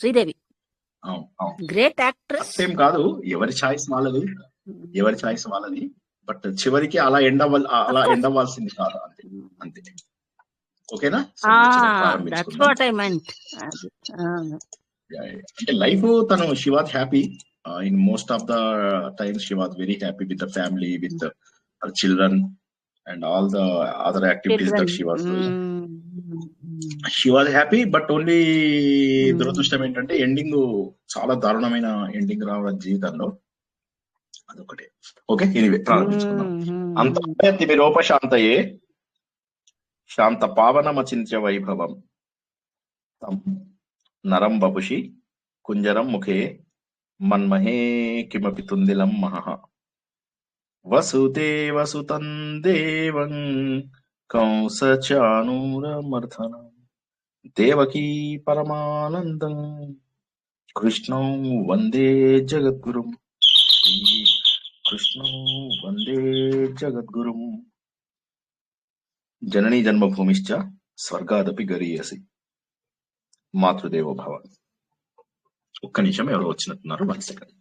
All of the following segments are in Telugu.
Sridevi great actress. సేమ్ కాదు, ఎవరి ఛాయిస్ వాళ్ళది, బట్ చివరికి అలా ఎండ్ అవ్వాల్సింది కాదు, అంతే అంతే. ఓకేనా? That's what I meant. అంటే లైఫ్ తను she was happy in most of the times. She was very happy with the family, with her children and all the other activities that she was doing. She was happy, but only దురదృష్టం ఏంటంటే ఎండింగ్ చాలా దారుణమైన ఎండింగ్ రావడం జీవితంలో, అదొకటే. Okay, anyway ప్రారంభించుకుందాం. అంతర్యతి విలోప శాంతయే శాంత పావనమచింత్య వైభవం తం నరం బపుషి కుంజరం ముఖే మన్మహే కిమపి తుందిలం మహః వసుదేవసుతం దేవం కంసచానూరమర్ధనం దేవకీ పరమానందం కృష్ణం వందే జగద్గురుం. కృష్ణం వందే జగద్గురుం. జననీ జన్మభూమిశ్చ స్వర్గాదపి గరీయసి మాతృదేవో భవ. ఒక్క నిమిషం, ఎవరో వచ్చినట్టున్నారు, 1 సెకండ్.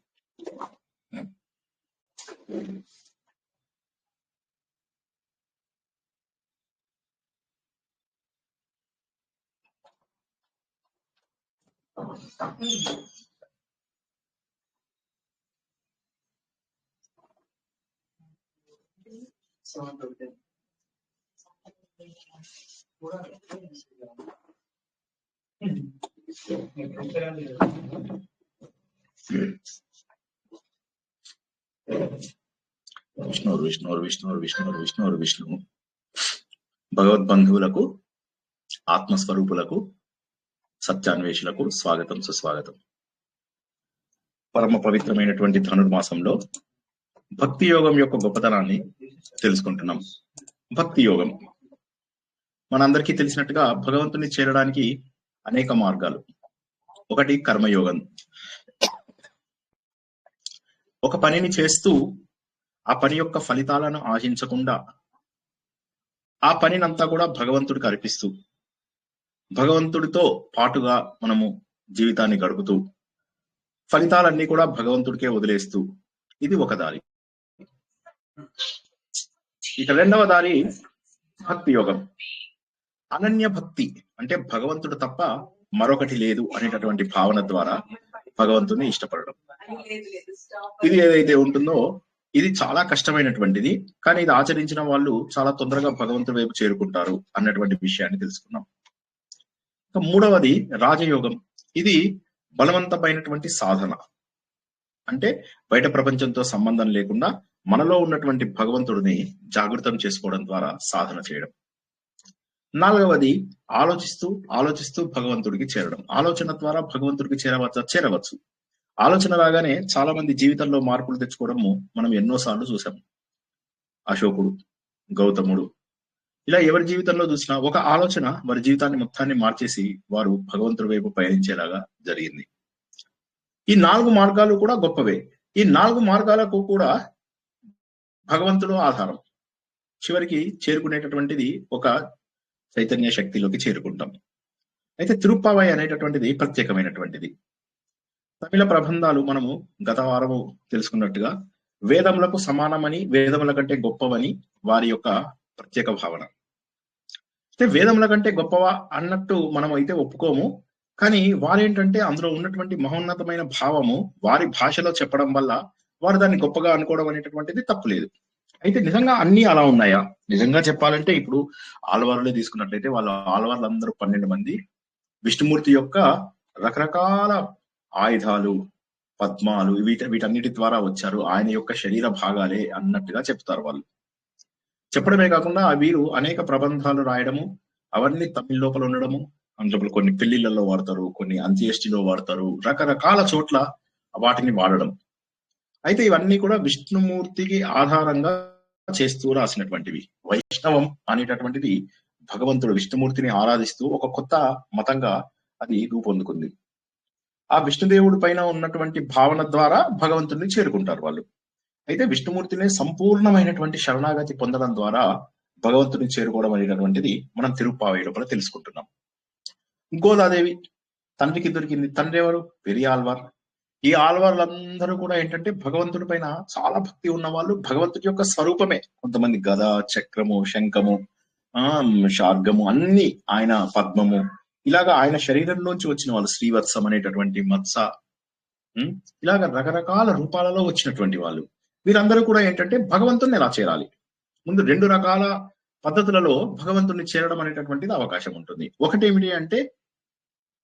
విష్ణు భగవద్బంధువులకు, ఆత్మస్వరూపులకు, సత్యాన్వేషులకు స్వాగతం, సుస్వాగతం. పరమ పవిత్రమైనటువంటి ధనుర్మాసంలో భక్తి యోగం యొక్క గొప్పతనాన్ని తెలుసుకుంటున్నాం. భక్తి యోగం మనందరికీ తెలిసినట్టుగా భగవంతుని చేరడానికి అనేక మార్గాలు. ఒకటి కర్మయోగం. ఒక పనిని చేస్తూ ఆ పని యొక్క ఫలితాలను ఆశించకుండా ఆ పనినంతా కూడా భగవంతుడికి అర్పిస్తూ, భగవంతుడితో పాటుగా మనము జీవితాన్ని గడుపుతూ, ఫలితాలన్నీ కూడా భగవంతుడికే వదిలేస్తూ, ఇది ఒక దారి. ఇక రెండవ దారి భక్తి యోగం. అనన్య భక్తి అంటే భగవంతుడు తప్ప మరొకటి లేదు అనేటటువంటి భావన ద్వారా భగవంతుని ఇష్టపడడం. ఇది ఏదైతే ఉంటుందో ఇది చాలా కష్టమైనటువంటిది, కానీ ఇది ఆచరించిన వాళ్ళు చాలా తొందరగా భగవంతుడి వైపు చేరుకుంటారు అన్నటువంటి విషయాన్ని తెలుసుకున్నాం. మూడవది రాజయోగం. ఇది బలవంతమైనటువంటి సాధన, అంటే బయట ప్రపంచంతో సంబంధం లేకుండా మనలో ఉన్నటువంటి భగవంతుడిని జాగృతం చేసుకోవడం ద్వారా సాధన చేయడం. నాలుగవది ఆలోచిస్తూ భగవంతుడికి చేరడం. ఆలోచన ద్వారా భగవంతుడికి చేరవచ్చు. ఆలోచన రాగానే చాలా మంది జీవితంలో మార్పులు తెచ్చుకోవడము మనం ఎన్నోసార్లు చూసాం. అశోకుడు, గౌతముడు, ఇలా ఎవరి జీవితంలో చూసినా ఒక ఆలోచన వారి జీవితాన్ని మొత్తాన్ని మార్చేసి వారు భగవంతుడి వైపు పయనించేలాగా జరిగింది. ఈ 4 మార్గాలు కూడా గొప్పవే. ఈ 4 మార్గాలకు కూడా భగవంతుడు ఆధారం. చివరికి చేరుకునేటటువంటిది ఒక చైతన్య శక్తిలోకి చేరుకుంటాం. అయితే తిరుప్పావై అనేటటువంటిది ప్రత్యేకమైనటువంటిది. తమిళ ప్రబంధాలు మనము గత వారము తెలుసుకున్నట్టుగా వేదములకు సమానమని, వేదముల కంటే గొప్పవని వారి యొక్క ప్రత్యేక భావన. అయితే వేదముల కంటే గొప్పవా అన్నట్టు మనం అయితే ఒప్పుకోము, కానీ వారేంటంటే అందులో ఉన్నటువంటి మహోన్నతమైన భావము వారి భాషలో చెప్పడం వల్ల వారు దాన్ని గొప్పగా అనుకోవడం అనేటటువంటిది తప్పులేదు. అయితే నిజంగా అన్ని అలా ఉన్నాయా? నిజంగా చెప్పాలంటే ఇప్పుడు ఆళ్వారులే తీసుకున్నట్లయితే వాళ్ళ ఆళ్వార్లందరూ 12 మంది విష్ణుమూర్తి యొక్క రకరకాల ఆయుధాలు, పద్మాలు, వీటన్నిటి ద్వారా వచ్చారు, ఆయన యొక్క శరీర భాగాలే అన్నట్టుగా చెప్తారు వాళ్ళు. చెప్పడమే కాకుండా వీరు అనేక ప్రబంధాలు రాయడము, అవన్నీ తమిళ లోపల ఉండడము, అందులో కొన్ని పెళ్లిళ్లలో వాడతారు, కొన్ని అంత్యేష్టిలో వాడతారు, రకరకాల చోట్ల వాటిని వాడడం. అయితే ఇవన్నీ కూడా విష్ణుమూర్తికి ఆధారంగా చేస్తూ రాసినటువంటివి. వైష్ణవం అనేటటువంటిది భగవంతుడు విష్ణుమూర్తిని ఆరాధిస్తూ ఒక కొత్త మతంగా అది రూపొందుకుంది. ఆ విష్ణుదేవుడి పైన ఉన్నటువంటి భావన ద్వారా భగవంతుడిని చేరుకుంటారు వాళ్ళు. అయితే విష్ణుమూర్తిని సంపూర్ణమైనటువంటి శరణాగతి పొందడం ద్వారా భగవంతుడిని చేరుకోవడం అనేటటువంటిది మనం తిరుప్పావై లోపల తెలుసుకుంటున్నాం. గోదాదేవి తండ్రికి దొరికింది. తండ్రి ఎవరు? పెరియాళ్వార్. ఈ ఆళ్వార్లందరూ కూడా ఏంటంటే భగవంతుడి పైన చాలా భక్తి ఉన్న వాళ్ళు, భగవంతుడి యొక్క స్వరూపమే. కొంతమంది గద, చక్రము, శంఖము, శార్గము అన్ని, ఆయన పద్మము, ఇలాగా ఆయన శరీరంలోంచి వచ్చిన వాళ్ళు, శ్రీవత్సం అనేటటువంటి మత్స, ఇలాగ రకరకాల రూపాలలో వచ్చినటువంటి వాళ్ళు. వీరందరూ కూడా ఏంటంటే భగవంతుడిని ఎలా చేరాలి? ముందు 2 రకాల పద్ధతులలో భగవంతుడిని చేరడం అనేటటువంటిది అవకాశం ఉంటుంది. ఒకటి ఏమిటి అంటే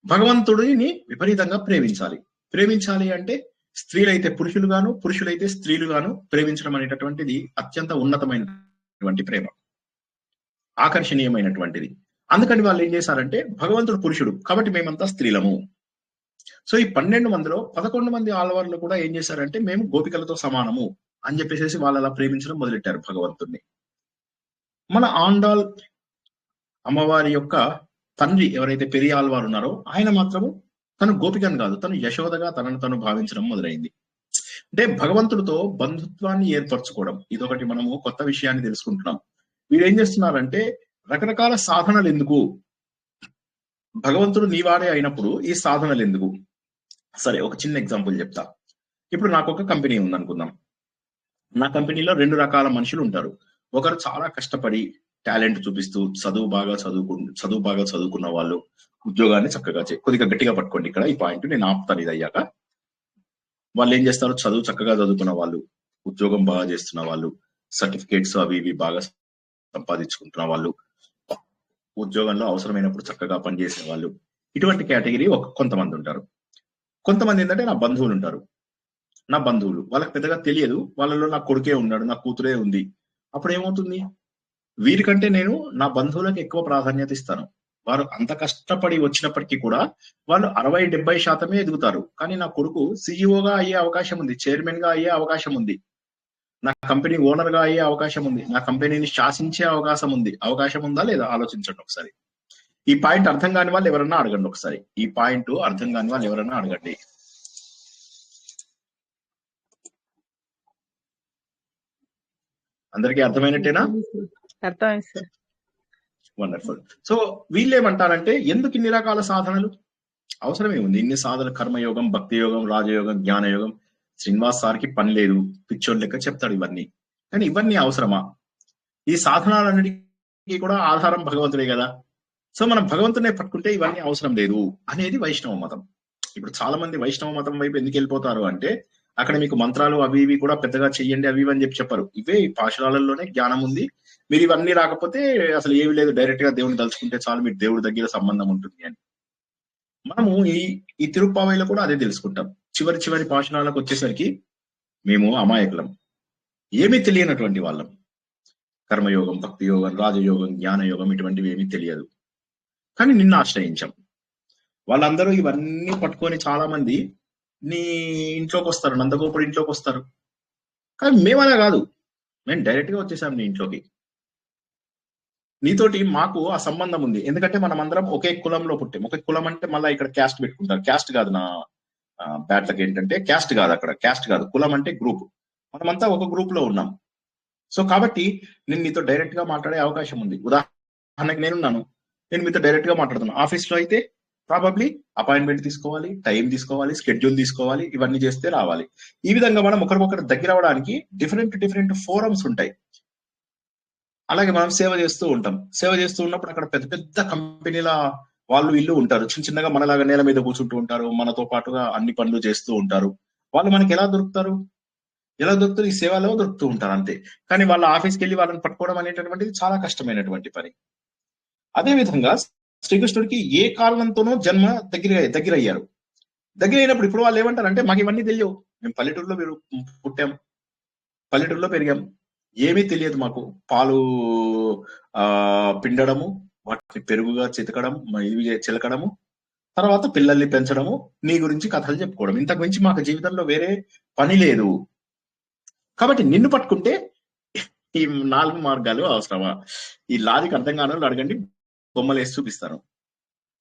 భగవంతుడిని విపరీతంగా ప్రేమించాలి. ప్రేమించాలి అంటే స్త్రీలైతే పురుషులుగాను, పురుషులైతే స్త్రీలుగాను ప్రేమించడం అనేటటువంటిది అత్యంత ఉన్నతమైనటువంటి ప్రేమ, ఆకర్షణీయమైనటువంటిది. అందుకని వాళ్ళు ఏం చేశారంటే భగవంతుడు పురుషుడు కాబట్టి మేమంతా స్త్రీలము. సో ఈ 12 మందిలో 11 మంది ఆళ్వార్లు కూడా ఏం చేశారంటే మేము గోపికలతో సమానము అని చెప్పేసి వాళ్ళు అలా ప్రేమించడం మొదలెట్టారు భగవంతుడిని. మన ఆండాల్ అమ్మవారి యొక్క తండ్రి ఎవరైతే పెరియాళ్వారు ఉన్నారో ఆయన మాత్రము తను గోపికను కాదు, తను యశోదగా తనను తను భావించడం మొదలైంది. అంటే భగవంతుడితో బంధుత్వాన్ని ఏర్పరచుకోవడం, ఇదొకటి మనము కొత్త విషయాన్ని తెలుసుకుంటున్నాం. వీరు ఏం చేస్తున్నారంటే రకరకాల సాధనలు ఎందుకు? భగవంతుడు నీవాడే అయినప్పుడు ఈ సాధనలు ఎందుకు? సరే, ఒక చిన్న ఎగ్జాంపుల్ చెప్తా. ఇప్పుడు నాకు ఒక కంపెనీ ఉందనుకుందాం. నా కంపెనీలో 2 రకాల మనుషులు ఉంటారు. ఒకరు చాలా కష్టపడి టాలెంట్ చూపిస్తూ చదువు బాగా చదువుకున్న వాళ్ళు, ఉద్యోగాన్ని చక్కగా కొద్దిగా గట్టిగా పట్టుకోండి ఇక్కడ ఈ పాయింట్, నేను ఆపుతాను ఇది అయ్యాక. వాళ్ళు ఏం చేస్తారు? చదువు చక్కగా చదువుకున్న వాళ్ళు, ఉద్యోగం బాగా చేస్తున్న వాళ్ళు, సర్టిఫికేట్స్ అవి ఇవి బాగా సంపాదించుకుంటున్న వాళ్ళు, ఉద్యోగంలో అవసరమైనప్పుడు చక్కగా పనిచేసే వాళ్ళు, ఇటువంటి కేటగిరీ కొంతమంది ఉంటారు. కొంతమంది ఏంటంటే నా బంధువులు ఉంటారు. నా బంధువులు వాళ్ళకి పెద్దగా తెలియదు, వాళ్ళలో నా కొడుకే ఉన్నాడు, నా కూతురే ఉంది. అప్పుడు ఏమవుతుంది? వీరికంటే నేను నా బంధువులకు ఎక్కువ ప్రాధాన్యత ఇస్తాను. వారు అంత కష్టపడి వచ్చినప్పటికీ కూడా వాళ్ళు 60-70% ఎదుగుతారు. కానీ నా కొడుకు సిఇఓగా అయ్యే అవకాశం ఉంది, చైర్మన్ గా అయ్యే అవకాశం ఉంది, నా కంపెనీ ఓనర్ గా అయ్యే అవకాశం ఉంది, నా కంపెనీని శాసించే అవకాశం ఉందా లేదా ఆలోచించండి ఒకసారి. ఈ పాయింట్ అర్థం కాని వాళ్ళు ఎవరన్నా అడగండి ఒకసారి. ఈ పాయింట్ అర్థం కాని వాళ్ళు ఎవరన్నా అడగండి. అందరికీ అర్థమైనట్టేనా? అర్థమైంది సార్. వండర్ఫుల్. సో వీళ్ళు ఏమంటారంటే ఎందుకు ఇన్ని రకాల సాధనలు? అవసరమే ఉంది ఇన్ని సాధన, కర్మయోగం, భక్తి యోగం, రాజయోగం, జ్ఞానయోగం. శ్రీనివాస్ సార్కి పని లేదు, పిచ్చోన్ లెక్క చెప్తాడు ఇవన్నీ. కానీ ఇవన్నీ అవసరమా? ఈ సాధనాలన్నిటికీ కూడా ఆధారం భగవంతుడే కదా. సో మనం భగవంతునే పట్టుకుంటే ఇవన్నీ అవసరం లేదు అనేది వైష్ణవ మతం. ఇప్పుడు చాలా మంది వైష్ణవ మతం వైపు ఎందుకు వెళ్ళిపోతారు అంటే అక్కడ మీకు మంత్రాలు అవి ఇవి కూడా పెద్దగా చెయ్యండి అవి అని చెప్పరు. ఇవే ఈ పాశురాలలోనే జ్ఞానం ఉంది, మీరు ఇవన్నీ రాకపోతే అసలు ఏమి లేదు, డైరెక్ట్ గా దేవుని తలుచుకుంటే చాలు, మీరు దేవుడి దగ్గర సంబంధం ఉంటుంది అని. మనము ఈ తిరుప్పావైలో కూడా అదే తెలుసుకుంటాం. చివరి పాశురాలకు వచ్చేసరికి మేము అమాయకులం, ఏమీ తెలియనటువంటి వాళ్ళం. కర్మయోగం, భక్తి యోగం, రాజయోగం, జ్ఞానయోగం ఇటువంటివి ఏమీ తెలియదు. కానీ నిన్ను ఆశ్రయించాం. వాళ్ళందరూ ఇవన్నీ పట్టుకొని చాలా మంది నీ ఇంట్లోకి వస్తారు, నందగోపుడు ఇంట్లోకి వస్తారు. కానీ మేము అలా కాదు, మేము డైరెక్ట్ గా వచ్చేసాం నీ ఇంట్లోకి. నీతోటి మాకు ఆ సంబంధం ఉంది, ఎందుకంటే మనం అందరం ఒకే కులంలో పుట్టాం. ఒకే కులం అంటే మళ్ళీ ఇక్కడ క్యాస్ట్ పెట్టుకుంటారు. క్యాస్ట్ కాదు, నా బ్యాట్లకి ఏంటంటే క్యాస్ట్ కాదు, అక్కడ క్యాస్ట్ కాదు, కులం అంటే గ్రూప్. మనమంతా ఒక గ్రూప్ లో ఉన్నాం. సో కాబట్టి నేను నీతో డైరెక్ట్ గా మాట్లాడే అవకాశం ఉంది. ఉదాహరణకి నేనున్నాను, నేను మీతో డైరెక్ట్ గా మాట్లాడుతున్నాను. ఆఫీస్ లో అయితే ప్రాబబ్లీ అపాయింట్మెంట్ తీసుకోవాలి, టైం తీసుకోవాలి, స్కెడ్యూల్ తీసుకోవాలి, ఇవన్నీ చేస్తే రావాలి. ఈ విధంగా మనం ఒకరికొకరు దగ్గర అవ్వడానికి డిఫరెంట్ ఫోరమ్స్ ఉంటాయి. అలాగే మనం సేవ చేస్తూ ఉంటాం. సేవ చేస్తూ ఉన్నప్పుడు అక్కడ పెద్ద పెద్ద కంపెనీల వాళ్ళు వీళ్ళు ఉంటారు, చిన్నగా మనలాగా నేల మీద కూర్చుంటూ ఉంటారు, మనతో పాటుగా అన్ని పనులు చేస్తూ ఉంటారు. వాళ్ళు మనకి ఎలా దొరుకుతారు? ఈ సేవలో దొరుకుతూ ఉంటారు అంతే. కానీ వాళ్ళ ఆఫీస్కి వెళ్ళి వాళ్ళని పట్టుకోవడం అనేటటువంటిది చాలా కష్టమైనటువంటి పని. అదే విధంగా శ్రీకృష్ణుడికి ఏ కారణంతోనో జన్మ దగ్గర అయ్యారు. దగ్గర అయినప్పుడు ఇప్పుడు వాళ్ళు ఏమంటారు అంటే మాకు ఇవన్నీ తెలియవు, మేము పల్లెటూరులో పుట్టాం, పల్లెటూరులో పెరిగాం, ఏమీ తెలియదు మాకు. పాలు పిండడము, వాటిని పెరుగుగా చిలకడము, తర్వాత పిల్లల్ని పెంచడము, నీ గురించి కథలు చెప్పుకోవడం, ఇంతకు మించి మాకు జీవితంలో వేరే పని లేదు. కాబట్టి నిన్ను పట్టుకుంటే ఈ 4 మార్గాలు అవసరమా? ఈ లాజిక్ అర్థం కాని వాళ్ళు అడగండి, బొమ్మలు వేసి చూపిస్తాను.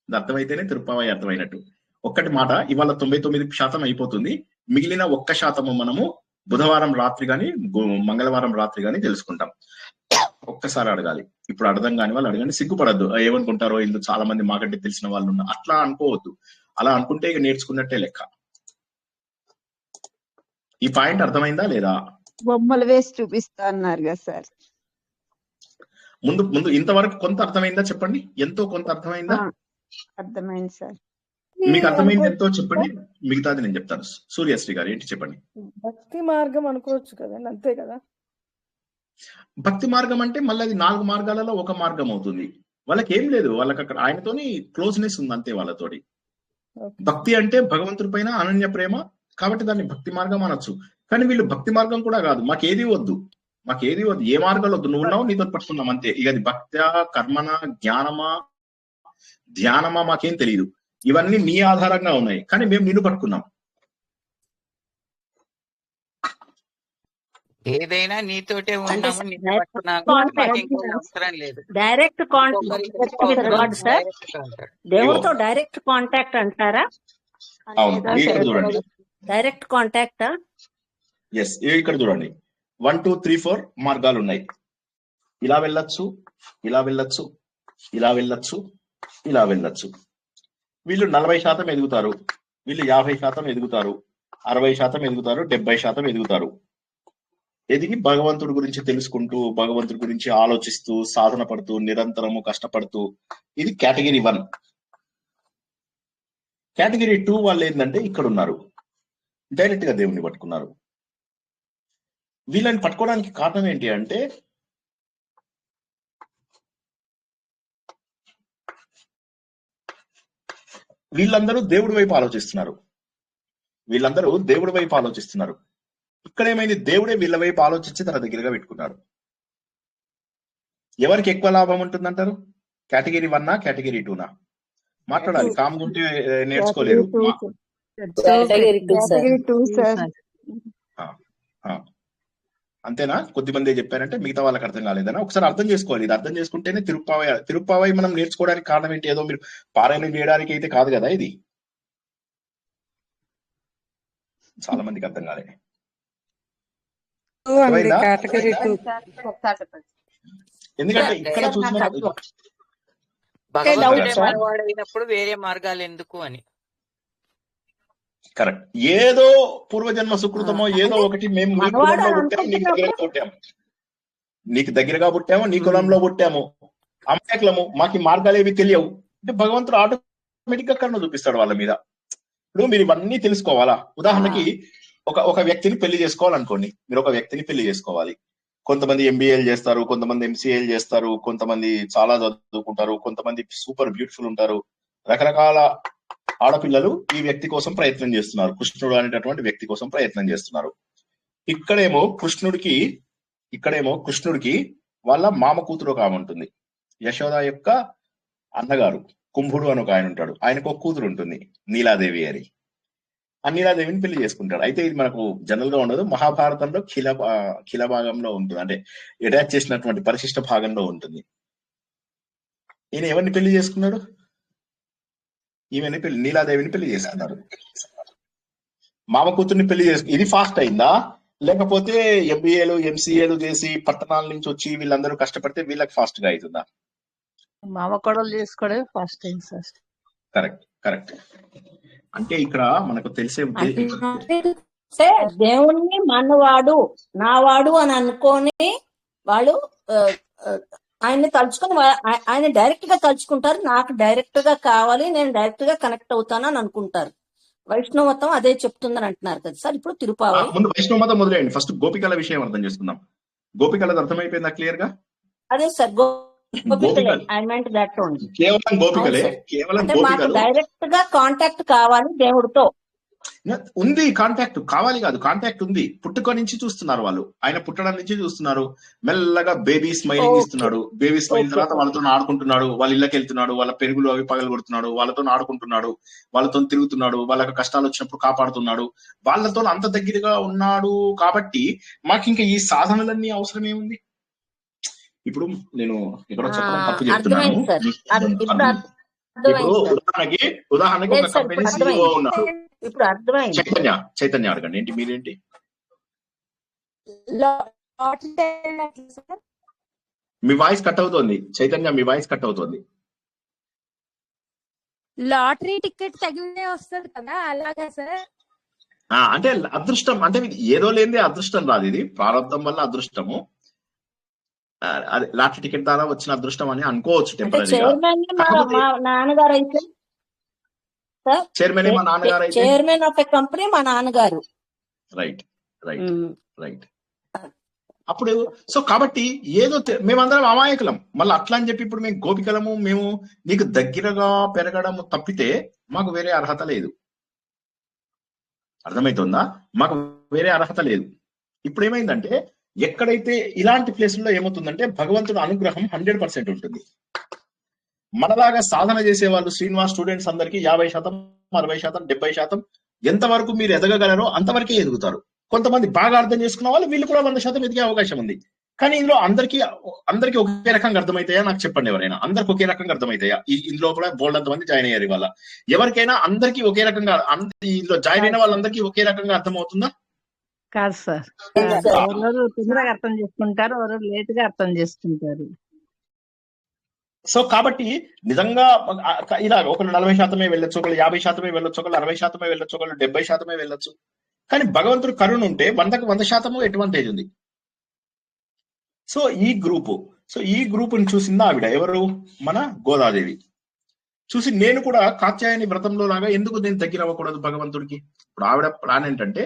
ఇది అర్థమైతేనే తిరుప్పావై అర్థమైనట్టు. ఒక్కటి మాట, ఇవాళ 99% అయిపోతుంది, మిగిలిన 1% మనము బుధవారం రాత్రి గాని మంగళవారం రాత్రి గాని తెలుసుకుంటాం. ఒక్కసారి అడగాలి. ఇప్పుడు అర్థం కాని వాళ్ళు అడగండి, సిగ్గుపడద్దు. ఏమనుకుంటారో ఇల్లు చాలా మంది మాకంటే తెలిసిన వాళ్ళు ఉన్నారు అట్లా అనుకోవద్దు. అలా అనుకుంటే ఇక నేర్చుకున్నట్టే లెక్క. ఈ పాయింట్ అర్థమైందా లేదా? బొమ్మలు వేసి చూపిస్తా అన్నారు కదా సార్. ముందు ముందు ఇంతవరకు కొంత అర్థమైందా చెప్పండి, ఎంతో కొంత అర్థమైందా? అర్థమైంది సార్. మీకు అర్థమైంది ఎంతో చెప్పండి, మిగతాది నేను చెప్తాను. సూర్యశ్రీ గారు ఏంటి చెప్పండి. భక్తి మార్గం అనుకోవచ్చు కదండి, అంతే కదా? భక్తి మార్గం అంటే మళ్ళీ అది 4 మార్గాలలో ఒక మార్గం అవుతుంది. వాళ్ళకి ఏం లేదు, వాళ్ళకి అక్కడ ఆయనతోని క్లోజ్నెస్ ఉంది అంతే వాళ్ళతోటి. భక్తి అంటే భగవంతుడి పైన అనన్య ప్రేమ, కాబట్టి దాన్ని భక్తి మార్గం అనొచ్చు. కానీ వీళ్ళు భక్తి మార్గం కూడా కాదు, మాకేది వద్దు, ఏ మార్గాలు వద్దు, నువ్వు ఉన్నావు నీతో పట్టుకున్నాం అంతే. ఇక అది భక్త్యా, కర్మన, జ్ఞానమా, ధ్యానమా మాకేం తెలియదు. ఇవన్నీ నీ ఆధారంగా ఉన్నాయి, కానీ మేము నిన్ను పట్టుకున్నాం. ఏదైనా నీతోటే అంటే ఉన్నాము, నిన్ను పట్టుకున్నాము, మాకు ఇంకొక అవసరం లేదు. డైరెక్ట్ కాంటాక్ట్ సార్, దేవుడితో డైరెక్ట్ కాంటాక్ట్ అంటారా? అవును, ఇక్కడ చూడండి, డైరెక్ట్ కాంటాక్ట్. ఎస్, ఇక్కడ చూడండి 1 2 3 4 మార్గాలు ఉన్నాయి. ఇలా వెళ్ళొచ్చు, ఇలా వెళ్ళొచ్చు, ఇలా వెళ్ళొచ్చు, ఇలా వెళ్ళొచ్చు. వీళ్ళు 40% ఎదుగుతారు, వీళ్ళు 50% ఎదుగుతారు, 60% ఎదుగుతారు, 70% ఎదుగుతారు. ఎదిగి భగవంతుడి గురించి తెలుసుకుంటూ, భగవంతుడి గురించి ఆలోచిస్తూ, సాధన పడుతూ, నిరంతరము కష్టపడుతూ. ఇది కేటగిరీ 1. కేటగిరీ 2 వాళ్ళు ఏంటంటే ఇక్కడ ఉన్నారు, డైరెక్ట్ గా దేవుణ్ణి పట్టుకున్నారు. వీళ్ళని పట్టుకోవడానికి కారణం ఏంటి అంటే వీళ్ళందరూ దేవుడి వైపు ఆలోచిస్తున్నారు, ఇక్కడ ఏమైంది, దేవుడే వీళ్ళ వైపు ఆలోచించి తన దగ్గరగా పెట్టుకున్నాడు. ఎవరికి ఎక్కువ లాభం ఉంటుందంటారు? కేటగిరీ 1 కేటగిరీ 2 మాట్లాడాలి, కాముంటే నేర్చుకోలేరు. అంతేనా? కొద్దిమంది చెప్పారంటే మిగతా వాళ్ళకి అర్థం కాలేదనా? ఒకసారి అర్థం చేసుకోవాలి. ఇది అర్థం చేసుకుంటేనే తిరుప్పావై మనం నేర్చుకోవడానికి కారణం ఏంటి? ఏదో మీరు పారాయణం చేయడానికి అయితే కాదు కదా ఇది. చాలా మందికి అర్థం కాలే. ఎందుకంటే ఇక్కడ చూసిన భగవంతుడే మనవాడైనప్పుడు వేరే మార్గాలు ఎందుకు అని. కరెక్ట్. ఏదో పూర్వజన్మ సుకృతమో ఏదో ఒకటి, మేము నీ కులంలో పుట్టాము, నీకు దగ్గరగా పుట్టాము, నీ కులంలో పుట్టాము, అమాయకులము, మాకు మార్గాలు ఏవి తెలియవు అంటే భగవంతుడు ఆటోమేటిక్ గా కన్ను చూపిస్తాడు వాళ్ళ మీద. ఇప్పుడు మీరు ఇవన్నీ తెలుసుకోవాలా. ఉదాహరణకి ఒక వ్యక్తిని పెళ్లి చేసుకోవాలనుకోండి, మీరు ఒక వ్యక్తిని పెళ్లి చేసుకోవాలి. కొంతమంది ఎంబీఏలు చేస్తారు, కొంతమంది ఎంసీఏలు చేస్తారు, కొంతమంది చాలా చదువుకుంటారు, కొంతమంది సూపర్ బ్యూటిఫుల్ ఉంటారు. రకరకాల ఆడపిల్లలు ఈ వ్యక్తి కోసం ప్రయత్నం చేస్తున్నారు, కృష్ణుడు అనేటటువంటి వ్యక్తి కోసం ప్రయత్నం చేస్తున్నారు. ఇక్కడేమో కృష్ణుడికి వాళ్ళ మామ కూతురు ఒక ఆమె ఉంటుంది. యశోద యొక్క అన్నగారు కుంభుడు అని ఒక ఆయన ఉంటాడు, ఆయనకు ఒక కూతురు ఉంటుంది నీలాదేవి అని. ఆ నీలాదేవిని పెళ్లి చేసుకుంటాడు. అయితే ఇది మనకు జనరల్ గా ఉండదు, మహాభారతంలో ఖిల భాగంలో ఉంటుంది, అంటే అటాచ్ చేసినటువంటి పరిశిష్ట భాగంలో ఉంటుంది. ఈయన ఎవరిని పెళ్లి చేసుకున్నాడు? నీలాదేవిని పెళ్లి చేసుకున్నారు. మామ కూతుర్ని పెళ్లి ఇది ఫాస్ట్ అయిందా? లేకపోతే ఎంబీఏలు ఎంసీఏలు చేసి పట్టణాల నుంచి వచ్చి వీళ్ళందరూ కష్టపడితే వీళ్ళకి ఫాస్ట్ గా అవుతుందా? మామ కొడలు చేసుకోవడమే ఫాస్ట్ అయింది సార్. కరెక్ట్. అంటే ఇక్కడ మనకు తెలిసే దేవుణ్ణి మనవాడు, నావాడు అని అనుకొని వాళ్ళు ఆయన్ని తలుచుకొని ఆయన డైరెక్ట్ గా తలుచుకుంటారు. నాకు డైరెక్ట్ గా కావాలి, నేను డైరెక్ట్ గా కనెక్ట్ అవుతాను అని అనుకుంటారు. వైష్ణవమతం అదే చెప్తుందని అంటున్నారు కదా సార్. ఇప్పుడు తిరుపావై ముందు వైష్ణవమతం మొదలైంది, ఫస్ట్ గోపికల విషయం అర్థం చేసుకుందాం. గోపికలది అర్థమైపోయిందా క్లియర్ గా? అదే సార్, గోపికలే. I meant that only. కేవలం గోపికలే, అంటే మాకు డైరెక్ట్ గా కాంటాక్ట్ కావాలి దేవుడితో. ఉంది, కాంటాక్ట్ కావాలి కాదు, కాంటాక్ట్ ఉంది. పుట్టుక నుంచి చూస్తున్నారు వాళ్ళు, ఆయన పుట్టడం నుంచి చూస్తున్నారు. మెల్లగా బేబీ స్మైలింగ్ ఇస్తున్నాడు. బేబీ స్మైల్ తర్వాత వాళ్ళతో ఆడుకుంటున్నాడు, వాళ్ళ ఇళ్ళకి వెళ్తున్నాడు, వాళ్ళ పెరుగులు అవి పగలు కొడుతున్నాడు, వాళ్ళతో ఆడుకుంటున్నాడు, వాళ్ళతో తిరుగుతున్నాడు, వాళ్ళకి కష్టాలు వచ్చినప్పుడు కాపాడుతున్నాడు, వాళ్ళతో అంత దగ్గరగా ఉన్నాడు. కాబట్టి మాకు ఇంకా ఈ సాధనలన్నీ అవసరం ఏముంది? ఇప్పుడు నేను ఎక్కడో చెప్పడం తప్పు చెప్తున్నాను. ఇప్పుడు ఉదాహరణకి ఒక కంపెనీ CEO ఉన్నాడు. ఇప్పుడు అర్థమైంది. చైతన్య అడగండి, ఏంటి మీరేంటి? మీ వాయిస్ కట్ అవుతోంది చైతన్య, మీ వాయిస్ కట్ అవుతోంది. లాటరీ టికెట్ తగిలితే వస్తుంది కదా, అలాగా సార్? అంటే అదృష్టం అంటే మీకు ఏదో లేనిదే అదృష్టం రాదు, ఇది ప్రారంభం వల్ల అదృష్టము. అదే లాటరీ టికెట్ ద్వారా వచ్చిన అదృష్టం అని అనుకోవచ్చు అంటే టెంపరీగా. చైర్మన్ కాకపోతే మా నాన్నగారు అయితే సార్, చైర్మన్ మా నాన్నగారు అయితే చైర్మన్ ఆఫ్ ఎ కంపెనీ మా నాన్నగారు. Right right right. అప్పుడు సో కాబట్టి ఏదో మేమందరం అమాయకులం, మళ్ళీ అట్లా అని చెప్పి ఇప్పుడు మేము గోపికలము, మేము నీకు దగ్గరగా పెరగడము తప్పితే మాకు వేరే అర్హత లేదు. అర్థమవుతుందా? మాకు వేరే అర్హత లేదు. ఇప్పుడు ఏమైందంటే ఎక్కడైతే ఇలాంటి ప్లేసుల్లో ఏమవుతుందంటే భగవంతుడు అనుగ్రహం 100% ఉంటుంది. మనలాగా సాధన చేసే వాళ్ళు శ్రీనివాస్ స్టూడెంట్స్ అందరికీ 50%, 60%, 70% ఎంతవరకు మీరు ఎదగగలరో అంతవరకే ఎదుగుతారు. కొంతమంది బాగా అర్థం చేసుకున్న వాళ్ళు వీళ్ళు కూడా 100% ఎదిగే అవకాశం ఉంది. కానీ ఇందులో అందరికీ ఒకే రకంగా అర్థమవుతాయా నాకు చెప్పండి ఎవరైనా? అందరికి ఒకే రకంగా అర్థమవుతాయా? ఇందులో కూడా బోల్డ్ మంది జాయిన్ అయ్యారు ఇవాళ. ఎవరికైనా అందరికీ ఒకే రకంగా ఇందులో జాయిన్ అయిన వాళ్ళందరికీ ఒకే రకంగా అర్థమవుతుందా? కాదు సార్, ఎవరు తొందరగా అర్థం చేసుకుంటారు, ఎవరు లేట్ గా అర్థం చేసుకుంటారు. సో కాబట్టి నిజంగా ఇలా ఒకళ్ళు 40% వెళ్ళొచ్చు, ఒకళ్ళు 50% వెళ్ళొచ్చు, ఒకళ్ళు 60% వెళ్ళొచ్చు, ఒకళ్ళు 70% వెళ్ళొచ్చు. కానీ భగవంతుడు కరుణ ఉంటే 100కు 100% అడ్వాంటేజ్ ఉంది. సో ఈ గ్రూపుని చూసిందా ఆవిడ ఎవరు? మన గోదాదేవి చూసి నేను కూడా కాత్యాయని వ్రతంలో లాగా ఎందుకు నేను దగ్గర అవ్వకూడదు భగవంతుడికి? ఇప్పుడు ఆవిడ ప్లాన్ ఏంటంటే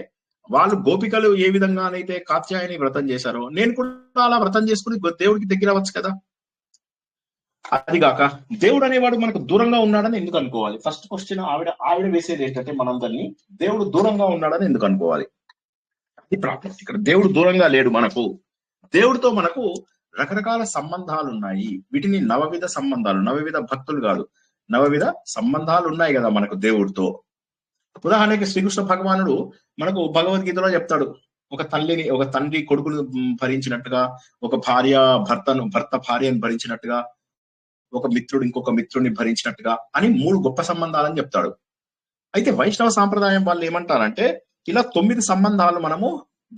వాళ్ళు గోపికలు ఏ విధంగానైతే కాత్యాయని వ్రతం చేశారో నేను కూడా అలా వ్రతం చేసుకుని దేవుడికి దగ్గర అవ్వచ్చు కదా. అదిగాక దేవుడు అనేవాడు మనకు దూరంగా ఉన్నాడని ఎందుకు అనుకోవాలి? ఫస్ట్ క్వశ్చన్ ఆవిడ వేసేది ఏంటంటే మనందరినీ దేవుడు దూరంగా ఉన్నాడని ఎందుకు అనుకోవాలి? అది ప్రాబ్లం. ఇక్కడ దేవుడు దూరంగా లేడు. దేవుడితో మనకు రకరకాల సంబంధాలు ఉన్నాయి. వీటిని నవవిధ సంబంధాలు, నవవిధ భక్తులు కాదు, నవవిధ సంబంధాలు ఉన్నాయి కదా మనకు దేవుడితో. ఉదాహరణకి శ్రీకృష్ణ భగవానుడు మనకు భగవద్గీతలో చెప్తాడు, ఒక తండ్రి కొడుకును భరించినట్టుగా, ఒక భర్త భార్యను భరించినట్టుగా, ఒక మిత్రుడు ఇంకొక మిత్రుడిని భరించినట్టుగా అని 3 గొప్ప సంబంధాలని చెప్తాడు. అయితే వైష్ణవ సాంప్రదాయం వాళ్ళు ఏమంటారంటే ఇలా 9 సంబంధాలు మనము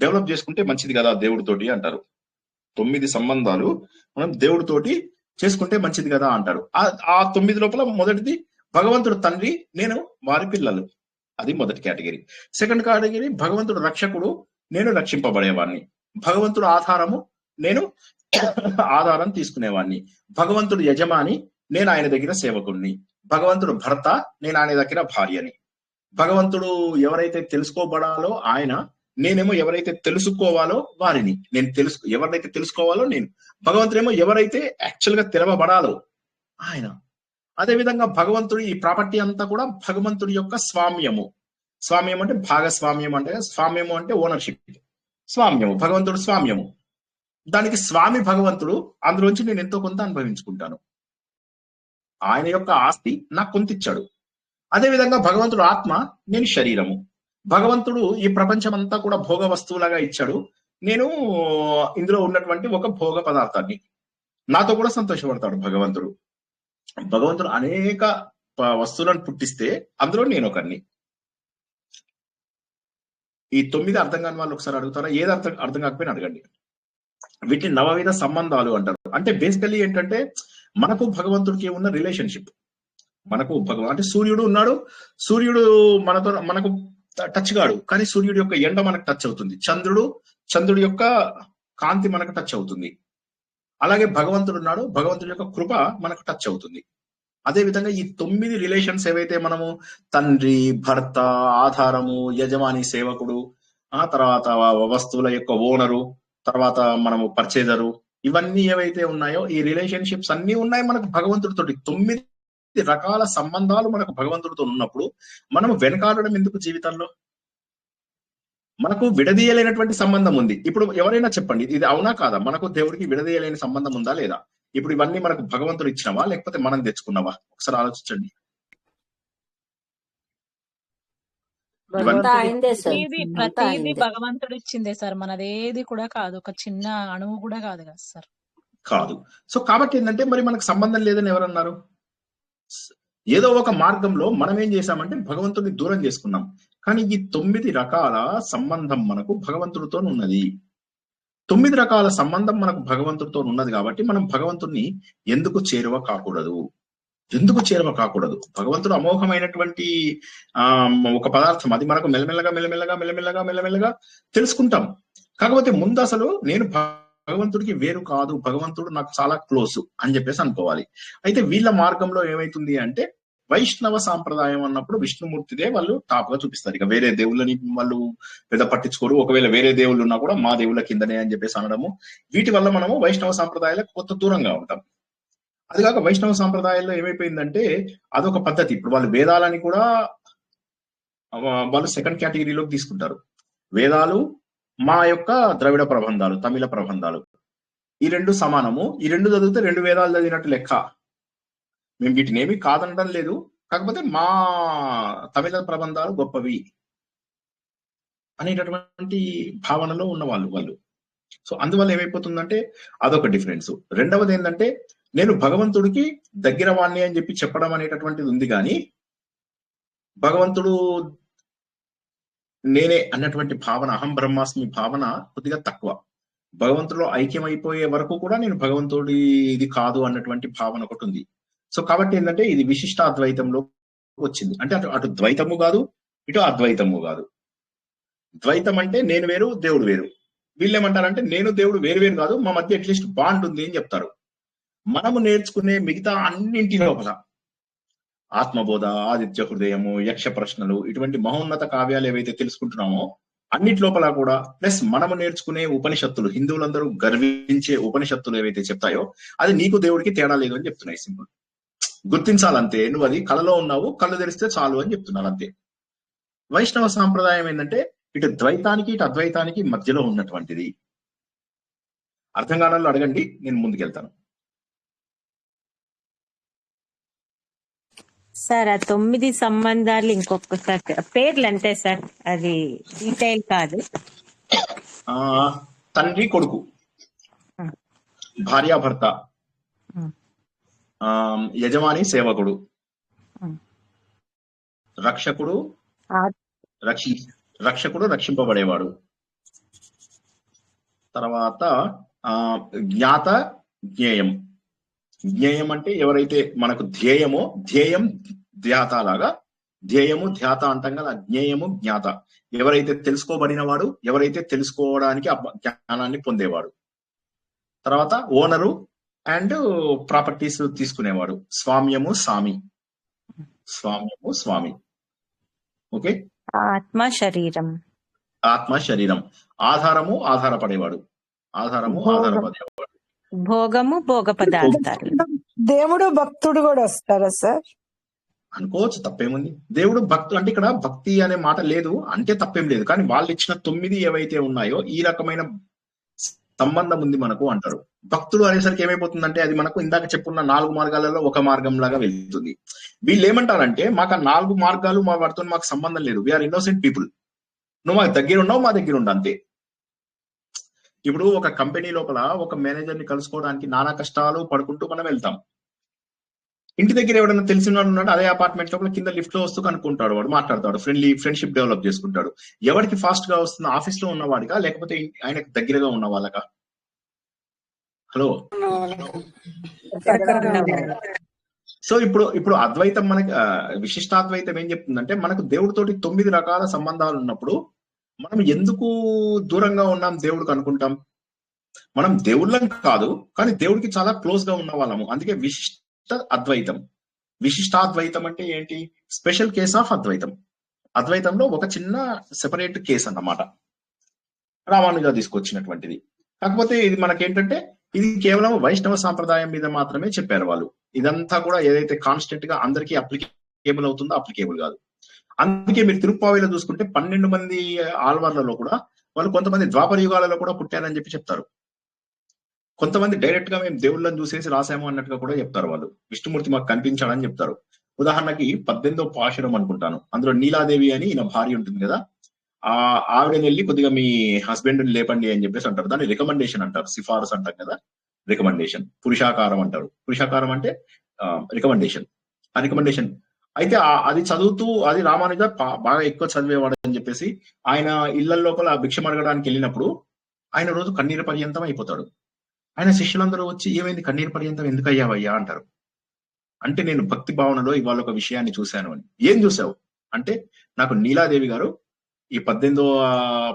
డెవలప్ చేసుకుంటే మంచిది కదా దేవుడితోటి అంటారు. 9 సంబంధాలు మనం దేవుడితోటి చేసుకుంటే మంచిది కదా అంటారు. ఆ 9 లోపల మొదటిది భగవంతుడు తండ్రి, నేను వారి పిల్లలు, అది మొదటి కేటగిరీ. సెకండ్ కేటగిరీ భగవంతుడు రక్షకుడు, నేను రక్షింపబడేవాడిని. భగవంతుడు ఆధారము, నేను ఆధారం తీసుకునేవాడిని. భగవంతుడు యజమాని, నేను ఆయన దగ్గర సేవకుణ్ణి. భగవంతుడు భర్త, నేను ఆయన దగ్గర భార్యని. భగవంతుడు ఎవరైతే తెలుసుకోబడాలో ఆయన, నేనేమో ఎవరైతే తెలుసుకోవాలో వారిని. ఎవరైతే తెలుసుకోవాలో నేను. భగవంతుడేమో ఎవరైతే యాక్చువల్ గా తెలవబడాలో ఆయన. అదేవిధంగా భగవంతుడు ఈ ప్రాపర్టీ అంతా కూడా భగవంతుడి యొక్క స్వామ్యము. స్వామ్యం అంటే భాగస్వామ్యం, అంటే స్వామ్యము అంటే ఓనర్షిప్. స్వామ్యము, భగవంతుడు స్వామ్యము. దానికి స్వామి భగవంతుడు, అందులోంచి నేను ఎంతో కొంత అనుభవించుకుంటాను. ఆయన యొక్క ఆస్తి నాకు కొంత ఇచ్చాడు. అదేవిధంగా భగవంతుడు ఆత్మ, నేను శరీరము. భగవంతుడు ఈ ప్రపంచం అంతా కూడా భోగ వస్తువులాగా ఇచ్చాడు. నేను ఇందులో ఉన్నటువంటి ఒక భోగ పదార్థాన్ని. నాతో కూడా సంతోషపడతాడు భగవంతుడు. భగవంతుడు అనేక వస్తువులను పుట్టిస్తే అందులో నేను ఒకరిని. ఈ 9 అర్థం కాని వాళ్ళు ఒకసారి అడుగుతారా? ఏది అర్థం కాకపోయినా అడగండి. వీటిని నవవిధ సంబంధాలు అంటారు. అంటే బేసికల్లీ ఏంటంటే మనకు భగవంతుడికి ఉన్న రిలేషన్షిప్. మనకు అంటే సూర్యుడు ఉన్నాడు, సూర్యుడు మనకు టచ్ కాడు, కానీ సూర్యుడి యొక్క ఎండ మనకు టచ్ అవుతుంది. చంద్రుడి యొక్క కాంతి మనకు టచ్ అవుతుంది. అలాగే భగవంతుడు ఉన్నాడు, భగవంతుడి యొక్క కృప మనకు టచ్ అవుతుంది. అదే విధంగా ఈ 9 రిలేషన్స్ ఏవైతే మనము తండ్రి, భర్త, ఆధారము, యజమాని, సేవకుడు, ఆ తర్వాత వస్తువుల యొక్క ఓనరు, తర్వాత మనము పర్చేజరు, ఇవన్నీ ఏవైతే ఉన్నాయో ఈ రిలేషన్షిప్స్ అన్ని ఉన్నాయి మనకు భగవంతుడితో. 9 రకాల సంబంధాలు మనకు భగవంతుడితో ఉన్నప్పుడు మనము వెనకాడడం ఎందుకు? జీవితంలో మనకు విడదీయలేనటువంటి సంబంధం ఉంది. ఇప్పుడు ఎవరైనా చెప్పండి, ఇది అవునా కాదా? మనకు దేవుడికి విడదీయలేని సంబంధం ఉందా లేదా? ఇప్పుడు ఇవన్నీ మనకు భగవంతుడు ఇచ్చినవా లేకపోతే మనం తెచ్చుకున్నావా? ఒకసారి ఆలోచించండి. ప్రతిదీ భగవంతుడు ఇచ్చిందే సార్, మనదేది కూడా కాదు, ఒక చిన్న అణువు కూడా కాదు కదా సార్. కాదు. సో కాబట్టి ఏంటంటే మరి మనకు సంబంధం లేదని ఎవరన్నారు? ఏదో ఒక మార్గంలో మనం ఏం చేశామంటే భగవంతుడిని దూరం చేసుకున్నాం. కానీ ఈ 9 రకాల సంబంధం మనకు భగవంతుడితో ఉన్నది. 9 రకాల సంబంధం మనకు భగవంతుడితో ఉన్నది కాబట్టి మనం భగవంతుడిని ఎందుకు చేరువ కాకూడదు? ఎందుకు చేరవ కాకూడదు? భగవంతుడు అమోఘమైనటువంటి ఒక పదార్థం, అది మనకు మెల్లమెల్లగా తెలుసుకుంటాం. కాకపోతే ముందు అసలు నేను భగవంతుడికి వేరు కాదు, భగవంతుడు నాకు చాలా క్లోజ్ అని చెప్పేసి అనుకోవాలి. అయితే వీళ్ళ మార్గంలో ఏమైతుంది అంటే వైష్ణవ సాంప్రదాయం అన్నప్పుడు విష్ణుమూర్తిదే వాళ్ళు టాప్ గా చూపిస్తారు. ఇక వేరే దేవుళ్ళని వాళ్ళు పెద్ద పట్టించుకోరు. ఒకవేళ వేరే దేవుళ్ళు ఉన్నా కూడా మా దేవుళ్ళ కిందనే అని చెప్పేసి అనడము, వీటి వల్ల మనము వైష్ణవ సాంప్రదాయాలకు కొంత దూరంగా ఉంటాం. అది కాక వైష్ణవ సాంప్రదాయాల్లో ఏమైపోయిందంటే అదొక పద్ధతి. ఇప్పుడు వాళ్ళు వేదాలని కూడా వాళ్ళు సెకండ్ కేటగిరీలోకి తీసుకుంటారు. వేదాలు మా యొక్క ద్రవిడ ప్రబంధాలు, తమిళ ప్రబంధాలు, ఈ రెండు సమానము, ఈ రెండు చదివితే 2 వేదాలు చదివినట్టు లెక్క. మేము వీటిని ఏమీ కాదనడం లేదు, కాకపోతే మా తమిళ ప్రబంధాలు గొప్పవి అనేటటువంటి భావనలో ఉన్న వాళ్ళు. సో అందువల్ల ఏమైపోతుందంటే అదొక డిఫరెన్స్. రెండవది ఏంటంటే నేను భగవంతుడికి దగ్గర వాణ్ణి అని చెప్పి చెప్పడం అనేటటువంటిది ఉంది, కానీ భగవంతుడు నేనే అన్నటువంటి భావన, అహం బ్రహ్మాస్మి భావన కొద్దిగా తక్కువ. భగవంతుడిలో ఐక్యం అయిపోయే వరకు కూడా నేను భగవంతుడి ఇది కాదు అన్నటువంటి భావన ఒకటి ఉంది. సో కాబట్టి ఏంటంటే ఇది విశిష్ట అద్వైతంలో వచ్చింది. అంటే అటు ద్వైతము కాదు, ఇటు అద్వైతము కాదు. ద్వైతం అంటే నేను వేరు, దేవుడు వేరు. వీళ్ళు ఏమంటారంటే నేను దేవుడు వేరు వేరు కాదు, మా మధ్య అట్లీస్ట్ బాండ్ ఉంది అని చెప్తారు. మనము నేర్చుకునే మిగతా అన్నింటి లోపల ఆత్మబోధ, ఆదిత్య హృదయము, యక్ష ప్రశ్నలు, ఇటువంటి మహోన్నత కావ్యాలు ఏవైతే తెలుసుకుంటున్నామో అన్నిటి లోపల కూడా, ప్లస్ మనము నేర్చుకునే ఉపనిషత్తులు, హిందువులందరూ గర్వించే ఉపనిషత్తులు ఏవైతే చెప్తాయో అది నీకు దేవుడికి తేడా లేదు అని చెప్తున్నాయి. సింపుల్ గుర్తించాలంతే. నువ్వు అది కళలో ఉన్నావు, కళ్ళు తెరిస్తే చాలు అని చెప్తున్నారు అంతే. వైష్ణవ సాంప్రదాయం ఏంటంటే ఇటు ద్వైతానికి ఇటు అద్వైతానికి మధ్యలో ఉన్నటువంటిది. అర్థం కానల్లో అడగండి, నేను ముందుకెళ్తాను. సార్ ఆ 9 సంబంధాలు ఇంకొకసారి పేర్లు అంతే సార్, అది డీటెయిల్ కాదు. తండ్రి కొడుకు, భార్యాభర్త, యజమాని సేవకుడు, రక్షకుడు రక్షింపబడేవాడు, తర్వాత జ్ఞాత జ్ఞేయం. జ్ఞేయం అంటే ఎవరైతే మనకు ధ్యేయం ధ్యాత లాగా, ధ్యేయము ధ్యాత అంటాం కదా, జ్ఞేయము జ్ఞాత. ఎవరైతే తెలుసుకోబడిన వాడు, ఎవరైతే తెలుసుకోవడానికి జ్ఞానాన్ని పొందేవాడు. తర్వాత ఓనరు అండ్ ప్రాపర్టీస్ తీసుకునేవాడు. స్వామ్యము స్వామి. ఓకే. ఆత్మ శరీరం. ఆధారపడేవాడు. భోగము భోగ పదార్థాలు. దేవుడు భక్తుడు కూడా వస్తారా సార్? అనుకోవచ్చు, తప్పేముంది. దేవుడు భక్తుడు అంటే ఇక్కడ భక్తి అనే మాట లేదు అంటే తప్పేం లేదు, కానీ వాళ్ళు ఇచ్చిన 9 ఏవైతే ఉన్నాయో ఈ రకమైన సంబంధం ఉంది మనకు అంటారు. భక్తుడు అనేసరికి ఏమైపోతుందంటే అది మనకు ఇందాక చెప్పుకున్న 4 మార్గాలలో ఒక మార్గం లాగా వెళ్తుంది. వీళ్ళు ఏమంటారంటే మాకు ఆ 4 మార్గాలు వాటితో మాకు సంబంధం లేదు, వీఆర్ ఇన్నోసెంట్ పీపుల్, నువ్వు మాకు దగ్గర ఉన్నావు, మా దగ్గర ఉండు అంతే. ఇప్పుడు ఒక కంపెనీ లోపల ఒక మేనేజర్ ని కలుసుకోవడానికి నానా కష్టాలు పడుకుంటూ మనం వెళ్తాం. ఇంటి దగ్గర ఎవరైనా తెలిసిన వాడు ఉన్నాడు, అదే అపార్ట్మెంట్ లోపల కింద లిఫ్ట్ లో వస్తూ కనుక్కుంటాడు, వాడు మాట్లాడతాడు, ఫ్రెండ్షిప్ డెవలప్ చేసుకుంటాడు. ఎవరికి ఫాస్ట్ గా వస్తుంది, ఆఫీస్ లో ఉన్నవాడిగా లేకపోతే ఆయనకు దగ్గరగా ఉన్న వాళ్ళకా? హలో. సో ఇప్పుడు అద్వైతం మనకి విశిష్టాద్వైతం ఏం చెప్తుందంటే మనకు దేవుడితోటి 9 రకాల సంబంధాలు ఉన్నప్పుడు మనం ఎందుకు దూరంగా ఉన్నాం దేవుడికి అనుకుంటాం? మనం దేవుళ్ళం కాదు, కానీ దేవుడికి చాలా క్లోజ్ గా ఉన్న వాళ్ళము. అందుకే విశిష్టాద్వైతం అంటే ఏంటి? స్పెషల్ కేస్ ఆఫ్ అద్వైతం. అద్వైతంలో ఒక చిన్న సెపరేట్ కేస్ అన్నమాట, రామానుజ తీసుకొచ్చినటువంటిది. కాకపోతే ఇది మనకేంటంటే ఇది కేవలం వైష్ణవ సాంప్రదాయం మీద మాత్రమే చెప్పారు వాళ్ళు. ఇదంతా కూడా ఏదైతే కాన్స్టెంట్ గా అందరికీ అప్లికేబుల్ అవుతుందో అప్లికేబుల్ కాదు. అందుకే మీరు తిరుప్పావిలో చూసుకుంటే 12 మంది ఆల్వార్లలో కూడా వాళ్ళు కొంతమంది ద్వాపర యుగాలలో కూడా పుట్టారని చెప్పి చెప్తారు. కొంతమంది డైరెక్ట్ గా మేము దేవుళ్ళని చూసేసి రాసాము అన్నట్టుగా కూడా చెప్తారు వాళ్ళు. విష్ణుమూర్తి మాకు కనిపించాడని చెప్తారు. ఉదాహరణకి 18వ పాశురం అనుకుంటాను, అందులో నీలాదేవి అని ఈయన భార్య ఉంటుంది కదా, ఆవిడని వెళ్ళి కొద్దిగా మీ హస్బెండ్ లేపండి అని చెప్పేసి అంటారు. దాన్ని రికమెండేషన్ అంటారు, సిఫారసు అంటారు కదా, రికమెండేషన్. పురుషాకారం అంటారు. పురుషాకారం అంటే రికమెండేషన్. ఆ రికమెండేషన్ అయితే అది చదువుతూ అది రామానుజ బాగా ఎక్కువ చదివేవాడు అని చెప్పేసి ఆయన ఇళ్ల లోపల భిక్షం అడగడానికి వెళ్ళినప్పుడు ఆయన రోజు కన్నీరు పర్యంతం అయిపోతాడు. ఆయన శిష్యులందరూ వచ్చి ఏమైంది, కన్నీరు పర్యంతం ఎందుకు అయ్యావయ్యా అంటారు. అంటే నేను భక్తి భావనలో ఇవాళ ఒక విషయాన్ని చూశాను అని. ఏం చూసావు అంటే, నాకు నీలాదేవి గారు ఈ 18వ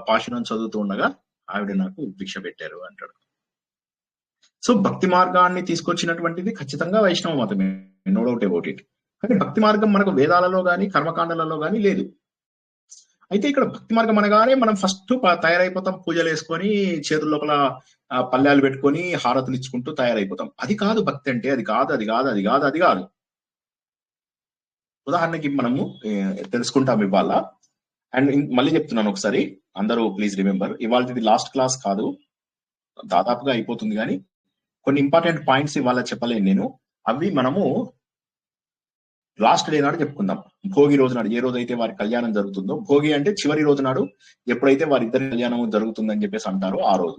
పాశురం చదువుతూ ఉండగా ఆవిడ నాకు భిక్ష పెట్టారు అంటాడు. సో భక్తి మార్గాన్ని తీసుకొచ్చినటువంటిది ఖచ్చితంగా వైష్ణవ మతమే, నో డౌట్ అబౌట్ ఇట్. కానీ భక్తి మార్గం మనకు వేదాలలో గాని కర్మకాండలలో గాని లేదు. అయితే ఇక్కడ భక్తి మార్గం అనగానే మనం ఫస్ట్ తయారైపోతాం, పూజలు వేసుకొని చేతుల లోపల పల్లెలు పెట్టుకొని హారతులు ఇచ్చుకుంటూ తయారైపోతాం. అది కాదు భక్తి అంటే, అది కాదు అది కాదు అది కాదు అది కాదు. ఉదాహరణకి మనము తెలుసుకుంటాం ఇవాళ. అండ్ మళ్ళీ చెప్తున్నాను ఒకసారి, అందరూ ప్లీజ్ రిమెంబర్, ఇవాళ లాస్ట్ క్లాస్ కాదు, దాదాపుగా అయిపోతుంది, కానీ కొన్ని ఇంపార్టెంట్ పాయింట్స్ ఇవాళ చెప్పలేను నేను. అవి మనము లాస్ట్ డే నాడు చెప్పుకుందాం. భోగి రోజు నాడు, ఏ రోజైతే వారి కళ్యాణం జరుగుతుందో, భోగి అంటే చివరి రోజు నాడు ఎప్పుడైతే వారిద్దరి కళ్యాణం జరుగుతుందని చెప్పేసి అంటారో ఆ రోజు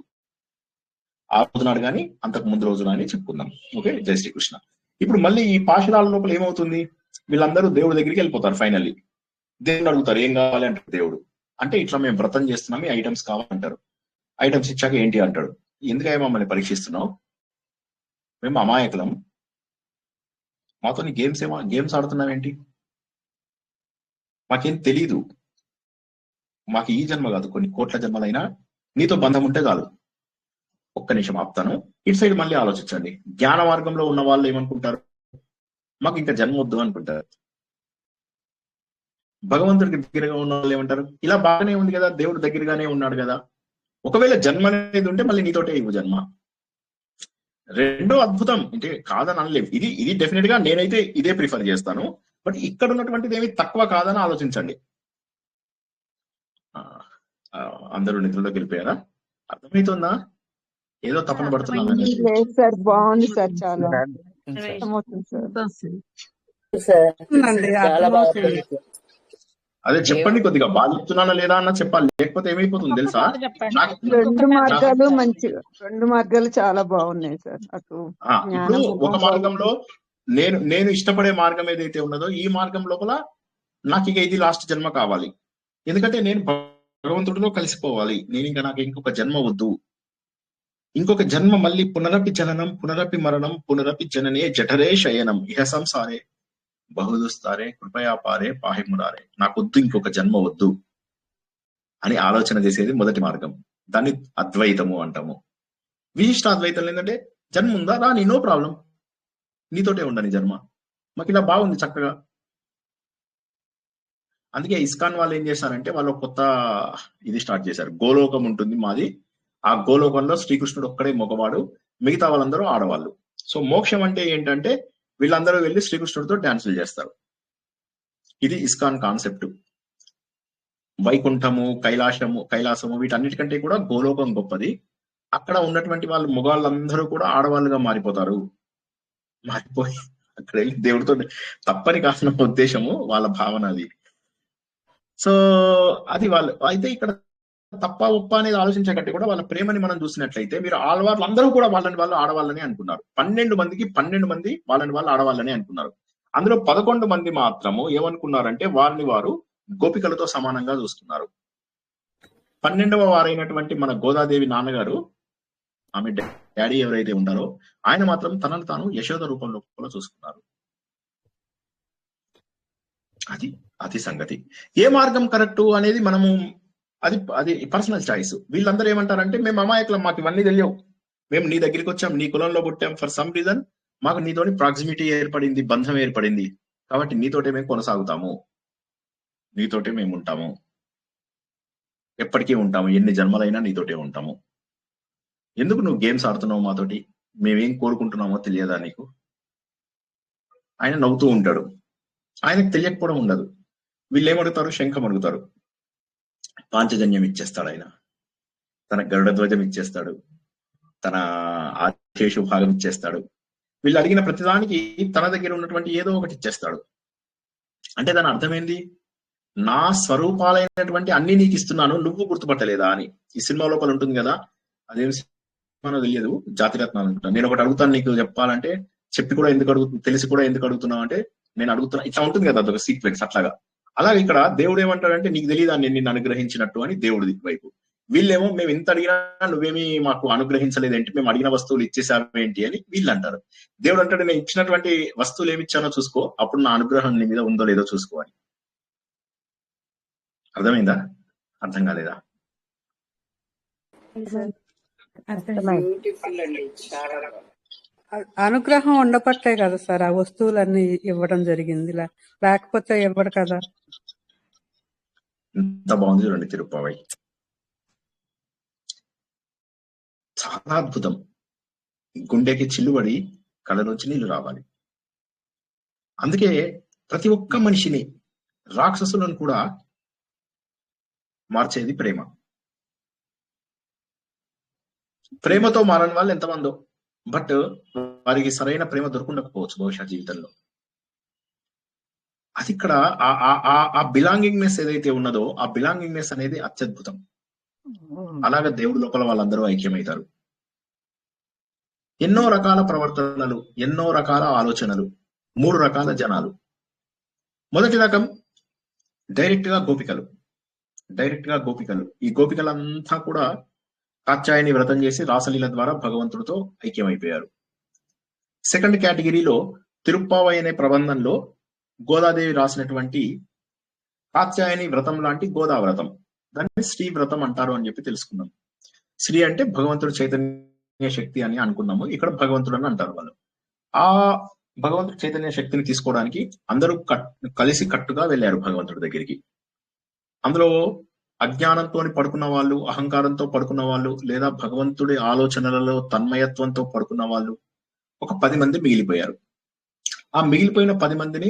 నాడు కానీ అంతకు ముందు రోజు కానీ చెప్పుకుందాం. ఓకే, జై శ్రీకృష్ణ. ఇప్పుడు మళ్ళీ ఈ పాశురాల లోపల ఏమవుతుంది, వీళ్ళందరూ దేవుడి దగ్గరికి వెళ్ళిపోతారు. ఫైనల్లీ దేవుడు అడుగుతారు ఏం కావాలి అంటారు. దేవుడు అంటే ఇట్లా మేము వ్రతం చేస్తున్నాం, ఈ ఐటమ్స్ కావాలంటారు. ఐటమ్స్ ఇచ్చాక ఏంటి అంటాడు, ఎందుకయ్యా మమ్మల్ని పరీక్షిస్తున్నావు, మేము అమాయకులం, మాతో నీ గేమ్స్ ఆడుతున్నావేంటి, మాకేం తెలీదు, మాకు ఈ జన్మ కాదు కొన్ని కోట్ల జన్మలైనా నీతో బంధం ఉంటే చాలు. ఒక్క నిమిషం ఆపుతాను, ఇటు సైడ్ మళ్ళీ ఆలోచించండి. జ్ఞాన మార్గంలో ఉన్న వాళ్ళు ఏమనుకుంటారు, మాకు ఇంకా జన్మ వద్దు అనుకుంటారు. భగవంతుడికి దగ్గరగా ఉన్న వాళ్ళు ఏమంటారు, ఇలా బాగానే ఉంది కదా, దేవుడు దగ్గరగానే ఉన్నాడు కదా, ఒకవేళ జన్మ అనేది ఉంటే మళ్ళీ నీతోటే ఇవ్వు జన్మ. రెండో అద్భుతం అంటే కాదని అనలేవు, ఇది డెఫినెట్ గా నేనైతే ఇదే ప్రిఫర్ చేస్తాను. బట్ ఇక్కడ ఉన్నటువంటిది ఏమి తక్కువ కాదని ఆలోచించండి. అందరూ నిద్రలోకి వెళ్ళిపోయారా, అర్థమవుతుందా, ఏదో తపన పడుతున్నాను. లేదు సార్, బాగుంది సార్, చాలా అర్థమవుతుంది సార్. చాలా బాగా అదే చెప్పండి, కొద్దిగా బాగా చెప్తున్నానా లేదా అన్న చెప్పాలి, లేకపోతే ఏమైపోతుంది తెలుసా. రెండు మార్గాలు చాలా బాగున్నాయి సార్. అటు ఇప్పుడు ఒక మార్గంలో నేను ఇష్టపడే మార్గం ఏదైతే ఉన్నదో, ఈ మార్గం లోపల నాకు ఇక ఇది లాస్ట్ జన్మ కావాలి, ఎందుకంటే నేను భగవంతుడిలో కలిసిపోవాలి, నేను ఇంకా నాకు ఇంకొక జన్మ వద్దు, ఇంకొక జన్మ మళ్ళీ పునరపి జననం పునరపి మరణం పునరపి జననే జఠరే శయనం ఇహ సంసారే బహుదుస్తారే కృపయాపారే పాహిమురారే, నాకొద్దు ఇంకొక జన్మ వద్దు అని ఆలోచన చేసేది మొదటి మార్గం. దాన్ని అద్వైతము అంటాము. విశిష్ట అద్వైతం ఏంటంటే, జన్మ ఉందా రాని, నో ప్రాబ్లం, నీతోటే ఉండని జన్మ, మాకు ఇలా బాగుంది చక్కగా. అందుకే ఇస్కాన్ వాళ్ళు ఏం చేశారంటే, వాళ్ళు కొత్త ఇది స్టార్ట్ చేశారు, గోలోకం ఉంటుంది మాది, ఆ గోలోకంలో శ్రీకృష్ణుడు ఒక్కడే మగవాడు, మిగతా వాళ్ళందరూ ఆడవాళ్ళు. సో మోక్షం అంటే ఏంటంటే, వీళ్ళందరూ వెళ్ళి శ్రీకృష్ణుడితో డాన్సులు చేస్తారు. ఇది ఇస్కాన్ కాన్సెప్ట్. వైకుంఠము, కైలాసము వీటన్నిటికంటే కూడా గోలోకం గొప్పది. అక్కడ ఉన్నటువంటి వాళ్ళు మగవాళ్ళందరూ కూడా ఆడవాళ్ళుగా మారిపోతారు. మారిపోయి అక్కడ వెళ్ళి దేవుడితో, తప్పని కాసిన ఉద్దేశము, వాళ్ళ భావన అది. సో అది వాళ్ళు అయితే ఇక్కడ తప్ప ఒప్ప అనేది ఆలోచించకంటే కూడా వాళ్ళ ప్రేమని మనం చూసినట్లయితే, మీరు ఆడవాళ్ళందరూ కూడా వాళ్ళని వాళ్ళు ఆడవాళ్ళని అనుకున్నారు. 12 మందికి 12 మంది వాళ్ళని వాళ్ళు ఆడవాళ్ళని అనుకున్నారు. అందులో 11 మంది మాత్రము ఏమనుకున్నారంటే, వారిని వారు గోపికలతో సమానంగా చూస్తున్నారు. 12వ వారైనటువంటి మన గోదాదేవి నాన్నగారు, ఆమె డాడీ ఎవరైతే ఉన్నారో ఆయన మాత్రం తనను తాను యశోద రూపంలో కూడా చూసుకున్నారు. అది సంగతి. ఏ మార్గం కరెక్ట్ అనేది మనము అది పర్సనల్ చాయిస్. వీళ్ళందరూ ఏమంటారంటే, మేము అమాయకులం, మాకు ఇవన్నీ తెలియవు, మేము నీ దగ్గరికి వచ్చాం, నీ కులంలో పుట్టాం, ఫర్ సమ్ రీజన్ మాకు నీతోని ప్రాక్సిమిటీ ఏర్పడింది, బంధం ఏర్పడింది, కాబట్టి నీతోటే మేము కొనసాగుతాము, నీతోటే మేము ఉంటాము, ఎప్పటికీ ఉంటాము, ఎన్ని జన్మలైనా నీతోటే ఉంటాము. ఎందుకు నువ్వు గేమ్స్ ఆడుతున్నావు మాతోటి, మేమేం కోరుకుంటున్నామో తెలియదా నీకు. ఆయన నవ్వుతూ ఉంటాడు, ఆయనకు తెలియకపోవడం ఉండదు. వీళ్ళు ఏమడుగుతారు, శంఖం అడుగుతారు, పాంచజన్యం ఇచ్చేస్తాడు ఆయన, తన గరుడ ధ్వజం ఇచ్చేస్తాడు, తన ఆశేషు భాగం ఇచ్చేస్తాడు. వీళ్ళు అడిగిన ప్రతిదానికి తన దగ్గర ఉన్నటువంటి ఏదో ఒకటి ఇచ్చేస్తాడు. అంటే దాని అర్థం ఏంది, నా స్వరూపాలైనటువంటి అన్ని నీకు ఇస్తున్నాను, నువ్వు గుర్తుపట్టలేదా అని. ఈ సినిమా లోపల ఉంటుంది కదా, అదేం సినిమానో తెలియదు, జాతిరత్నాలు అనుకుంటా. నేను ఒకటి అడుగుతాను నీకు చెప్పాలంటే, చెప్పి కూడా ఎందుకు తెలిసి కూడా ఎందుకు అడుగుతున్నావు అంటే, నేను అడుగుతున్నా, ఇట్లా ఉంటుంది కదా అదొక సీక్వెన్స్. అలాగే ఇక్కడ దేవుడు ఏమంటాడంటే, నీకు తెలియదా నేను నిన్ను అనుగ్రహించినట్టు అని దేవుడి వైపు. వీళ్ళేమో మేము ఇంత అడిగినా నువ్వేమి మాకు అనుగ్రహించలేదేంటి, మేము అడిగిన వస్తువులు ఇచ్చేసావేంటి అని వీళ్ళు అంటారు. దేవుడు అంటాడు, నేను ఇచ్చినటువంటి వస్తువులు ఏమి ఇచ్చానో చూసుకో, అప్పుడు నా అనుగ్రహం నీ మీద ఉందో లేదో చూసుకో అని. అర్థమైందా? అర్థం కాలేదా? అనుగ్రహం ఉండబట్టే కదా సార్ ఆ వస్తువులన్నీ ఇవ్వడం జరిగింది, లేకపోతే ఇవ్వడు కదా. ఎంత బాగుంది చూడండి తిరుప్పావై, చాలా అద్భుతం. గుండెకి చిల్లుబడి కళ్ళలోంచి నీళ్లు రావాలి. అందుకే ప్రతి ఒక్క మనిషిని, రాక్షసులను కూడా మార్చేది ప్రేమ. ప్రేమతో మారని వాళ్ళు ఎంతమందో, బట్ వారికి సరైన ప్రేమ దొరకకపోవచ్చు బహుశా జీవితంలో. అది ఇక్కడ ఆ బిలాంగింగ్నెస్ ఏదైతే ఉన్నదో, ఆ బిలాంగింగ్నెస్ అనేది అత్యద్భుతం. అలాగే దేవుడి లోపల వాళ్ళందరూ ఐక్యమవుతారు. ఎన్నో రకాల ప్రవర్తనలు, ఎన్నో రకాల ఆలోచనలు, 3 రకాల జనాలు. మొదటి రకం డైరెక్ట్ గా గోపికలు. ఈ గోపికలంతా కూడా కాత్యాయని వ్రతం చేసి రాసలీల ద్వారా భగవంతుడితో ఐక్యమైపోయారు. సెకండ్ కేటగిరీలో తిరుప్పావై అనే ప్రబంధంలో గోదాదేవి రాసినటువంటి కాత్యాయని వ్రతం లాంటి గోదా వ్రతం, దాన్ని శ్రీ వ్రతం అంటారు అని చెప్పి తెలుసుకున్నాం. శ్రీ అంటే భగవంతుడు చైతన్య శక్తి అని అనుకున్నాము, ఇక్కడ భగవంతుడు అని అంటారు వాళ్ళు. ఆ భగవంతుడు చైతన్య శక్తిని తీసుకోవడానికి అందరూ కలిసి కట్టుగా వెళ్ళారు భగవంతుడి దగ్గరికి. అందులో అజ్ఞానంతో పడుకున్న వాళ్ళు, అహంకారంతో పడుకున్న వాళ్ళు, లేదా భగవంతుడి ఆలోచనలలో తన్మయత్వంతో పడుకున్న వాళ్ళు ఒక 10 మంది మిగిలిపోయారు. ఆ మిగిలిపోయిన 10 మందిని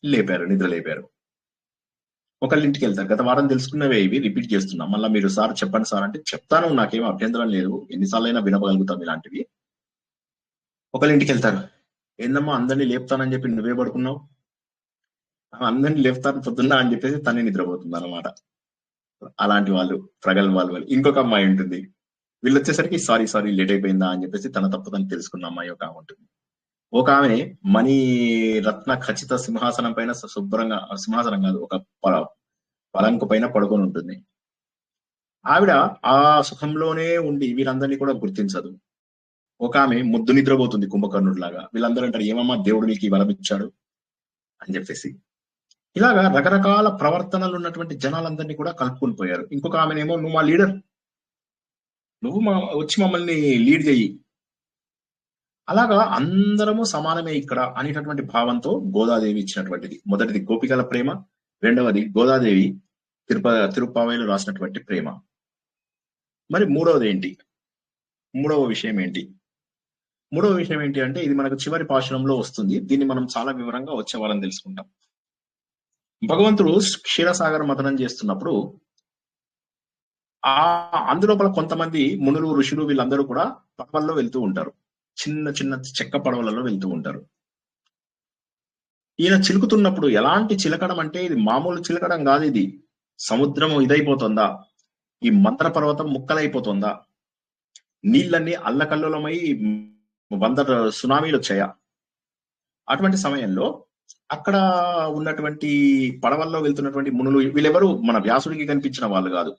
లేపారు, నిద్ర లేపారు. ఒకళ్ళ ఇంటికి వెళ్తారు. గత వారం తెలుసుకున్నవే ఇవి రిపీట్ చేస్తున్నాం. మళ్ళీ మీరు సార్ చెప్పండి సార్ అంటే చెప్తాను, నాకేం అభ్యంతరం లేదు, ఎన్నిసార్లైనా వినగలుగుతాం ఇలాంటివి. ఒకళ్ళ ఇంటికి వెళ్తారు. ఏందమ్మా అందరినీ లేపుతానని చెప్పి నువ్వే పడుకున్నావు, అందరినీ లేపుతాను పొద్దున్నా అని చెప్పేసి తనే నిద్రపోతుంది అన్నమాట. అలాంటి వాళ్ళు ప్రగల్భ వాళ్ళు. ఇంకొక అమ్మాయి ఉంటుంది, వీళ్ళు వచ్చేసరికి సారీ లేట్ అయిపోయిందా అని చెప్పేసి తన తప్పుదని తెలుసుకున్న అమ్మాయి ఒక ఆమె ఉంటుంది. ఒక ఆమె మణి రత్న ఖచ్చిత సింహాసనం పైన శుభ్రంగా, సింహాసనం కాదు, ఒక పలంకు పైన పడుకొని ఉంటుంది. ఆవిడ ఆ సుఖంలోనే ఉండి వీరందరినీ కూడా గుర్తించదు. ఒక ఆమె ముద్దు నిద్రపోతుంది కుంభకర్ణుడు లాగా. వీళ్ళందరూ అంటారు, ఏమమ్మా దేవుడు నీకు ఈ వరం ఇచ్చాడు అని చెప్పేసి. ఇలాగా రకరకాల ప్రవర్తనలు ఉన్నటువంటి జనాలందరినీ కూడా కలుపుకొని పోయారు. ఇంకొక ఆమెనేమో, నువ్వు మా లీడర్, నువ్వు వచ్చి మమ్మల్ని లీడ్ చెయ్యి. అలాగా అందరము సమానమే ఇక్కడ అనేటటువంటి భావంతో గోదాదేవి ఇచ్చినటువంటిది. మొదటిది గోపికల ప్రేమ, రెండవది గోదాదేవి తిరుప్పావైలో రాసినటువంటి ప్రేమ. మరి మూడవ విషయం ఏంటి అంటే, ఇది మనకు చివరి పాశురంలో వస్తుంది. దీన్ని మనం చాలా వివరంగా వచ్చే వారం తెలుసుకుంటాం. భగవంతుడు క్షీరసాగర మథనం చేస్తున్నప్పుడు అందులోపల కొంతమంది మునులు, ఋషులు వీళ్ళందరూ కూడా పడవల్లో వెళ్తూ ఉంటారు. చిన్న చిన్న చెక్క పడవలలో వెళ్తూ ఉంటారు. ఈయన చిలుకుతున్నప్పుడు ఎలాంటి చిలకడం అంటే, ఇది మామూలు చిలకడం కాదు, ఇది సముద్రము ఇదైపోతుందా, ఈ మంత్ర పర్వతం ముక్కలైపోతుందా, నీళ్ళన్నీ అల్లకల్లోలమై 100 సునామీలు వచ్చాయా. అటువంటి సమయంలో అక్కడ ఉన్నటువంటి పడవల్లో వెళ్తున్నటువంటి మునులు, వీళ్ళెవరు మన వ్యాసుడికి కనిపించిన వాళ్ళు కాదు,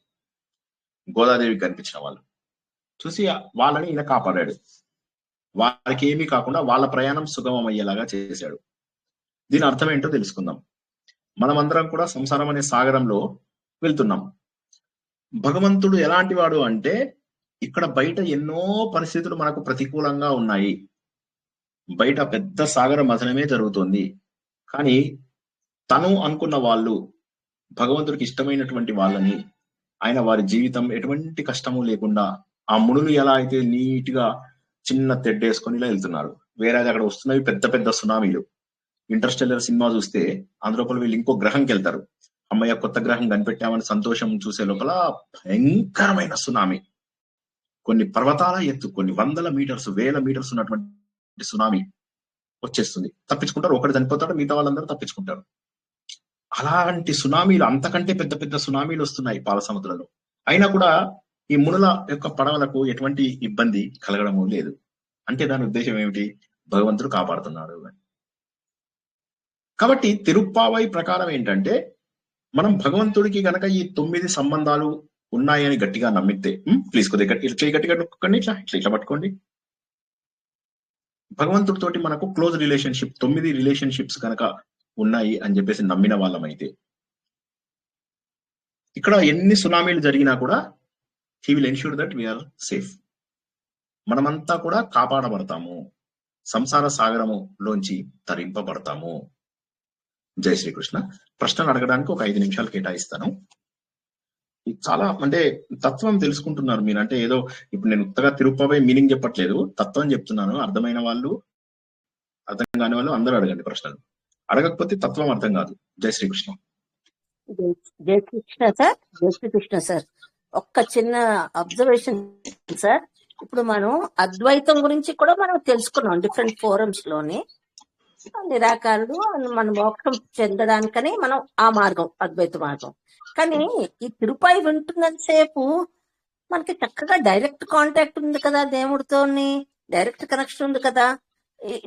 గోదాదేవికి కనిపించిన వాళ్ళు. చూసి వాళ్ళని ఈయన కాపాడాడు. వారికి ఏమీ కాకుండా వాళ్ళ ప్రయాణం సుగమం అయ్యేలాగా చేశాడు. దీని అర్థం ఏంటో తెలుసుకుందాం. మనమందరం కూడా సంసారం అనే సాగరంలో వెళ్తున్నాం. భగవంతుడు ఎలాంటి వాడు అంటే, ఇక్కడ బయట ఎన్నో పరిస్థితులు మనకు ప్రతికూలంగా ఉన్నాయి. బయట పెద్ద సాగర మథనమే జరుగుతుంది. కానీ తను అనుకున్న వాళ్ళు, భగవంతుడికి ఇష్టమైనటువంటి వాళ్ళని, ఆయన వారి జీవితం ఎటువంటి కష్టము లేకుండా, ఆ మునులు ఎలా అయితే నీట్ గా చిన్న తెడ్డేసుకొని ఇలా వెళ్తున్నారు. వేరే అక్కడ వస్తున్నవి పెద్ద పెద్ద సునామీలు. ఇంటర్స్టెల్లర్ సినిమా చూస్తే అందులోపల వీళ్ళు ఇంకో గ్రహంకి వెళ్తారు. అమ్మయ్య కొత్త గ్రహం కనిపెట్టామని సంతోషం చూసే లోపల భయంకరమైన సునామీ, కొన్ని పర్వతాల ఎత్తు, కొన్ని 100 మీటర్స్ 1000 మీటర్స్ ఉన్నటువంటి సునామీ వచ్చేస్తుంది. తప్పించుకుంటారు, ఒకటి చనిపోతాడు, మిగతా వాళ్ళందరూ తప్పించుకుంటారు. అలాంటి సునామీలు, అంతకంటే పెద్ద పెద్ద సునామీలు వస్తున్నాయి పాల సముద్రంలో. అయినా కూడా ఈ మునుల యొక్క పడవలకు ఎటువంటి ఇబ్బంది కలగడము లేదు. అంటే దాని ఉద్దేశం ఏమిటి? భగవంతుడు కాపాడుతున్నాడు. కాబట్టి తిరుప్పావై ప్రకారం ఏంటంటే, మనం భగవంతుడికి గనక ఈ 9 సంబంధాలు ఉన్నాయి అని గట్టిగా నమ్మితే ప్లీజ్ కొద్దిగా చేయి గట్టిగా నొక్కండి, ఇట్లా ఇట్లా ఇట్లా పట్టుకోండి. భగవంతుడితోటి మనకు క్లోజ్ రిలేషన్షిప్ 9 రిలేషన్షిప్స్ కనుక ఉన్నాయి అని చెప్పేసి నమ్మిన వాళ్ళమైతే ఇక్కడ ఎన్ని సునామీలు జరిగినా కూడా he will ensure that we are safe. మనమంతా కూడా కాపాడబడతాము, సంసార సాగరములోంచి తరింపబడతాము. జై శ్రీకృష్ణ. ప్రశ్నలు అడగడానికి ఒక 5 నిమిషాలు కేటాయిస్తాను. చాలా అంటే తత్వం తెలుసుకుంటున్నారు మీరు. అంటే ఏదో ఇప్పుడు నేను ఉత్తగా తిరుపతి మీనింగ్ చెప్పట్లేదు, తత్వం చెప్తున్నాను. అర్థమైన వాళ్ళు, అర్థం కాని వాళ్ళు అందరూ అడగండి ప్రశ్నలు. అడగకపోతే తత్వం అర్థం కాదు. జై శ్రీకృష్ణ. జై కృష్ణ సార్. జై శ్రీకృష్ణ సార్. ఒక్క చిన్న అబ్జర్వేషన్ సార్. ఇప్పుడు మనం అద్వైతం గురించి కూడా మనం తెలుసుకున్నాం డిఫరెంట్ ఫోరమ్స్ లోని. నిరాకారుడు మన మోక్షం చెందడానికని మనం ఆ మార్గం అద్వైత మార్గం. కానీ ఈ తిరుపతి వింటున్నంతసేపు మనకి చక్కగా డైరెక్ట్ కాంటాక్ట్ ఉంది కదా దేవుడితోని, డైరెక్ట్ కనెక్షన్ ఉంది కదా,